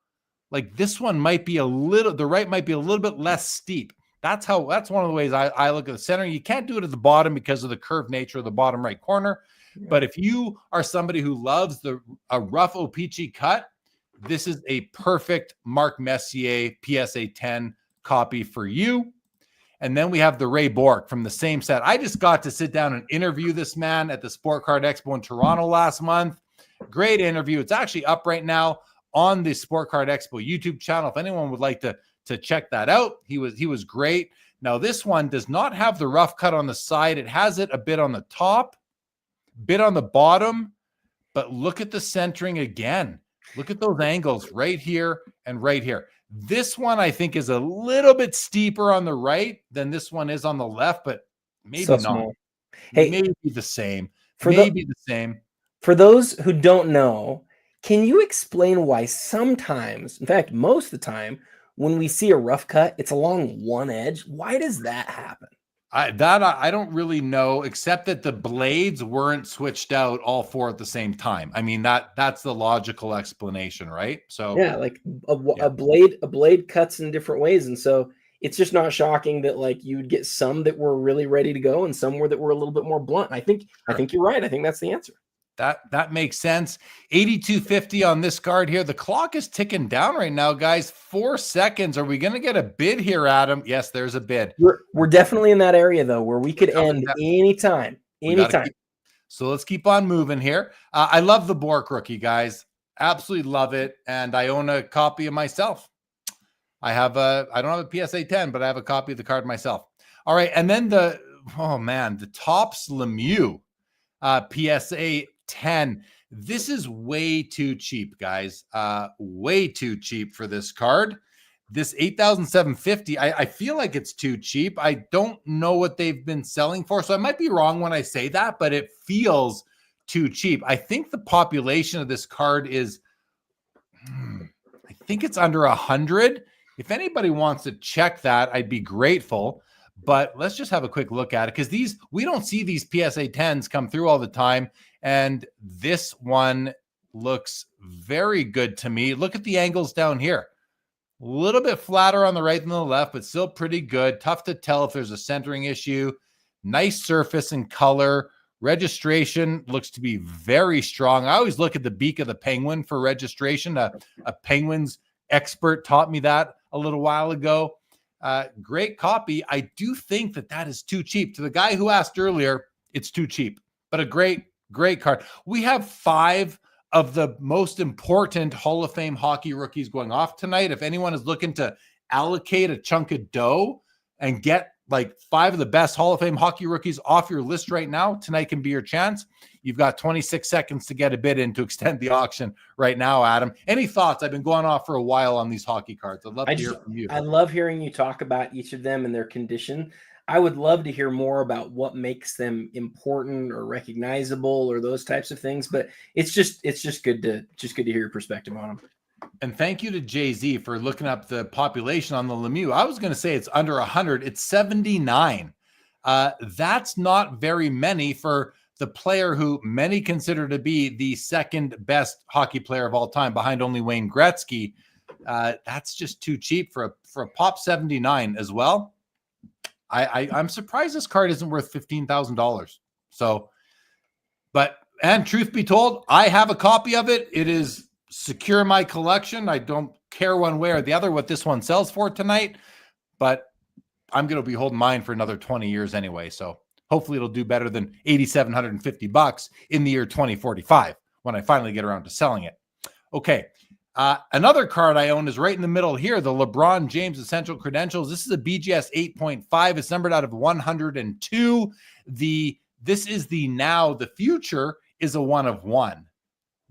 Like this one might be the right might be a little bit less steep. That's one of the ways I look at the center. You can't do it at the bottom because of the curved nature of the bottom right corner. Yeah. But if you are somebody who loves a rough O-Pee-Chee cut, this is a perfect Mark Messier PSA 10 copy for you. And then we have the Ray Bourque from the same set. I just got to sit down and interview this man at the Sport Card Expo in Toronto last month. Great interview. It's actually up right now on the Sport Card Expo YouTube channel. If anyone would like to check that out, he was great. Now this one does not have the rough cut on the side. It has it a bit on the top, bit on the bottom, but look at the centering again. Look at those angles right here and right here. This one I think is a little bit steeper on the right than this one is on the left, but maybe so not. Small. Hey, maybe the same. Maybe the same. For those who don't know, can you explain why sometimes, in fact, most of the time, when we see a rough cut, it's along one edge? Why does that happen? I don't really know, except that the blades weren't switched out all 4 at the same time. I mean, that's the logical explanation, right? So yeah, like a blade cuts in different ways, and so it's just not shocking that like you'd get some that were really ready to go and some that were a little bit more blunt. I think you're right. I think that's the answer. That makes sense. 82.50 on this card here. The clock is ticking down right now, guys. 4 seconds. Are we going to get a bid here, Adam? Yes, there's a bid. We're definitely in that area though, where we could end anytime. So let's keep on moving here. I love the Bourque rookie, guys. Absolutely love it, and I own a copy of myself. I don't have a PSA 10, but I have a copy of the card myself. All right, and then the Topps Lemieux PSA 10. This is way too cheap, guys. Way too cheap for this card. This 8,750. I feel like it's too cheap. I don't know what they've been selling for, so I might be wrong when I say that, but it feels too cheap. I think the population of this card is, I think it's under 100. If anybody wants to check that, I'd be grateful. But let's just have a quick look at it, because we don't see these PSA 10s come through all the time. And this one looks very good to me. Look at the angles down here. A little bit flatter on the right than the left, but still pretty good. Tough to tell if there's a centering issue. Nice surface and color. Registration looks to be very strong. I always look at the beak of the penguin for registration. A Penguins expert taught me that a little while ago. Great copy. I do think that is too cheap. To the guy who asked earlier, it's too cheap, but a great card. We have 5 of the most important Hall of Fame hockey rookies going off tonight. If anyone is looking to allocate a chunk of dough and get like 5 of the best Hall of Fame hockey rookies off your list right now, tonight can be your chance. You've got 26 seconds to get a bid in to extend the auction right now, Adam. Any thoughts? I've been going off for a while on these hockey cards. I'd love to hear from you. I love hearing you talk about each of them and their condition. I would love to hear more about what makes them important or recognizable or those types of things. But it's just good to hear your perspective on them. And thank you to Jay-Z for looking up the population on the Lemieux. I was going to say it's under 100. It's 79. That's not very many for the player who many consider to be the second best hockey player of all time, behind only Wayne Gretzky. That's just too cheap for a pop 79 as well. I'm surprised this card isn't worth $15,000. So, and truth be told, I have a copy of it. It is secure in my collection. I don't care one way or the other what this one sells for tonight, but I'm going to be holding mine for another 20 years anyway. So hopefully it'll do better than $8,750 in the year 2045 when I finally get around to selling it. Okay. Another card I own is right in the middle here, the LeBron James Essential Credentials. This is a BGS 8.5. It's numbered out of 102. This is the future is a 1 of 1.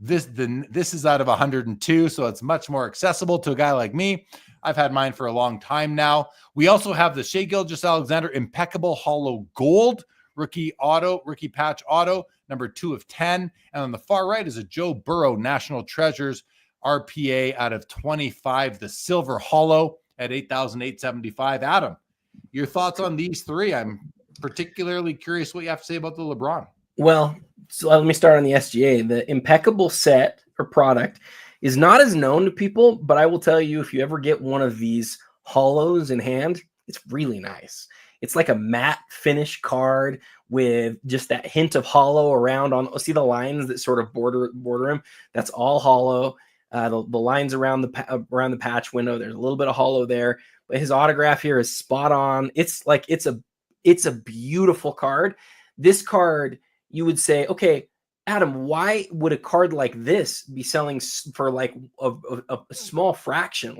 This is out of 102, so it's much more accessible to a guy like me. I've had mine for a long time now. We also have the Shai Gilgeous-Alexander Impeccable Hollow Gold rookie patch auto, number 2 of 10. And on the far right is a Joe Burrow National Treasures RPA out of 25, the silver hollow at 8,875. Adam, your thoughts on these 3? I'm particularly curious what you have to say about the LeBron. Well, so let me start on the SGA. The Impeccable set or product is not as known to people, but I will tell you, if you ever get one of these hollows in hand, it's really nice. It's like a matte finish card with just that hint of hollow around see the lines that sort of border him. That's all hollow. The lines around the patch window, there's a little bit of hollow there, but his autograph here is spot on. It's a beautiful card. This card, you would say, okay, Adam, why would a card like this be selling for like a small fraction,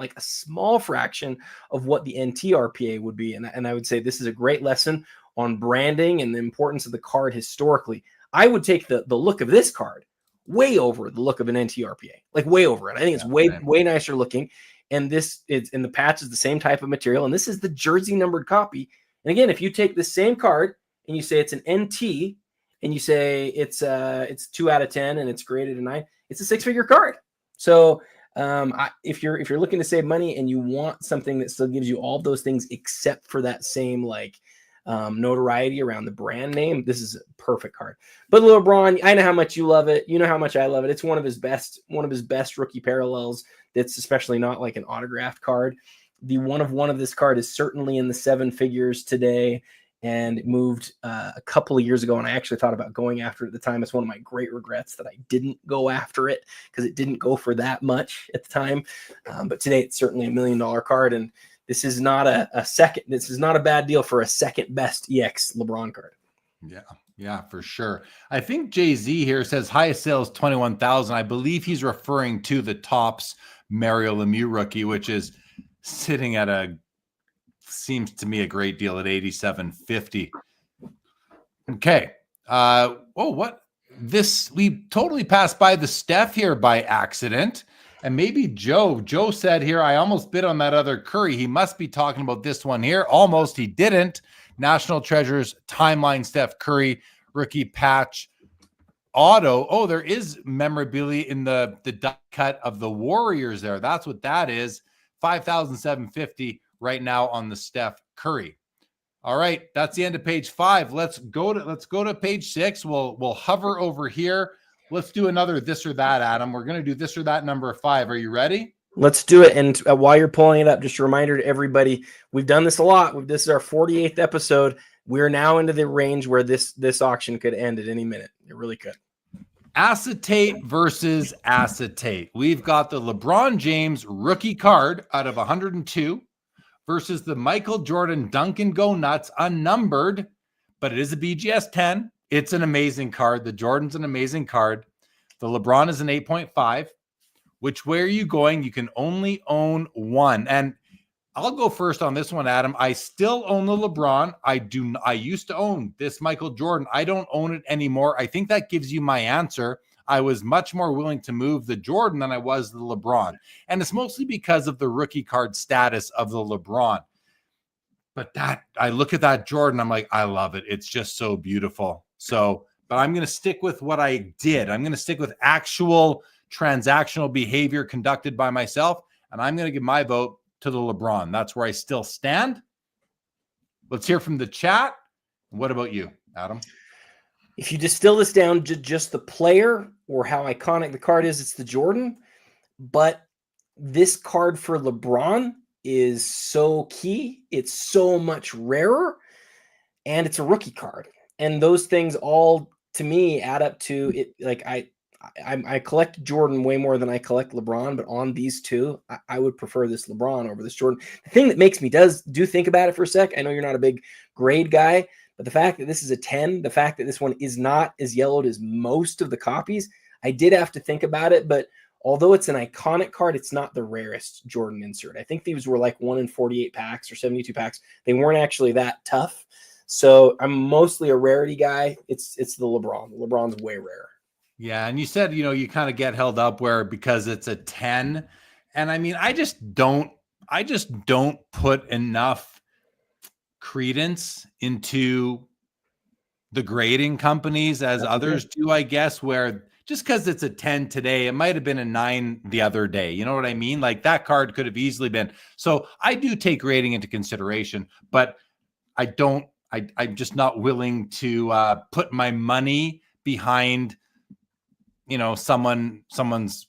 of what the NT RPA would be? And I would say this is a great lesson on branding and the importance of the card historically. I would take the look of this card way over the look of an NT RPA, like way over it. I think it's way nicer looking. And the patch is the same type of material. And this is the jersey numbered copy. And again, if you take the same card and you say it's an NT and you say it's 2 out of 10 and it's graded a 9, it's a 6-figure card. So if you're looking to save money and you want something that still gives you all those things except for that same notoriety around the brand name, this is a perfect card. But LeBron, I know how much you love it. You know how much I love it. It's one of his best rookie parallels. That's especially not like an autographed card. The 1 of 1 of this card is certainly in the 7 figures today, and it moved a couple of years ago. And I actually thought about going after it at the time. It's one of my great regrets that I didn't go after it because it didn't go for that much at the time. But today it's certainly a $1 million card, and this is not this is not a bad deal for a second best EX LeBron card. Yeah, for sure. I think Jay-Z here says highest sales 21,000. I believe he's referring to the Topps Mario Lemieux rookie, which is sitting at seems to me a great deal at 8,750. Okay. We totally passed by the Steph here by accident. And maybe Joe said here, I almost bid on that other Curry. He must be talking about this one here. Almost, he didn't. National Treasures Timeline Steph Curry rookie patch auto. Oh, there is memorabilia in the die cut of the Warriors there. That's what that is. 5,750 right now on the Steph Curry. All right, that's the end of page 5. Let's go to page 6. We'll hover over here. Let's do another this or that, Adam. We're going to do this or that number 5. Are you ready? Let's do it. And while you're pulling it up, just a reminder to everybody, we've done this a lot. This is our 48th episode. We're now into the range where this auction could end at any minute. It really could. Acetate versus acetate. We've got the LeBron James rookie card out of 102 versus the Michael Jordan Duncan Go Nuts unnumbered, but it is a BGS 10. It's an amazing card. The Jordan's an amazing card. The LeBron is an 8.5. Which way are you going? You can only own one. And I'll go first on this one, Adam. I still own the LeBron. I used to own this Michael Jordan. I don't own it anymore. I think that gives you my answer. I was much more willing to move the Jordan than I was the LeBron. And it's mostly because of the rookie card status of the LeBron. But I look at that Jordan, I'm like, I love it. It's just so beautiful. So, but I'm going to stick with what I did. I'm going to stick with actual transactional behavior conducted by myself. And I'm going to give my vote to the LeBron. That's where I still stand. Let's hear from the chat. What about you, Adam? If you distill this down to just the player or how iconic the card is, it's the Jordan. But this card for LeBron is so key. It's so much rarer, and it's a rookie card. And those things all, to me, add up to it. Like I collect Jordan way more than I collect LeBron, but on these two, I would prefer this LeBron over this Jordan. The thing that makes me do think about it for a sec. I know you're not a big grade guy, but the fact that this is a 10, the fact that this one is not as yellowed as most of the copies, I did have to think about it. But although it's an iconic card, it's not the rarest Jordan insert. I think these were like 1 in 48 packs or 72 packs. They weren't actually that tough. So I'm mostly a rarity guy. It's the LeBron. The LeBron's way rarer. Yeah, and you said, you kind of get held up where because it's a 10. And I mean, I just don't put enough credence into the grading companies as others do, I guess, where just because it's a 10 today, it might have been a 9 the other day. You know what I mean? Like that card could have easily been. So I do take grading into consideration, but I'm just not willing to put my money behind someone's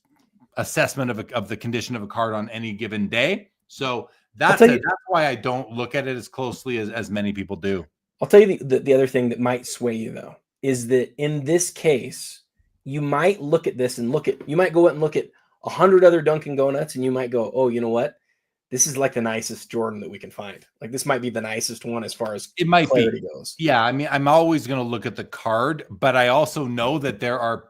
assessment of the condition of a card on any given day. So that's why I don't look at it as closely as many people do. I'll tell you the other thing that might sway you, though, is that in this case, you might look at this and you might go out and look at 100 other Dunkin' Donuts, and you might go, oh, you know what? This is like the nicest Jordan that we can find. Like this might be the nicest one as far as clarity goes. Yeah, I mean, I'm always going to look at the card, but I also know that there are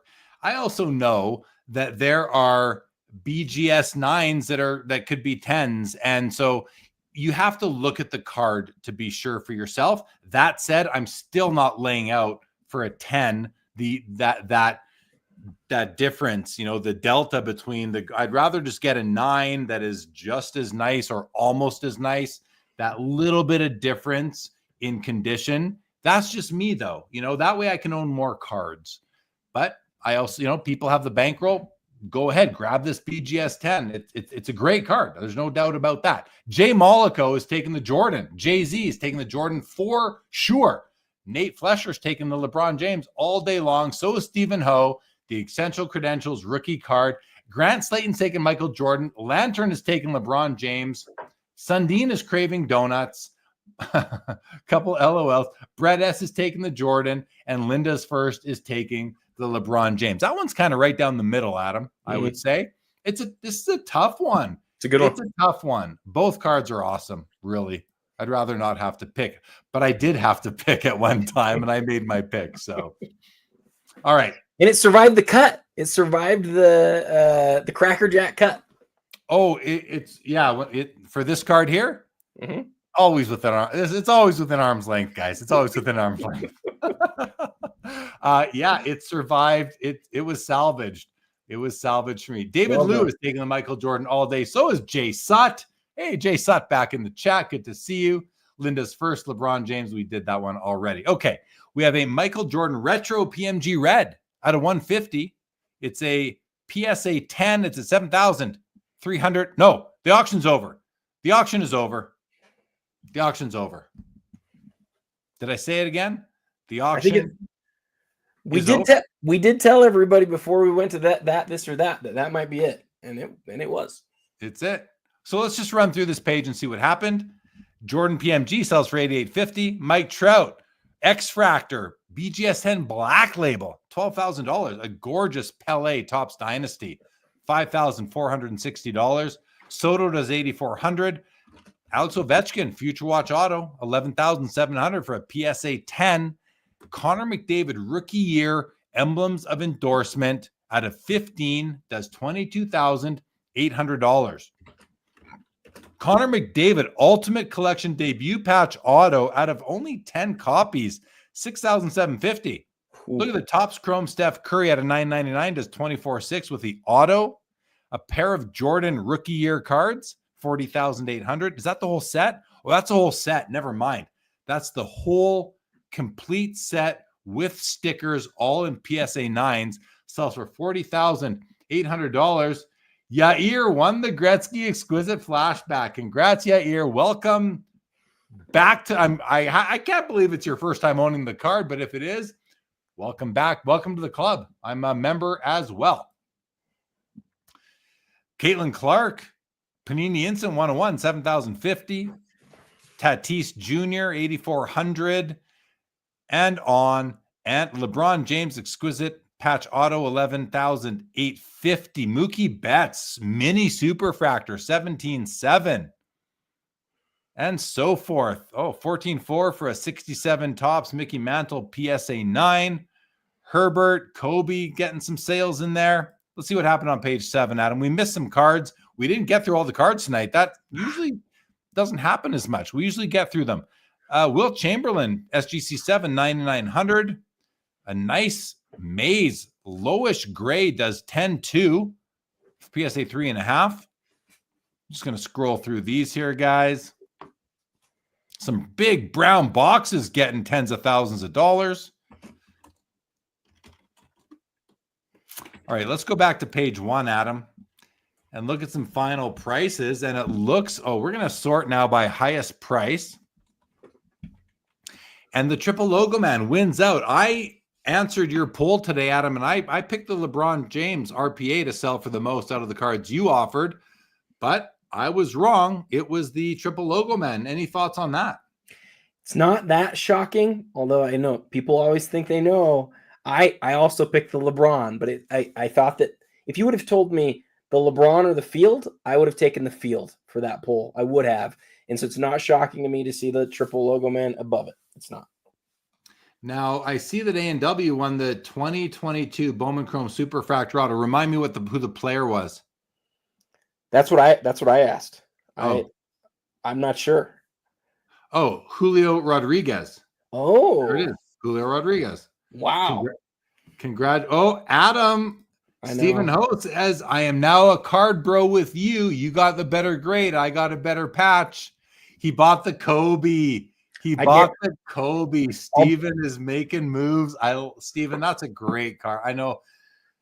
BGS 9s that could be 10s. And so you have to look at the card to be sure for yourself. That said, I'm still not laying out for a 10, that difference, the delta between I'd rather just get a 9 that is just as nice or almost as nice. That little bit of difference in condition. That's just me though. That way I can own more cards. But I also, people have the bankroll. Go ahead, grab this BGS 10. It's a great card. There's no doubt about that. Jay Mollico is taking the Jordan. Jay-Z is taking the Jordan for sure. Nate Flesher's taking the LeBron James all day long. So is Stephen Ho. The Essential Credentials rookie card. Grant Slayton's taking Michael Jordan. Lantern is taking LeBron James. Sundin is craving donuts. Couple LOLs. Brett S is taking the Jordan. And Linda's First is taking the LeBron James. That one's kind of right down the middle, Adam, I would say. This is a tough one. It's a good one. It's a tough one. Both cards are awesome, really. I'd rather not have to pick, but I did have to pick at one time, and I made my pick. So, all right. And it survived the cut. It survived the Cracker Jack cut. Oh, for this card here, always within it's always within arm's length, guys. It's always within arm's length. It survived. It was salvaged. It was salvaged for me. David Lou is taking the Michael Jordan all day. So is Jay Sutt. Hey, Jay Sutt back in the chat. Good to see you. Linda's First, LeBron James. We did that one already. Okay. We have a Michael Jordan Retro PMG Red out of 150. It's a PSA 10. It's at 7,300. No, the auction's over. The auction is over. The auction's over. Did I say it again? The auction. We did tell everybody before we went to this or that might be it, and it was. It's it. So let's just run through this page and see what happened. Jordan PMG sells for $8,850. Mike Trout, X-Fractor, BGS 10 Black Label, $12,000. A gorgeous Pele Topps Dynasty, $5,460. Soto does $8,400. Alex Ovechkin, Future Watch Auto, 11,700 for a PSA 10. Connor McDavid, rookie year, emblems of endorsement out of 15, does $22,800. Connor McDavid, Ultimate Collection debut patch auto out of only 10 copies, $6,750. Look at the Topps Chrome Steph Curry out of $999, does $24,600 with the auto. A pair of Jordan rookie year cards, $40,800. Is that the whole set? Oh, that's the whole set. Never mind. That's the whole complete set with stickers, all in PSA 9s. Sells for $40,800. Yair won the Gretzky Exquisite Flashback. Congrats, Yair. Welcome back to. I can't believe it's your first time owning the card, but if it is, welcome back. Welcome to the club. I'm a member as well. Caitlin Clark, Panini Instant 101, $7,050. Tatis Jr., $8,400. And on. And LeBron James Exquisite Patch Auto, $11,850. Mookie Betts Mini Superfractor, $17,700. And so forth. Oh, $14,400 for a 67 Topps Mickey Mantle PSA 9. Herbert, Kobe getting some sales in there. Let's see what happened on page 7, Adam. We missed some cards. We didn't get through all the cards tonight. That usually doesn't happen as much. We usually get through them. Will Chamberlain, SGC 7, 9,900. A nice Maze, lowish gray, does 10-2. PSA 3.5. Just going to scroll through these here, guys. Some big brown boxes getting tens of thousands of dollars. All right, let's go back to page 1, Adam, and look at some final prices. And it looks, we're going to sort now by highest price. And the triple logo man wins out. I answered your poll today, Adam, and I picked the LeBron James RPA to sell for the most out of the cards you offered, but I was wrong. It was the triple logo man. Any thoughts on that? It's not that shocking, although I know people always think they know. I also picked the LeBron, but I thought that if you would have told me the LeBron or the Field, I would have taken the Field for that poll. I would have. And so it's not shocking to me to see the triple logo man above it. It's not. Now, I see that A&W won the 2022 Bowman Chrome Superfractor Auto. Remind me who the player was. That's what I asked. Oh. I'm not sure. Oh, Julio Rodriguez. Oh. There it is. Julio Rodriguez. Wow. Congrats. Oh, Adam. Stephen Ho says, I am now a card bro with you. You got the better grade. I got a better patch. He bought the Kobe. The Kobe. Steven is making moves. Steven, that's a great card. I know.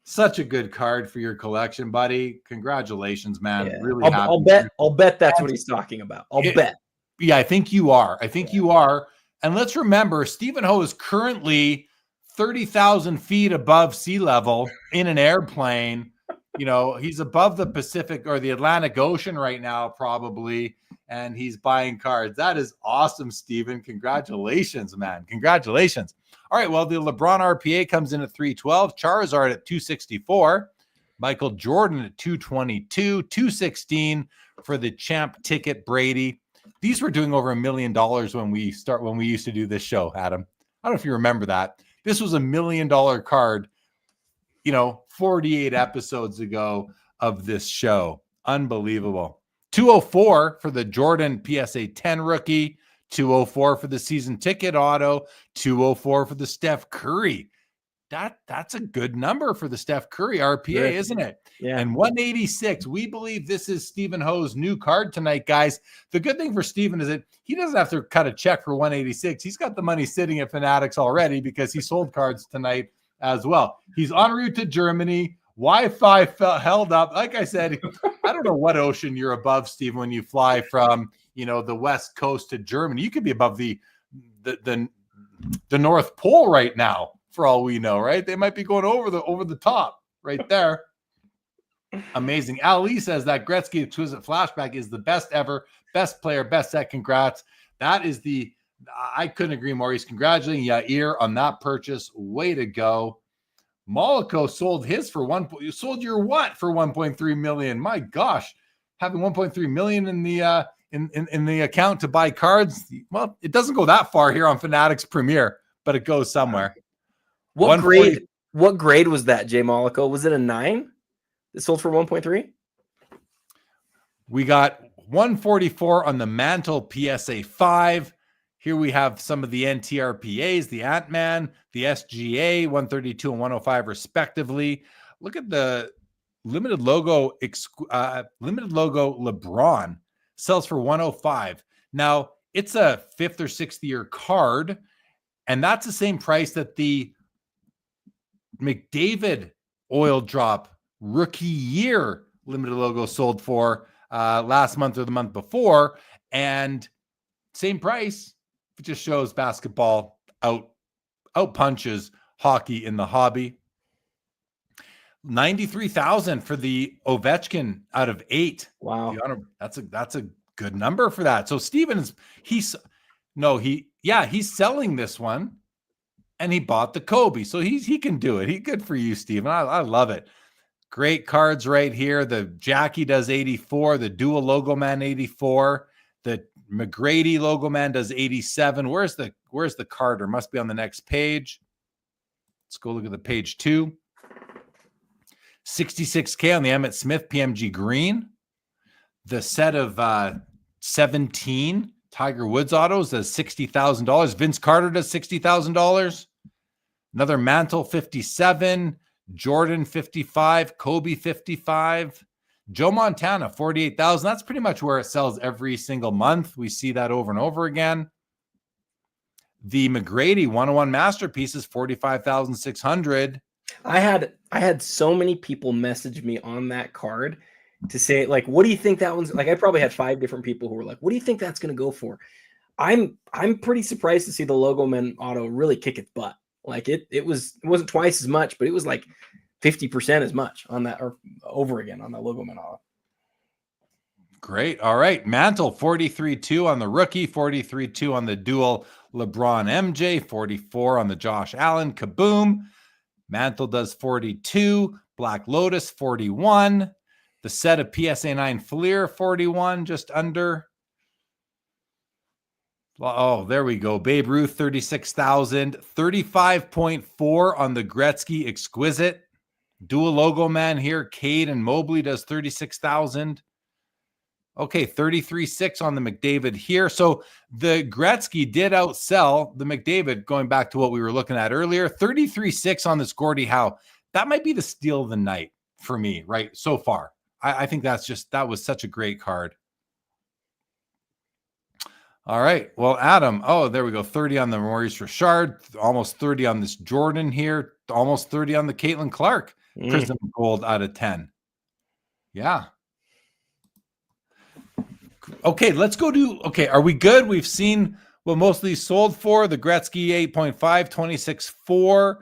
Such a good card for your collection, buddy. Congratulations, man. Yeah. Really happy. I'll bet that's what he's talking about. I'll bet. Yeah, I think you are. You are. And let's remember, Stephen Ho is currently 30,000 feet above sea level in an airplane. You know, he's above the Pacific or the Atlantic Ocean right now, probably, and he's buying cards. That is awesome, Stephen. Congratulations, man. Congratulations. All right, well, the LeBron RPA comes in at 312, Charizard at 264, Michael Jordan at 222, 216 for the champ ticket Brady. These were doing over $1 million when we used to do this show, Adam. I don't know if you remember that. This was $1 million card, 48 episodes ago of this show. Unbelievable. 204 for the Jordan PSA 10 rookie, 204 for the season ticket auto, 204 for the Steph Curry. That's a good number for the Steph Curry RPA, isn't it? Yeah. And 186. We believe this is Stephen Ho's new card tonight, guys. The good thing for Stephen is that he doesn't have to cut a check for 186. He's got the money sitting at Fanatics already because he sold cards tonight as well. He's en route to Germany. Wi-Fi held up. Like I said, I don't know what ocean you're above, Stephen, when you fly from, the West Coast to Germany. You could be above the North Pole right now, for all we know, right? They might be going over the top right there. Amazing. Ali says that Gretzky Exquisite Flashback is the best ever, best player, best set. Congrats. That is I couldn't agree more. He's congratulating Yair on that purchase. Way to go. Mollico sold his for you sold your what for 1.3 million? My gosh, having 1.3 million in the account to buy cards. Well, it doesn't go that far here on Fanatics Premier, but it goes somewhere. What grade was that, Jay Mollico? Was it a 9 that sold for 1.3? We got 144 on the Mantle PSA 5. Here we have some of the NTRPAs, the Ant-Man, the SGA, 132 and 105 respectively. Look at the limited logo LeBron sells for 105. Now, it's a 5th or 6th year card, and that's the same price that the McDavid oil drop rookie year limited logo sold for last month or the month before, and same price. It just shows basketball out punches hockey in the hobby. 93,000 for the Ovechkin out of 8. Wow, that's a good number for that. So Steven he's selling this one, and he bought the Kobe, so he can do it. Good for you, Steven. I love it. Great cards right here. The Jackie does 84. The Dual Logo Man 84. The McGrady Logo Man does 87. Where's the Carter? Must be on the next page. Let's go look at the page 2. 66K on the Emmitt Smith PMG Green. The set of 17 Tiger Woods autos does $60,000. Vince Carter does $60,000. Another Mantle 57. Jordan 55. Kobe 55. Joe Montana, 48,000. That's pretty much where it sells every single month. We see that over and over again. The McGrady 101 Masterpieces, 45,600. I had so many people message me on that card to say, like, what do you think that one's like? I probably had 5 different people who were like, what do you think that's going to go for? I'm pretty surprised to see the Logo Man auto really kick its butt. Like it wasn't twice as much, but it was like 50% as much on that, or over again on that Logo Man auto. Great. All right. Mantle 43-2 on the rookie, 43-2 on the dual LeBron MJ, 44 on the Josh Allen Kaboom. Mantle does 42. Black Lotus 41. The set of PSA 9 Fleer 41, just under. Oh, there we go. Babe Ruth 36,000. 35.4 on the Gretzky Exquisite. Dual Logo Man here. Cade and Mobley does 36,000. Okay, 33.6 on the McDavid here. So the Gretzky did outsell the McDavid, going back to what we were looking at earlier. 33.6 on this Gordie Howe. That might be the steal of the night for me, right? So far. I think that was such a great card. All right. Well, Adam, there we go. 30 on the Maurice Richard, almost 30 on this Jordan here, almost 30 on the Caitlin Clark. Prism Gold out of 10. Yeah. Okay, let's go to, are we good? We've seen what most of these sold for. The Gretzky 8.5, 26.4.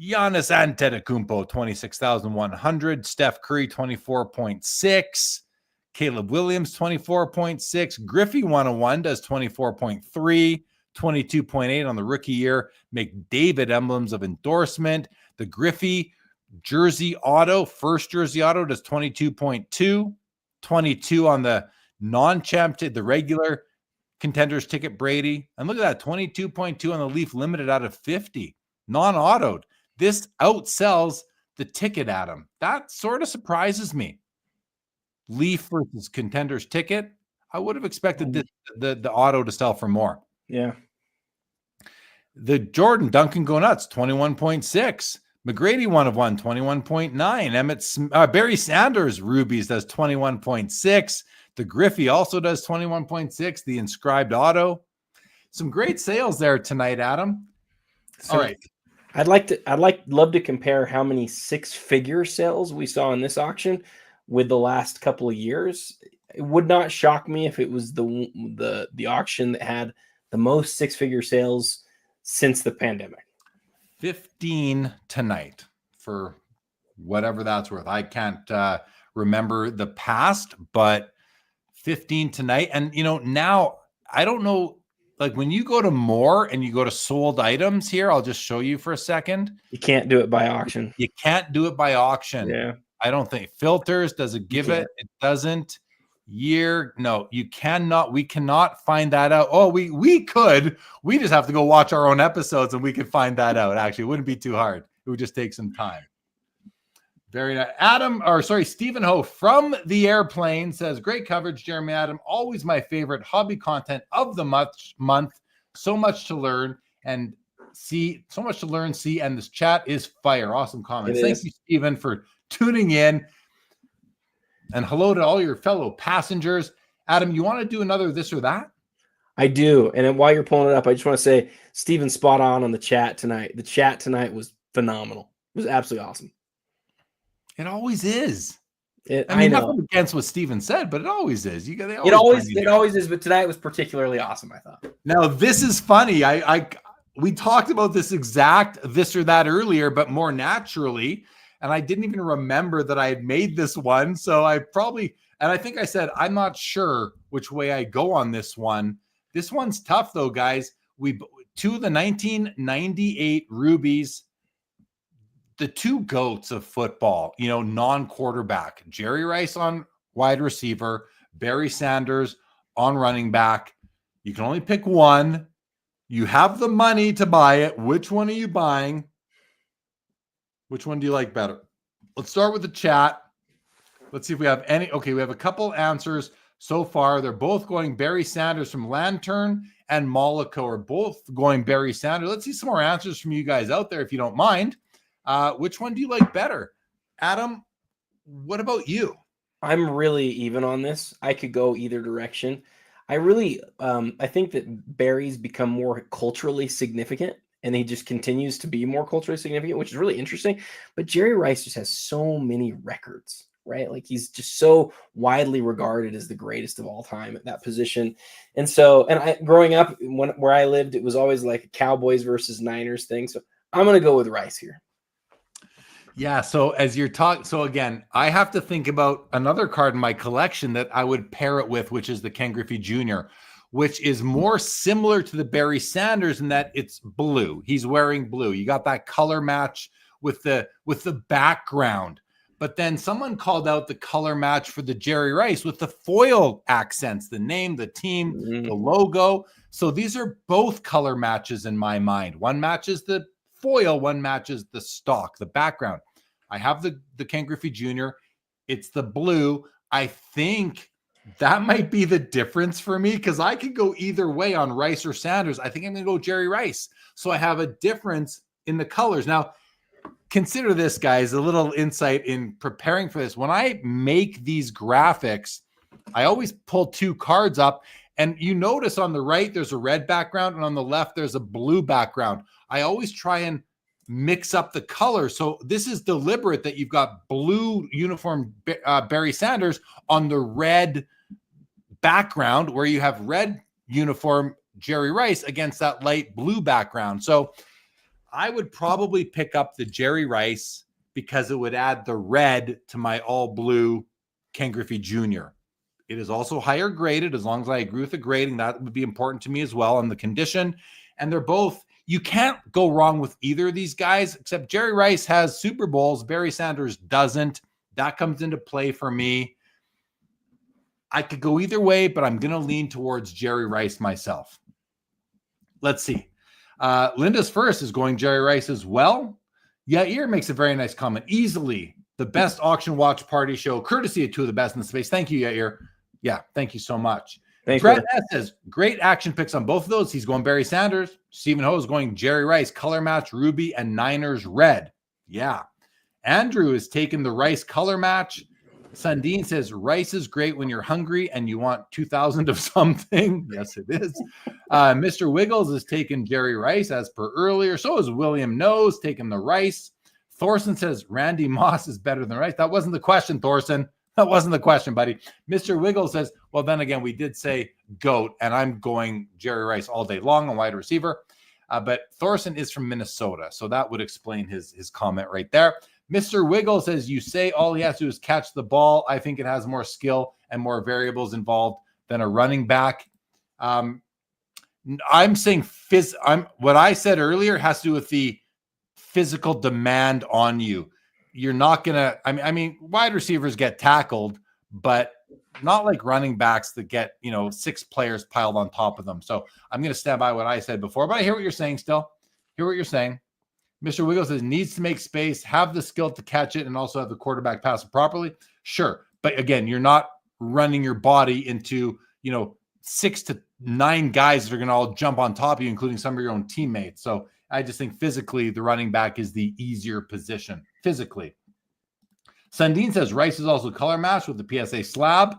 Giannis Antetokounmpo, 26,100. Steph Curry, 24.6. Caleb Williams, 24.6. Griffey 101 does 24.3. 22.8 on the rookie year. McDavid emblems of endorsement. The Griffey jersey auto, first jersey auto, does 22.2. 22 on the non-champ, the regular contenders ticket Brady. And look at that, 22.2 on the Leaf limited out of 50. Non-autoed. This outsells the ticket, Adam. That sort of surprises me. Leaf versus contenders ticket. I would have expected the auto to sell for more. Yeah. The Jordan Duncan Go Nuts, 21.6. McGrady 1 of 1, 21.9. Barry Sanders Rubies does 21.6. The Griffey also does 21.6. The inscribed auto. Some great sales there tonight, Adam. So all right. I'd love to compare how many 6-figure sales we saw in this auction with the last couple of years. It would not shock me if it was the auction that had the most 6-figure sales since the pandemic. 15 tonight, for whatever that's worth. I can't remember the past, but 15 tonight. And, now I don't know, like when you go to more and you go to sold items here, I'll just show you for a second. You can't do it by auction. You can't do it by auction. Yeah. I don't think. Filters, does it give it? It doesn't. year. No, you cannot. We cannot find that out. Oh, we could. We just have to go watch our own episodes and we could find that out. Actually, it wouldn't be too hard. It would just take some time. Very nice. Stephen Ho from the airplane says, great coverage, Jeremy Adam. Always my favorite hobby content of the month. So much to learn and see. And this chat is fire. Awesome comments. Thank you, Stephen, for tuning in. And hello to all your fellow passengers. Adam, you want to do another this or that? I do. And then while you're pulling it up, I just want to say, Stephen's spot on the chat tonight. The chat tonight was phenomenal. It was absolutely awesome. It always is. I know. Nothing against what Steven said, but it always is. It always is. But tonight was particularly awesome, I thought. Now, this is funny. We talked about this exact this or that earlier, but more naturally. And I didn't even remember that I had made this one. So I think I said, I'm not sure which way I go on this one. This one's tough though, guys. Two of the 1998 Rubies, the two goats of football, non-quarterback, Jerry Rice on wide receiver, Barry Sanders on running back. You can only pick one. You have the money to buy it. Which one are you buying? Which one do you like better? Let's start with the chat. Let's see if we have any. Okay, we have a couple answers so far. They're both going Barry Sanders from Lantern, and Mollico are both going Barry Sanders. Let's see some more answers from you guys out there if you don't mind. Which one do you like better? Adam, what about you? I'm really even on this. I could go either direction. I think that Barry's become more culturally significant, and he just continues to be more culturally significant, which is really interesting. But Jerry Rice just has so many records, right? Like he's just so widely regarded as the greatest of all time at that position. And so, growing up where I lived, it was always like a Cowboys versus Niners thing. So I'm going to go with Rice here. Yeah. So as you're talking, again, I have to think about another card in my collection that I would pair it with, which is the Ken Griffey Jr., which is more similar to the Barry Sanders in that it's blue. He's wearing blue. You got that color match with the background. But then someone called out the color match for the Jerry Rice with the foil accents, the name, the team, the logo. So these are both color matches in my mind. One matches the foil, one matches the stock, the background. I have the Ken Griffey Jr. It's the blue. I think that might be the difference for me because I could go either way on Rice or Sanders. I think I'm going to go Jerry Rice. So I have a difference in the colors. Now, consider this, guys, a little insight in preparing for this. When I make these graphics, I always pull two cards up, and you notice on the right, there's a red background, and on the left, there's a blue background. I always try and mix up the color. So this is deliberate that you've got blue uniform Barry Sanders on the red background where you have red uniform Jerry Rice against that light blue background. So I would probably pick up the Jerry Rice because it would add the red to my all blue Ken Griffey Jr. It is also higher graded. As long as I agree with the grading, that would be important to me as well on the condition. And they're both, you can't go wrong with either of these guys, except Jerry Rice has Super Bowls. Barry Sanders doesn't. That comes into play for me. I could go either way, but I'm going to lean towards Jerry Rice myself. Let's see. Linda's first is going Jerry Rice as well. Yair makes a very nice comment. Easily the best auction watch party show, courtesy of two of the best in the space. Thank you, Yair. Yeah, thank you so much. Thanks, Brett S says, great action picks on both of those. He's going Barry Sanders. Stephen Ho is going Jerry Rice, color match, Ruby, and Niners red. Yeah. Andrew is taking the Rice color match. Sundin says, Rice is great when you're hungry and you want 2,000 of something. Yes, it is. Mr. Wiggles is taking Jerry Rice as per earlier. So is William Nose taking the Rice. Thorson says, Randy Moss is better than Rice. That wasn't the question, Thorson. That wasn't the question, buddy. Mr. Wiggles says, well, then again, we did say GOAT, and I'm going Jerry Rice all day long on wide receiver. But Thorson is from Minnesota, so that would explain his comment right there. Mr. Wiggles says, you say all he has to do is catch the ball. I think it has more skill and more variables involved than a running back. I'm saying what I said earlier has to do with the physical demand on you. You're not going to, I mean, wide receivers get tackled, but like running backs that get, 6 players piled on top of them. So I'm going to stand by what I said before, but I hear what you're saying still. Hear what you're saying. Mr. Wiggle says needs to make space, have the skill to catch it, and also have the quarterback pass it properly. Sure. But again, you're not running your body into, 6 to 9 guys that are going to all jump on top of you, including some of your own teammates. So I just think physically the running back is the easier position physically. Sundin says Rice is also color matched with the PSA slab.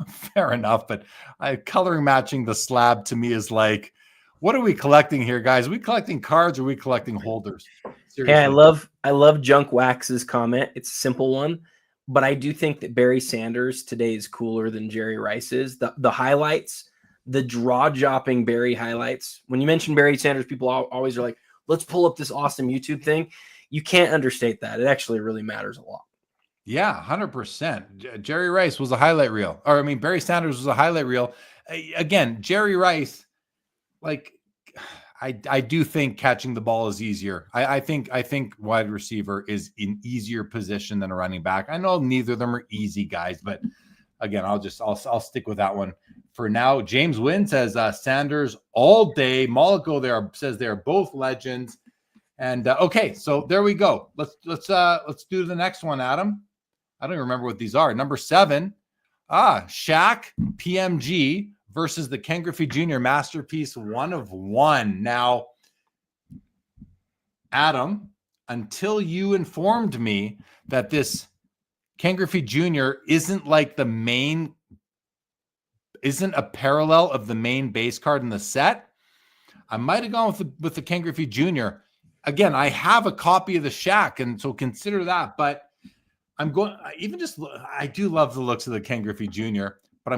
Fair enough, but coloring matching the slab to me is like, what are we collecting here, guys? Are we collecting cards or are we collecting holders? Seriously. Yeah, I love Junk Wax's comment. It's a simple one, but I do think that Barry Sanders today is cooler than Jerry Rice is. The highlights, the jaw-dropping Barry highlights. When you mention Barry Sanders, people always are like, let's pull up this awesome YouTube thing. You can't understate that. It actually really matters a lot. Yeah, 100%. Jerry Rice was a highlight reel. Barry Sanders was a highlight reel. Again, Jerry Rice, like, I do think catching the ball is easier. I think wide receiver is an easier position than a running back. I know neither of them are easy guys, but again, I'll stick with that one for now. James Wynn says Sanders all day. Mollico says they're both legends. And okay, so there we go. Let's do the next one, Adam. I don't even remember what these are. Number 7, Shaq PMG versus the Ken Griffey Jr. Masterpiece 1 of 1. Now, Adam, until you informed me that this Ken Griffey Jr. isn't a parallel of the main base card in the set, I might have gone with the Ken Griffey Jr. Again, I have a copy of the Shaq, and so consider that, but I do love the looks of the Ken Griffey Jr., but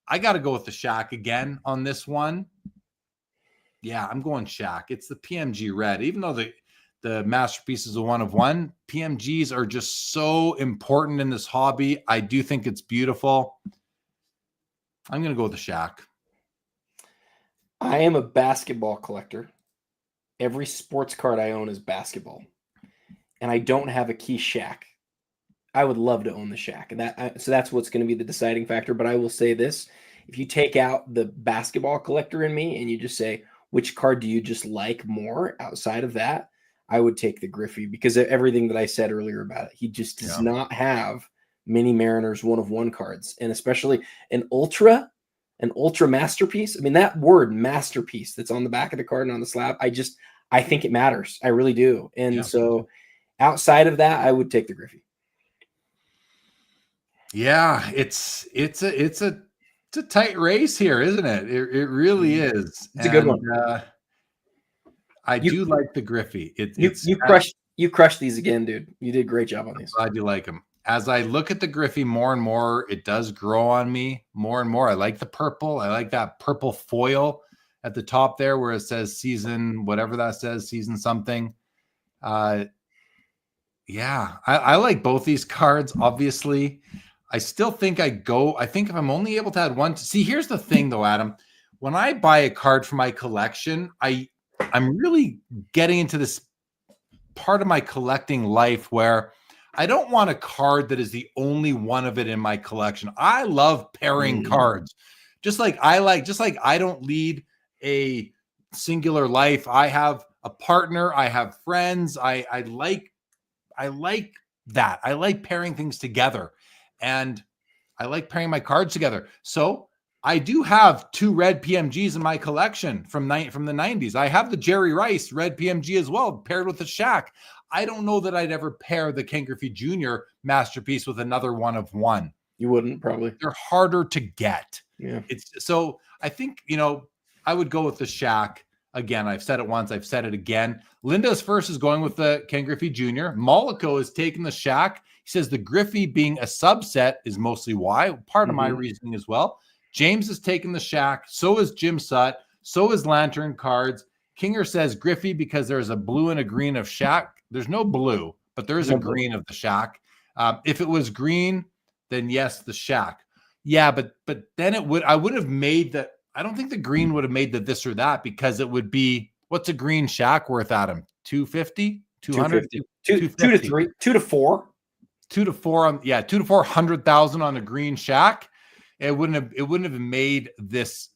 I got to go with the Shaq again on this one. Yeah, I'm going Shaq. It's the PMG red. Even though the masterpiece is a 1 of 1, PMGs are just so important in this hobby. I do think it's beautiful. I'm going to go with the Shaq. I am a basketball collector. Every sports card I own is basketball. And I don't have a key Shaq. I would love to own the Shaq. And so that's what's going to be the deciding factor. But I will say this. If you take out the basketball collector in me and you just say, which card do you just like more outside of that? I would take the Griffey because of everything that I said earlier about it. He just does not have many Mariners 1 of 1 cards. And especially an ultra masterpiece. I mean, that word masterpiece that's on the back of the card and on the slab, I think it matters. I really do. And so outside of that, I would take the Griffey. Yeah, it's a tight race here, isn't it? It really is. It's a good one. I do like the Griffey. You crushed these again, dude. You did a great job on these. I do like them. As I look at the Griffey more and more, it does grow on me more and more. I like the purple. I like that purple foil at the top there where it says season, whatever that says, season something. I like both these cards, obviously. I still think I think if I'm only able to add one. See, here's the thing, though, Adam. When I buy a card for my collection, I'm really getting into this part of my collecting life where I don't want a card that is the only one of it in my collection. I love pairing cards. Just like I don't lead a singular life. I have a partner. I have friends. I like that. I like pairing things together. And I like pairing my cards together. So I do have 2 red PMGs in my collection from the 90s. I have the Jerry Rice red PMG as well, paired with the Shaq. I don't know that I'd ever pair the Ken Griffey Jr. masterpiece with another 1 of 1. You wouldn't, probably. They're harder to get. Yeah. So I think, I would go with the Shaq. Again, I've said it once, I've said it again. Linda's first is going with the Ken Griffey Jr. Mollico is taking the Shaq. He says the Griffey being a subset is mostly why. Part of my reasoning as well. James is taking the Shaq. So is Jim Sutt. So is Lantern Cards. Kinger says Griffey because there's a blue and a green of Shaq. There's no blue, but there is a green of the Shaq. If it was green, then yes, the Shaq. Yeah, but then I would have made that. I don't think the green would have made the this or that because it would be, what's a green Shaq worth, Adam? 250? 200? 2 to 3, 2 to 4. 2 to 400,000 on a green shack. It wouldn't have made this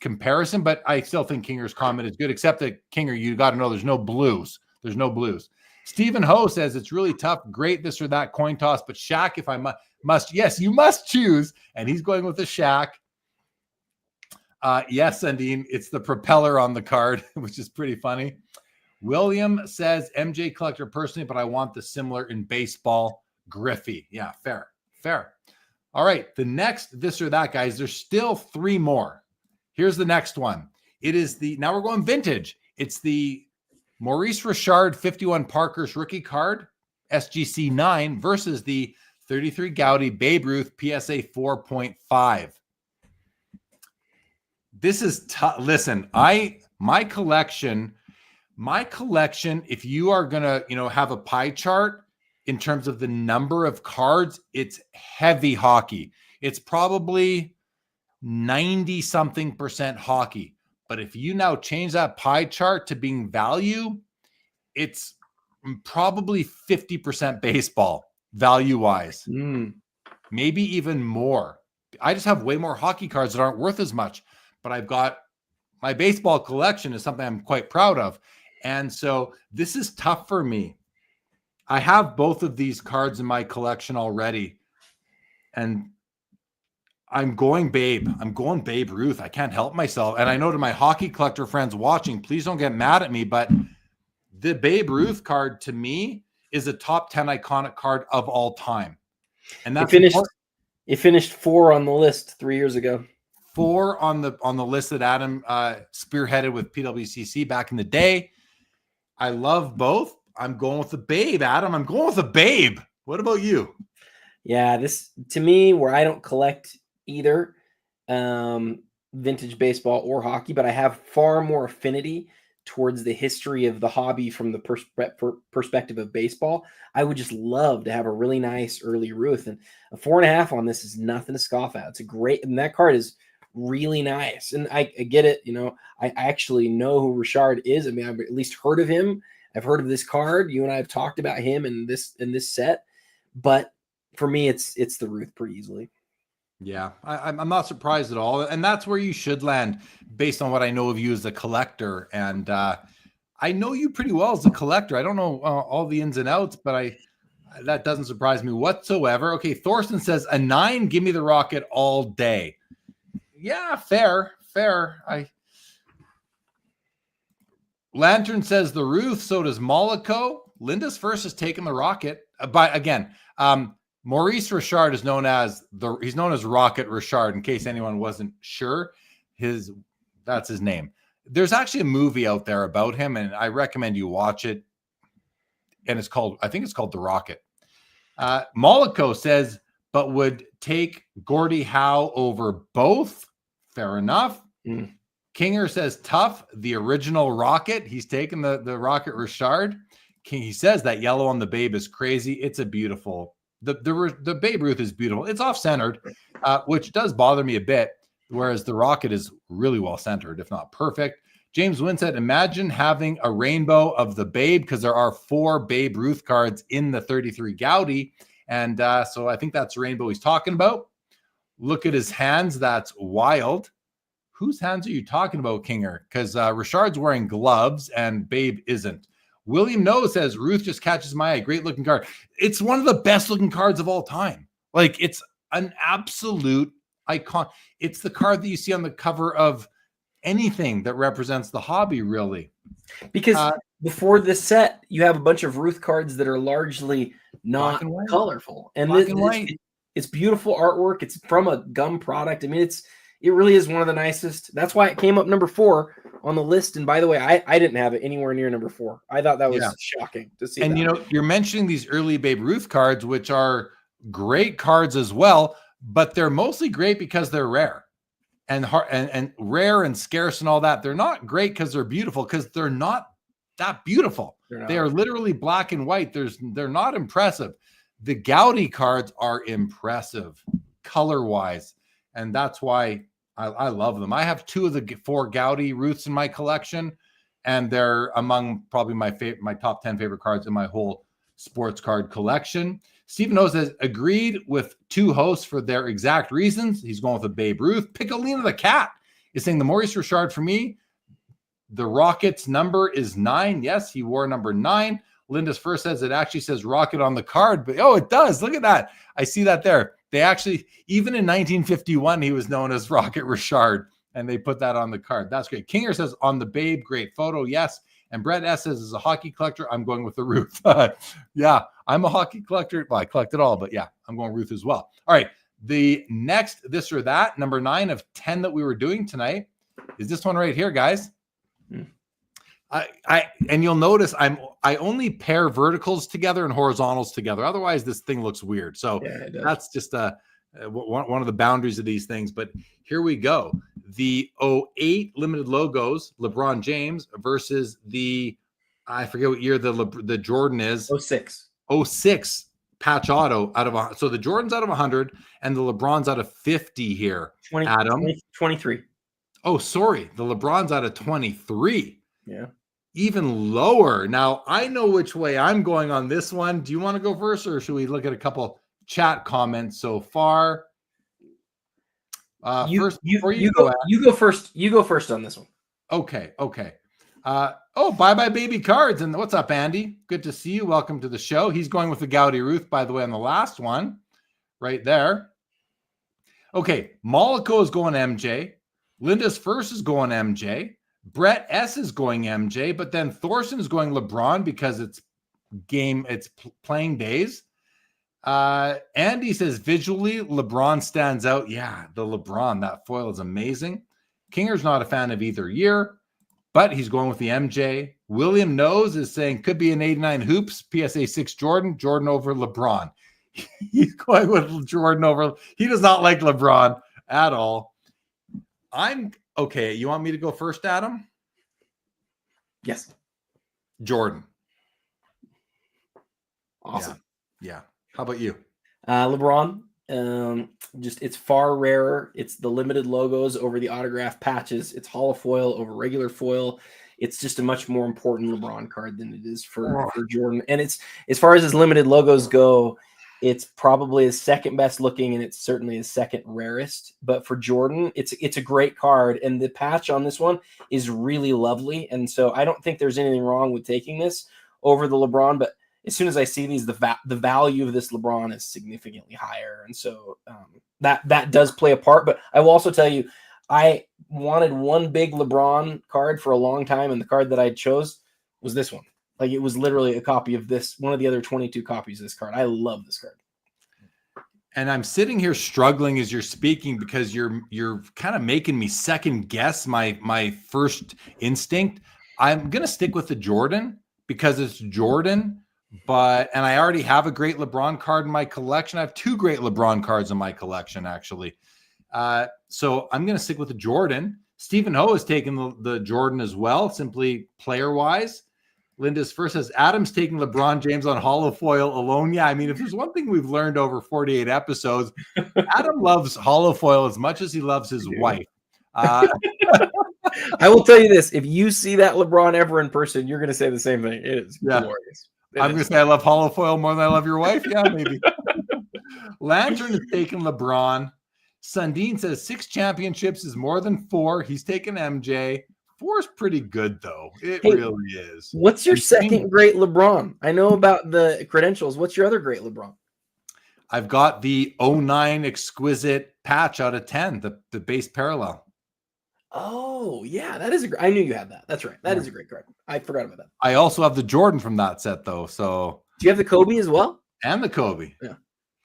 comparison, but I still think Kinger's comment is good, except that Kinger, you got to know there's no blues. There's no blues. Stephen Ho says it's really tough. Great, this or that coin toss, but Shack, if I must, yes, you must choose. And he's going with the Shack. Yes, Sandine, it's the propeller on the card, which is pretty funny. William says MJ collector personally, but I want the similar in baseball, Griffey. Yeah, fair. All right, the next this or that, guys. There's still 3 more. Here's the next one. It is now we're going vintage. It's the Maurice Richard 51 Parker's rookie card, SGC 9 versus the 33 Gaudy Babe Ruth PSA 4.5. This is tough. Listen, my collection, if you are going to, have a pie chart in terms of the number of cards, it's heavy hockey. It's probably 90 something percent hockey. But if you now change that pie chart to being value, it's probably 50% baseball value wise, maybe even more. I just have way more hockey cards that aren't worth as much, but I've got my baseball collection is something I'm quite proud of. And so this is tough for me. I have both of these cards in my collection already, and I'm going Babe. I'm going Babe Ruth. I can't help myself. And I know to my hockey collector friends watching, please don't get mad at me, but the Babe Ruth card to me is a top 10 iconic card of all time. And that's it finished 4 on the list 3 years ago. 4 on the list that Adam spearheaded with PWCC back in the day. I love both. I'm going with the Babe, Adam. I'm going with the Babe. What about you? Yeah, this to me, where I don't collect either vintage baseball or hockey, but I have far more affinity towards the history of the hobby from the perspective of baseball. I would just love to have a really nice early Ruth, and a 4.5 on this is nothing to scoff at. It's a great, and that card is really nice. And I get it. I actually know who Richard is. I mean, I've at least heard of him. I've heard of this card. You and I have talked about him in this set, but for me, it's the Ruth pretty easily. Yeah, I'm not surprised at all. And that's where you should land based on what I know of you as a collector. And I know you pretty well as a collector. I don't know all the ins and outs, but that doesn't surprise me whatsoever. Okay, Thorsten says, a 9, give me the Rocket all day. Yeah, fair. Lantern says the Ruth, so does Mollico. Linda's first has taken the Rocket. But again, Maurice Richard is known as Rocket Richard, in case anyone wasn't sure. That's his name. There's actually a movie out there about him, and I recommend you watch it. And I think it's called The Rocket. Mollico says, but would take Gordie Howe over both. Fair enough. Kinger says tough, the original Rocket. He's taken the Rocket Richard. He says that yellow on the Babe is crazy. It's a beautiful. The Babe Ruth is beautiful. It's off-centered, which does bother me a bit, whereas the Rocket is really well-centered, if not perfect. James Wynn said, imagine having a rainbow of the Babe, because there are 4 Babe Ruth cards in the 33 Gaudy. And so I think that's the rainbow he's talking about. Look at his hands. That's wild. Whose hands are you talking about, Kinger? Because Richard's wearing gloves and Babe isn't. William No says, Ruth just catches my eye. Great looking card. It's one of the best looking cards of all time. Like, it's an absolute icon. It's the card that you see on the cover of anything that represents the hobby, really. Because before this set, you have a bunch of Ruth cards that are largely not colorful. And it's beautiful artwork. It's from a gum product. I mean, it really is one of the nicest. That's why it came up number 4 on the list. And by the way, I didn't have it anywhere near number 4. I thought that was shocking to see. And you're mentioning these early Babe Ruth cards, which are great cards as well, but they're mostly great because they're rare and rare and scarce and all that. They're not great because they're beautiful, because they're not that beautiful. They are literally black and white. They're not impressive. The Gaudy cards are impressive color-wise, and that's why I love them. I have 2 of the 4 Gaudy Ruths in my collection, and they're among probably my top 10 favorite cards in my whole sports card collection. Stephen O says, agreed with two hosts for their exact reasons. He's going with a Babe Ruth. Piccolina the Cat is saying the Maurice Richard for me, the Rocket's number is 9. Yes, he wore number 9. Linda's first says it actually says Rocket on the card, but it does. Look at that. I see that there. They actually, even in 1951, he was known as Rocket Richard, and they put that on the card. That's great. Kinger says on the Babe, great photo. Yes. And Brett S says, as a hockey collector, I'm going with the Ruth. Yeah, I'm a hockey collector. Well, I collect it all, but yeah, I'm going Ruth as well. All right. The next this or that, number 9 of 10 that we were doing tonight, is this one right here, guys. And you'll notice I only pair verticals together and horizontals together. Otherwise, this thing looks weird. So that's just one of the boundaries of these things. But here we go. The 08 limited logos, LeBron James versus I forget what year the Jordan is. 06 patch auto out of so the Jordan's out of 100 and the LeBron's out of 50 here. 23. Oh, sorry. The LeBron's out of 23. Yeah. Even lower. Now, I know which way I'm going on this one. Do you want to go first, or should we look at a couple chat comments so far? You go first. You go first on this one. Okay. Bye baby cards. And what's up, Andy? Good to see you. Welcome to the show. He's going with the Gowdy Ruth, by the way, on the last one, right there. Okay, Mollico is going MJ. Linda's first is going MJ. Brett S is going MJ, but then Thorson is going LeBron because it's playing days. Andy says visually LeBron stands out. Yeah, the LeBron, that foil is amazing. Kinger's not a fan of either year, but he's going with the MJ. William Knows is saying could be an 89 hoops, PSA 6 Jordan over LeBron. He's going with Jordan over. He does not like LeBron at all. I'm okay. You want me to go first, Adam? Yes. Jordan. Awesome. Yeah. How about you? LeBron. It's far rarer. It's the limited logos over the autograph patches. It's holofoil over regular foil. It's just a much more important LeBron card than it is for Jordan. And it's, as far as his limited logos go, it's probably his second best looking, and it's certainly his second rarest. But for Jordan, it's a great card, and the patch on this one is really lovely. And so I don't think there's anything wrong with taking this over the LeBron. But as soon as I see these, the value of this LeBron is significantly higher, and so that does play a part. But I will also tell you, I wanted one big LeBron card for a long time, and the card that I chose was this one. Like, it was literally a copy of this, one of the other 22 copies of this card. I love this card. And I'm sitting here struggling as you're speaking because you're kind of making me second guess my first instinct. I'm going to stick with the Jordan because it's Jordan, and I already have a great LeBron card in my collection. I have 2 great LeBron cards in my collection, actually. So I'm going to stick with the Jordan. Stephen Ho has taken the Jordan as well, simply player-wise. Linda's first says, Adam's taking LeBron James on holofoil alone. Yeah, I mean, if there's one thing we've learned over 48 episodes, Adam loves holofoil as much as he loves his wife. I will tell you this. If you see that LeBron ever in person, you're going to say the same thing. It is glorious. I'm going to say I love holofoil more than I love your wife. Yeah, maybe. Lantern is taking LeBron. Sundin says 6 championships is more than 4. He's taking MJ. 4 is pretty good, though. It really is. What's your second great LeBron? I know about the credentials. What's your other great LeBron? I've got the 09 exquisite patch out of 10, the base parallel. Oh, yeah. That is I knew you had that. That's right. That is a great card. I forgot about that. I also have the Jordan from that set, though. So do you have the Kobe as well? And the Kobe. Yeah.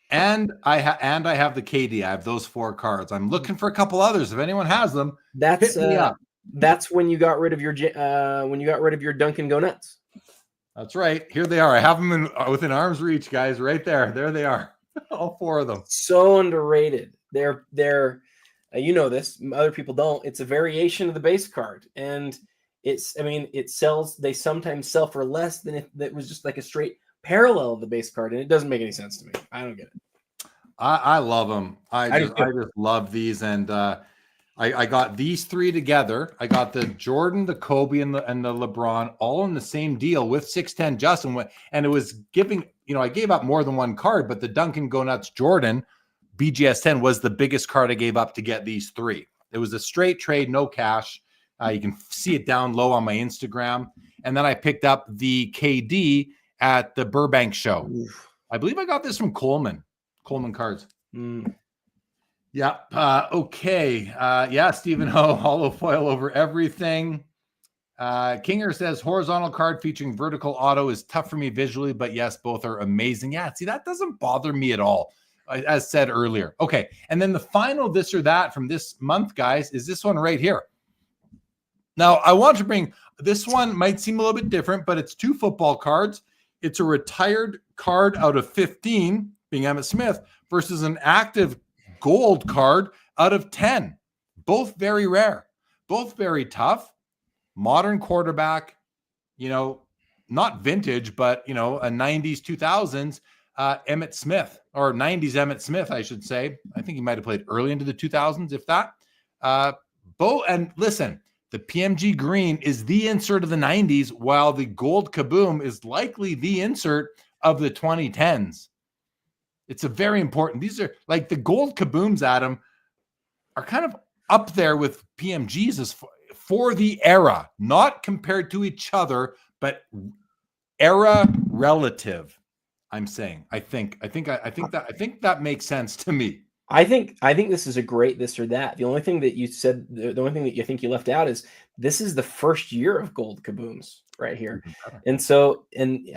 And I have the KD. I have those 4 cards. I'm looking for a couple others. If anyone has them, hit me up. That's when you got rid of your Duncan Go Nuts. That's right. Here they are. I have them within arm's reach, guys. Right there. There they are. All 4 of them. So underrated. They're you know this. Other people don't. It's a variation of the base card, and it sells. They sometimes sell for less than if that was just like a straight parallel of the base card, and it doesn't make any sense to me. I don't get it. I love them. I just love these, and I got these three together. I got the Jordan, the Kobe, and the LeBron all in the same deal with 610 Justin. And it was giving, I gave up more than one card, but the Duncan Go Nuts Jordan BGS 10 was the biggest card I gave up to get these three. It was a straight trade, no cash. You can see it down low on my Instagram. And then I picked up the KD at the Burbank show. Oof. I believe I got this from Coleman Cards. Yeah. Okay. Yeah. Stephen Ho, hollow foil over everything. Kinger says horizontal card featuring vertical auto is tough for me visually, but yes, both are amazing. Yeah. See, that doesn't bother me at all, as said earlier. Okay. And then the final this or that from this month, guys, is this one right here. Now, I want to bring this one, might seem a little bit different, but it's 2 football cards. It's a retired card out of 15, being Emmitt Smith, versus an active gold card out of 10. Both very rare, both very tough. Modern quarterback, not vintage, but, a 90s, 2000s Emmitt Smith, or 90s Emmitt Smith, I should say. I think he might have played early into the 2000s, if that. And listen, the PMG green is the insert of the 90s, while the gold Kaboom is likely the insert of the 2010s. It's a very important. These are like the gold Kabooms, Adam, are kind of up there with PMGs as for the era, not compared to each other, but era relative. I'm saying. I think that makes sense to me. I think this is a great this or that. The only thing that you said, the only thing that you think you left out is this is the first year of gold Kabooms right here. And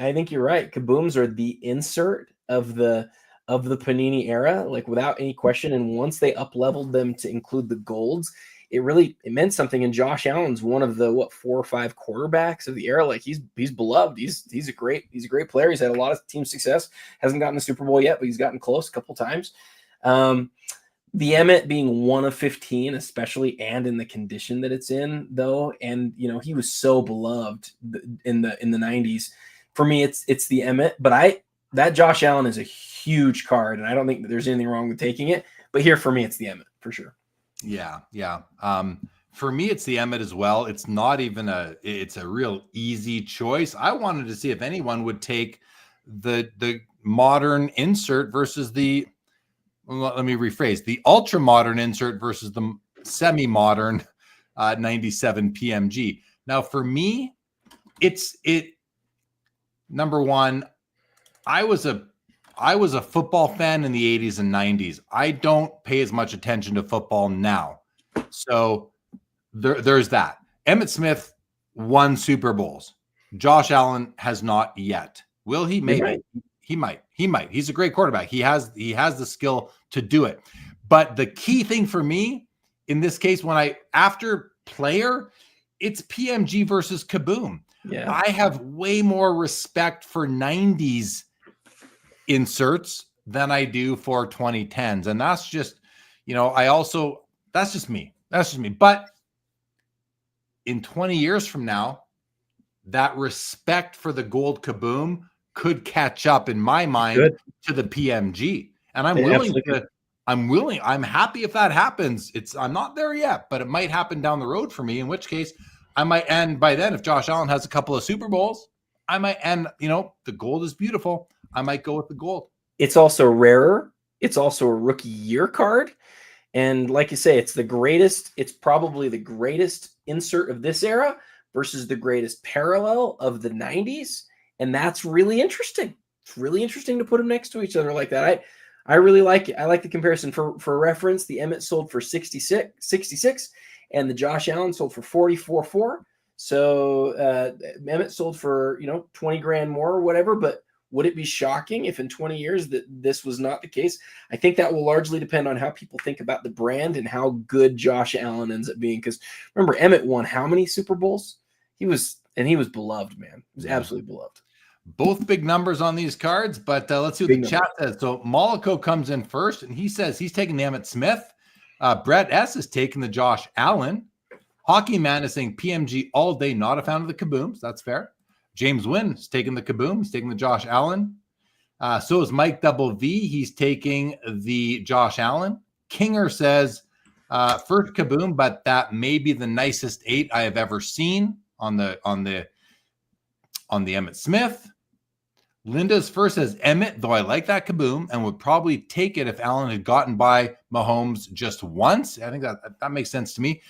I think you're right. Kabooms are the insert of the Panini era, like without any question. And once they up-leveled them to include the golds, it meant something. And Josh Allen's one of the 4 or 5 quarterbacks of the era. Like he's beloved. He's a great player. He's had a lot of team success. Hasn't gotten the Super Bowl yet, but he's gotten close a couple times. The Emmitt being 1 of 15, especially, and in the condition that it's in, though, and he was so beloved in the 90s. For me, it's the Emmitt, but that Josh Allen is a huge card, and I don't think that there's anything wrong with taking it. But here, for me, it's the Emmitt for sure. Yeah. For me, it's the Emmitt as well. It's not even it's a real easy choice. I wanted to see if anyone would take the modern insert versus let me rephrase, the ultra modern insert versus the semi-modern 97 PMG. Now, for me, number one, I was a football fan in the 80s and 90s. I don't pay as much attention to football now. So there's that. Emmitt Smith won Super Bowls. Josh Allen has not yet. Will he? Maybe. He might. He's a great quarterback. He has the skill to do it. But the key thing for me in this case, after player, it's PMG versus Kaboom. Yeah. I have way more respect for 90s inserts than I do for 2010s. And that's just, that's just me. But in 20 years from now, that respect for the gold Kaboom could catch up in my mind to the PMG. And I'm happy if that happens. I'm not there yet, but it might happen down the road for me, in which case I might end by then. If Josh Allen has a couple of Super Bowls, I might end, the gold is beautiful. I might go with the gold. It's also rarer. It's also a rookie year card. And like you say, it's probably the greatest insert of this era versus the greatest parallel of the 90s. And that's really interesting. It's really interesting to put them next to each other like that. I really like it. I like the comparison. For reference, the Emmitt sold for 66, and the Josh Allen sold for 44.4. So Emmitt sold for 20 grand more or whatever. But would it be shocking if in 20 years that this was not the case? I think that will largely depend on how people think about the brand and how good Josh Allen ends up being. Because remember, Emmitt won how many Super Bowls? He was beloved, man. He was absolutely beloved. Both big numbers on these cards, but let's see what the chat says. So Mollico comes in first, and he says he's taking the Emmitt Smith. Brett S. is taking the Josh Allen. Hockey Man is saying PMG all day, not a fan of the Kabooms. That's fair. James Wynn is taking the Kaboom. He's taking the Josh Allen. So is Mike Double V. He's taking the Josh Allen. Kinger says First Kaboom, but that may be the nicest 8 I have ever seen on the Emmett Smith. Linda's first says Emmett, though I like that Kaboom and would probably take it if Allen had gotten by Mahomes just once. I think that makes sense to me.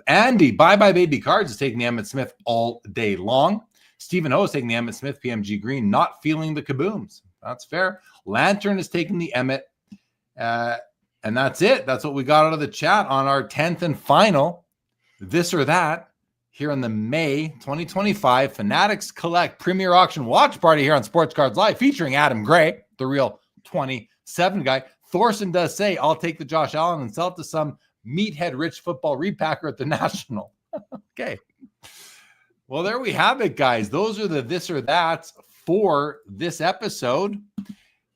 Andy, Bye Baby Cards, is taking the Emmett Smith all day long. Stephen O is taking the Emmett Smith PMG Green, not feeling the Kabooms. That's fair. Lantern is taking the Emmett. And that's it. That's what we got out of the chat on our 10th and final This or That here on the May 2025 Fanatics Collect Premier Auction Watch Party here on Sports Cards Live, featuring Adam Gray, the real 27 guy. Thorson does say, I'll take the Josh Allen and sell it to some meathead rich football repacker at the National. Okay. Well, there we have it, guys. Those are the This or That's for this episode.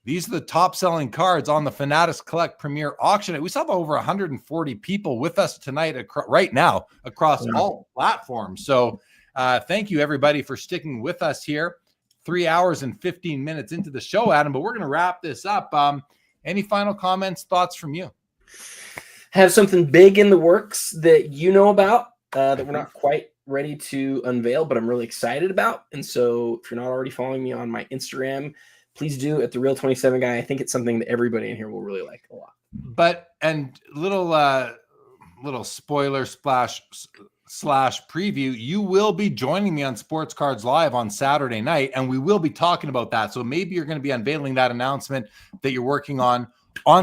These are the top selling cards on the Fanatics Collect Premier Auction. We still have over 140 people with us tonight, right now, across all platforms. So thank you, everybody, for sticking with us here. 3 hours and 15 minutes into the show, Adam, but we're going to wrap this up. Any final comments, thoughts from you? Have something big in the works that you know about that we're not quite ready to unveil, but I'm really excited about. And so if you're not already following me on my Instagram, please do, at the real 27 guy. I think it's something that everybody in here will really like a lot. But, and little spoiler slash preview, you will be joining me on Sports Cards Live on Saturday night, and we will be talking about that. So maybe you're going to be unveiling that announcement that you're working on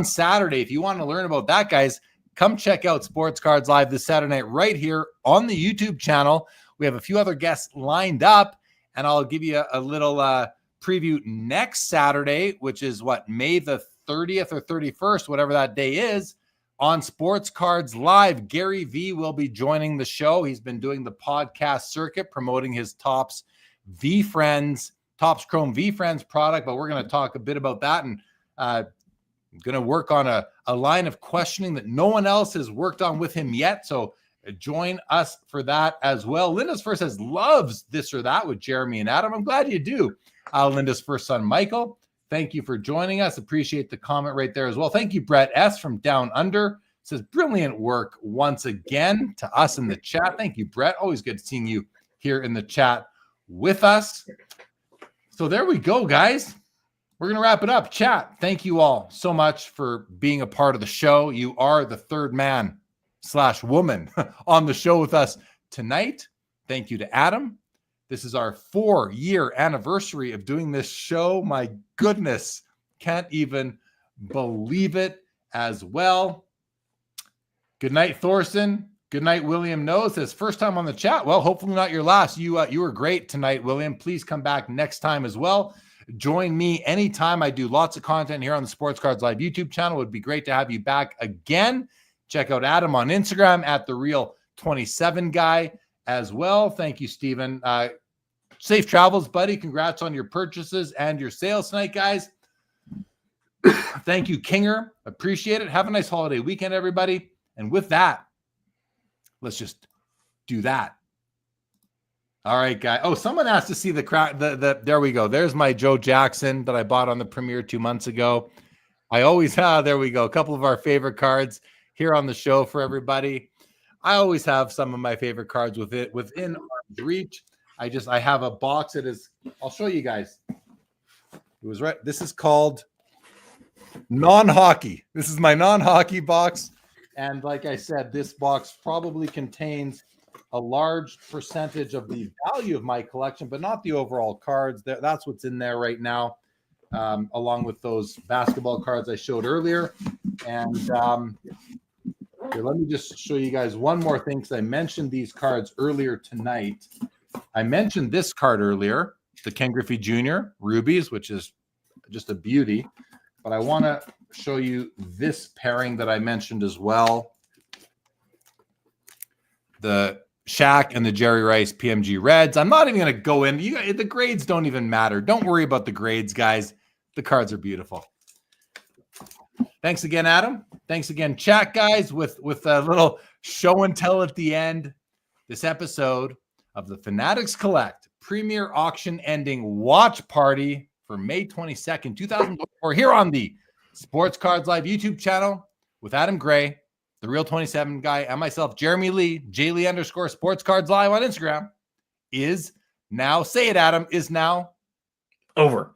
Saturday. If you want to learn about that, guys, come check out Sports Cards Live this Saturday night right here on the YouTube channel. We have a few other guests lined up, and I'll give you a little preview next Saturday, which is May the 30th or 31st, whatever that day is, on Sports Cards Live. Gary V will be joining the show. He's been doing the podcast circuit, promoting his Topps Chrome V Friends product, but we're going to talk a bit about that, and going to work on a line of questioning that no one else has worked on with him yet. So join us for that as well. Linda's first says loves This or That with Jeremy and Adam. I'm glad you do. Linda's first son, Michael, thank you for joining us. Appreciate the comment right there as well. Thank you, Brett S. from Down Under. Says brilliant work once again to us in the chat. Thank you, Brett. Always good seeing you here in the chat with us. So there we go, guys. We're going to wrap it up. Chat, thank you all so much for being a part of the show. You are the third man / woman on the show with us tonight. Thank you to Adam. This is our 4-year anniversary of doing this show. My goodness, can't even believe it as well. Good night, Thorson. Good night, William Knows. Says first time on the chat. Well, hopefully not your last. You were great tonight, William. Please come back next time as well. Join me anytime. I do lots of content here on the Sports Cards Live YouTube channel. It would be great to have you back again. Check out Adam on Instagram at the real 27 guy as well. Thank you, Stephen. Safe travels, buddy. Congrats on your purchases and your sales tonight, guys. Thank you, Kinger. Appreciate it. Have a nice holiday weekend, everybody. And with that, let's just do that. All right, guys. Oh, someone asked to see the crack. There we go. There's my Joe Jackson that I bought on the premiere 2 months ago. I always have. There we go. A couple of our favorite cards here on the show for everybody. I always have some of my favorite cards within arm's reach. I have a box that is. I'll show you guys. It was right. This is called non-hockey. This is my non-hockey box, and like I said, this box probably contains a large percentage of the value of my collection, but not the overall cards. That's what's in there right now, along with those basketball cards I showed earlier. And here, let me just show you guys one more thing, because I mentioned these cards earlier tonight. I mentioned this card earlier, the Ken Griffey Jr. Rubies, which is just a beauty. But I want to show you this pairing that I mentioned as well. The Shaq and the Jerry Rice PMG Reds. I'm not even going to go in. The grades don't even matter. Don't worry about the grades, guys. The cards are beautiful. Thanks again, Adam. Thanks again, chat, guys, with a little show and tell at the end. This episode of the Fanatics Collect Premier Auction Ending Watch Party for May 22nd, 2024, here on the Sports Cards Live YouTube channel with Adam Gray the Real 27 guy, and myself, Jeremy Lee, JLee_sports cards live on Instagram, is now, say it, Adam, is now Over.